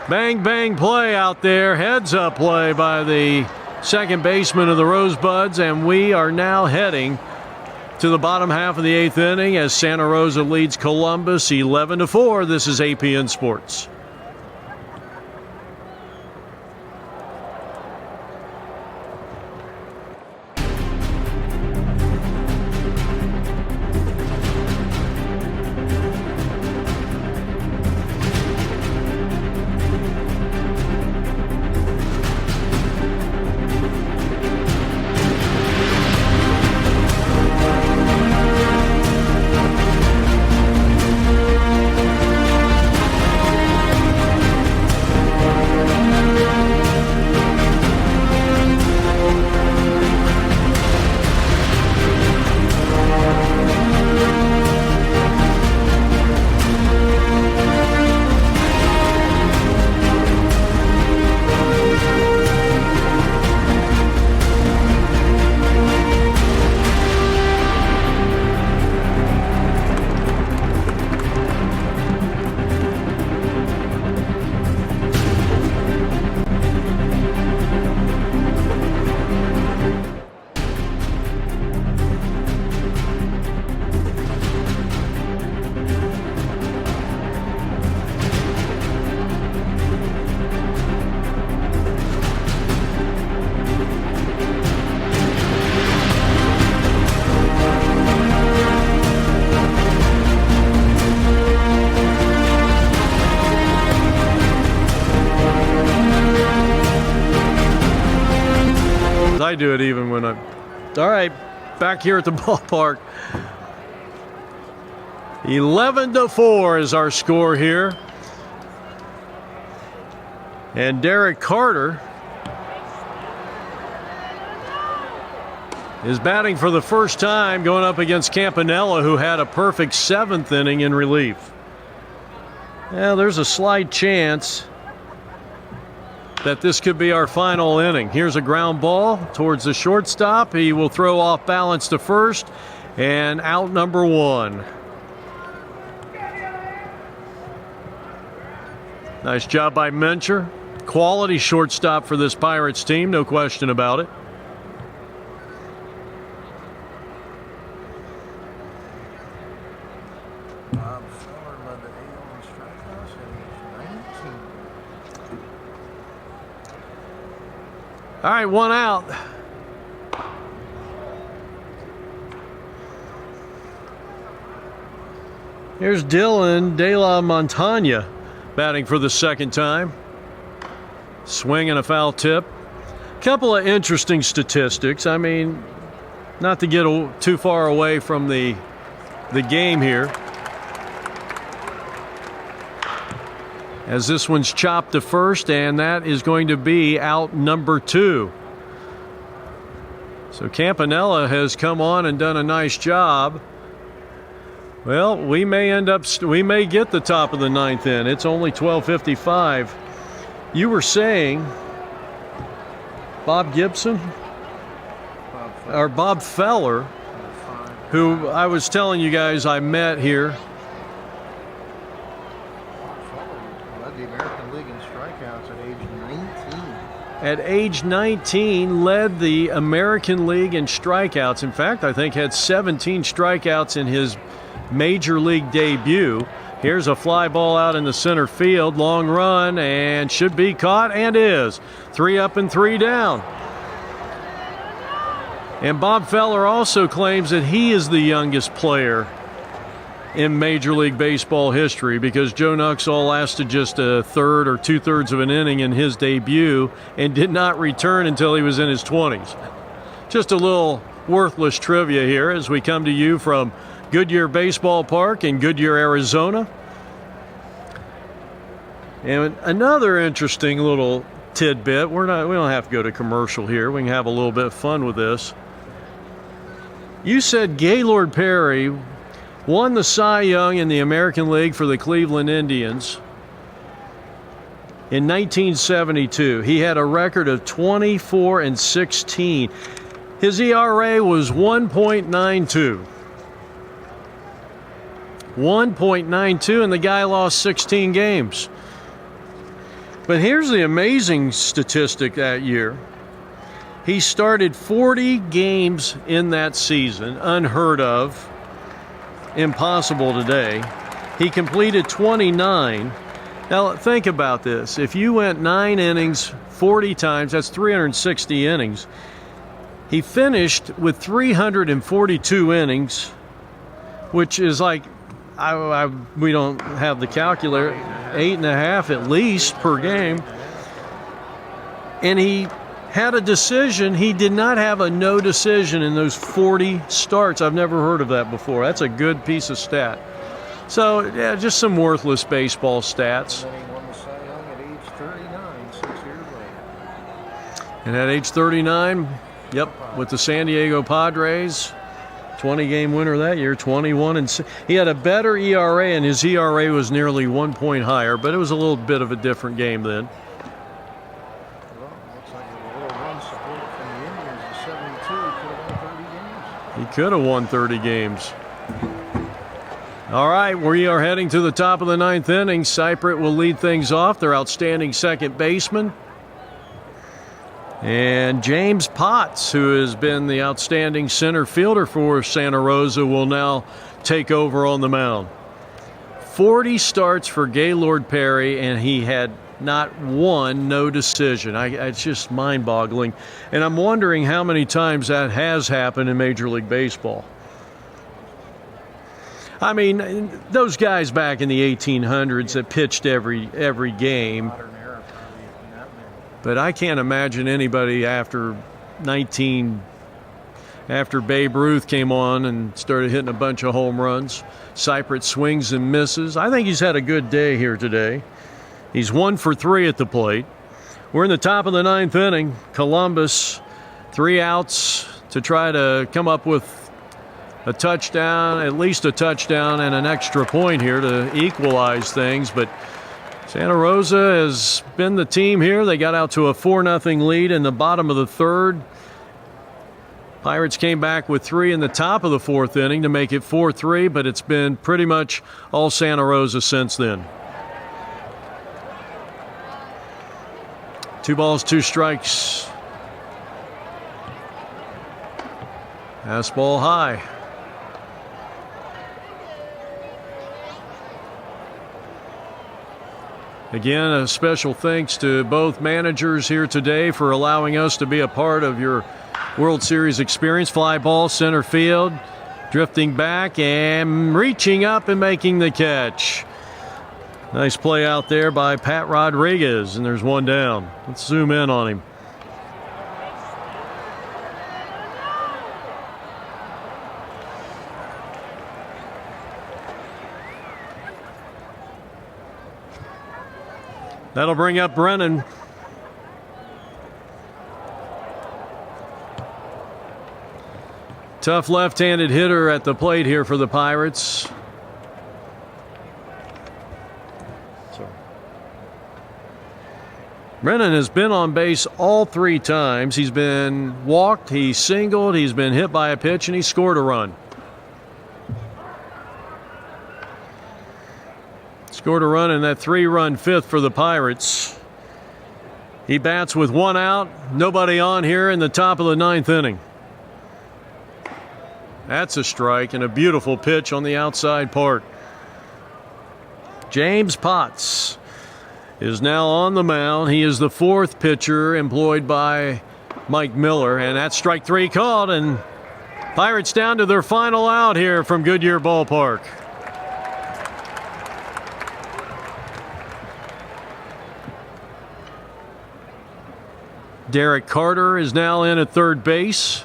Bang, bang play out there. Heads up play by the second baseman of the Rosebuds, and we are now heading to the bottom half of the 8th inning as Santa Rosa leads Columbus 11-4. This is APN Sports. do it even when I'm... All right, back here at the ballpark. 11-4 is our score here. And Derek Carter is batting for the first time, going up against Campanella, who had a perfect 7th inning in relief. Well, there's a slight chance that this could be our final inning. Here's a ground ball towards the shortstop. He will throw off balance to first, and out number 1. Nice job by Mencher. Quality shortstop for this Pirates team, no question about it. Bob Feller led the AL in strikeouts at age 19. All right, 1 out. Here's Dylan De La Montaña batting for the second time. Swing and a foul tip. Couple of interesting statistics. I mean, not to get too far away from the game here. As this one's chopped to first, and that is going to be out number 2. So Campanella has come on and done a nice job. Well, we may get the top of the 9th in. It's only 12:55. You were saying Bob Gibson or Bob Feller, who I was telling you guys I met here. Led the American League in strikeouts at age 19. At age 19, led the American League in strikeouts. In fact, I think had 17 strikeouts in his Major League debut. Here's a fly ball out in the center field. Long run, and should be caught, and is. 3 up and 3 down. And Bob Feller also claims that he is the youngest player in Major League Baseball history, because Joe Nuxhall lasted just a third or 2/3 of an inning in his debut and did not return until he was in his 20s. Just a little worthless trivia here as we come to you from Goodyear Baseball Park in Goodyear, Arizona. And another interesting little tidbit. We don't have to go to commercial here. We can have a little bit of fun with this. You said Gaylord Perry won the Cy Young in the American League for the Cleveland Indians in 1972. He had a record of 24-16. His ERA was 1.92. 1.92, and the guy lost 16 games. But here's the amazing statistic that year. He started 40 games in that season, unheard of, impossible today. He completed 29. Now think about this. If you went 9 innings 40 times, that's 360 innings. He finished with 342 innings, which is like, we don't have the calculator, 8.5 at least per game. And he had a decision. He did not have a no decision in those 40 starts. I've never heard of that before. That's a good piece of stat. So, yeah, just some worthless baseball stats. And then he won the Cy Young at age 39, 6 years later. And at age 39, yep, with the San Diego Padres, 20-game winner that year, 21 and he had a better ERA, and his ERA was nearly 1 point higher, but it was a little bit of a different game then. Well, looks like a little run support from the Indians in 72. He could have won 30 games. He could have won 30 games. All right, we are heading to the top of the 9th inning. Seipert will lead things off, their outstanding second baseman. And James Potts, who has been the outstanding center fielder for Santa Rosa, will now take over on the mound. 40 starts for Gaylord Perry, and he had not one no decision. It's just mind-boggling. And I'm wondering how many times that has happened in Major League Baseball. I mean, those guys back in the 1800s that pitched every game. Modern era, probably not many. But I can't imagine anybody after 19 after Babe Ruth came on and started hitting a bunch of home runs. Seifert swings and misses. I think he's had a good day here today. He's 1 for 3 at the plate. We're in the top of the 9th inning. Columbus, 3 outs to try to come up with a touchdown, at least a touchdown and an extra point here to equalize things. But Santa Rosa has been the team here. They got out to a 4-0 lead in the bottom of the 3rd. Pirates came back with 3 in the top of the 4th inning to make it 4-3, but it's been pretty much all Santa Rosa since then. 2 balls, 2 strikes. Fastball high. Again, a special thanks to both managers here today for allowing us to be a part of your World Series experience. Fly ball, center field, drifting back and reaching up and making the catch. Nice play out there by Pat Rodriguez, and there's 1 down. Let's zoom in on him. That'll bring up Brennan. Tough left-handed hitter at the plate here for the Pirates. Brennan has been on base all 3 times. He's been walked, he's singled, he's been hit by a pitch, and he scored a run. Scored a run in that 3-run 5th for the Pirates. He bats with 1 out, nobody on here in the top of the 9th inning. That's a strike and a beautiful pitch on the outside part. James Potts is now on the mound. He is the 4th pitcher employed by Mike Miller, and that's strike 3 called, and Pirates down to their final out here from Goodyear Ballpark. Derek Carter is now in at 3rd base.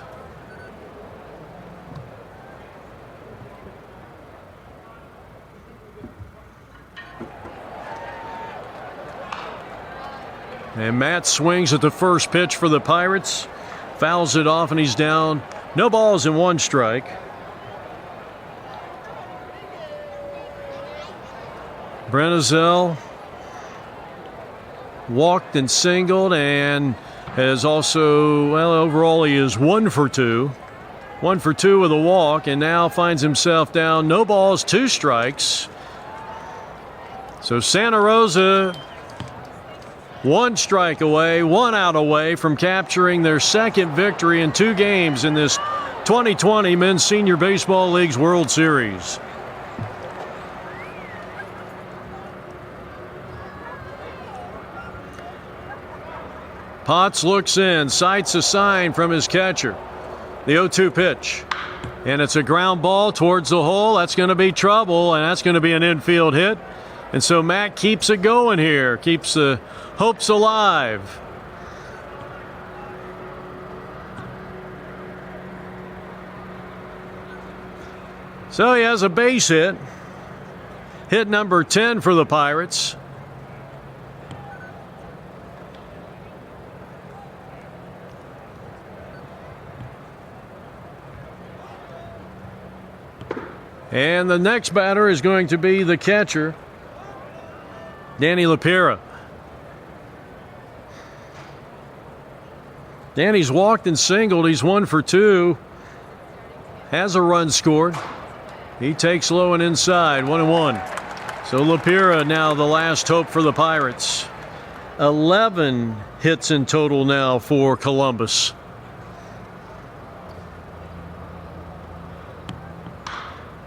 And Matt swings at the first pitch for the Pirates. Fouls it off, and he's down. No balls and 1 strike. Brennazel walked and singled, and has also, well, overall he is 1 for 2. 1 for 2 with a walk, and now finds himself down. No balls, 2 strikes. So Santa Rosa 1 strike away, 1 out away from capturing their 2nd victory in 2 games in this 2020 Men's Senior Baseball League's World Series. Potts looks in, sights a sign from his catcher. The 0-2 pitch. And it's a ground ball towards the hole. That's going to be trouble, and that's going to be an infield hit. And so Matt keeps it going here, keeps the hopes alive. So he has a base hit. Hit number 10 for the Pirates. And the next batter is going to be the catcher, Danny Lapira. Danny's walked and singled. He's 1 for 2. Has a run scored. He takes low and inside, 1-1. So Lapira now the last hope for the Pirates. 11 hits in total now for Columbus.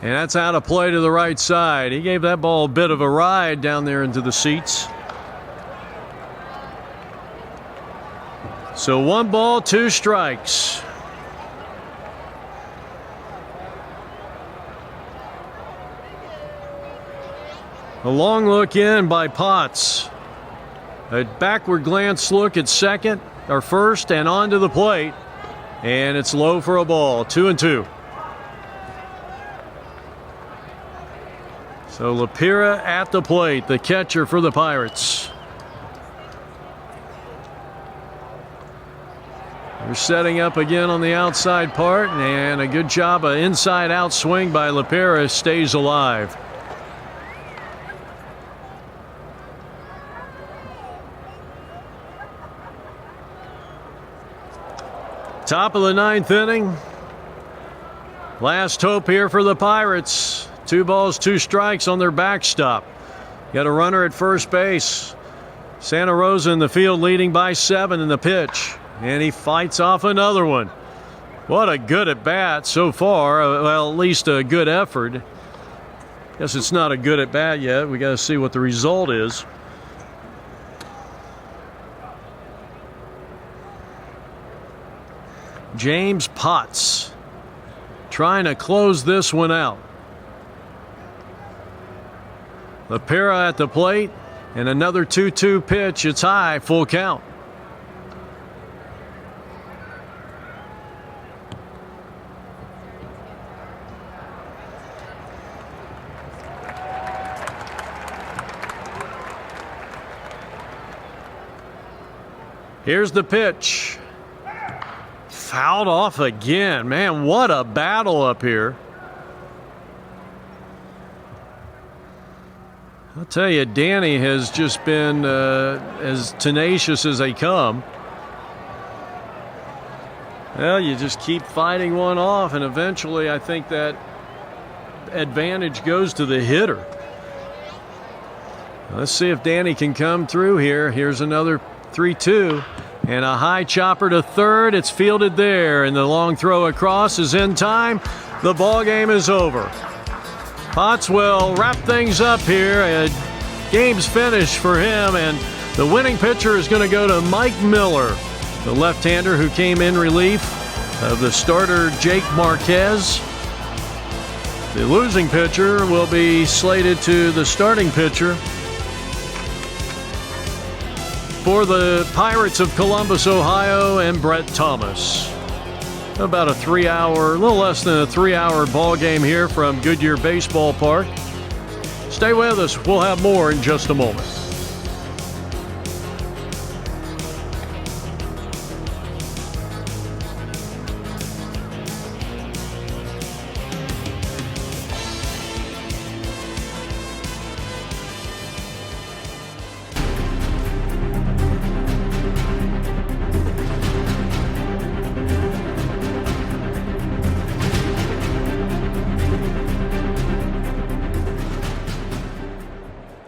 And that's out of play to the right side. He gave that ball a bit of a ride down there into the seats. So 1 ball, 2 strikes. A long look in by Potts. A backward glance look at second or first and onto the plate. And it's low for a ball, 2-2. So Lapira at the plate, the catcher for the Pirates. They're setting up again on the outside part, and a good job of inside-out swing by Lapira stays alive. Top of the 9th inning. Last hope here for the Pirates. 2 balls, 2 strikes on their backstop. Got a runner at first base. Santa Rosa in the field leading by 7 in the pitch. And he fights off another one. What a good at bat so far. Well, at least a good effort. Guess it's not a good at bat yet. We got to see what the result is. James Potts trying to close this one out. Lapira at the plate, and another 2-2 pitch. It's high, full count. Here's the pitch. Fouled off again. Man, what a battle up here. I'll tell you, Danny has just been as tenacious as they come. Well, you just keep fighting one off, and eventually I think that advantage goes to the hitter. Let's see if Danny can come through here. Here's another 3-2. And a high chopper to third. It's fielded there, and the long throw across is in time. The ball game is over. Potts will wrap things up here. Game's finished for him, and the winning pitcher is going to go to Mike Miller, the left-hander who came in relief of the starter Jake Marquez. The losing pitcher will be slated to the starting pitcher for the Pirates of Columbus, Ohio, and Brett Thomas. About a 3-hour, a little less than a 3-hour ball game here from Goodyear Baseball Park. Stay with us. We'll have more in just a moment.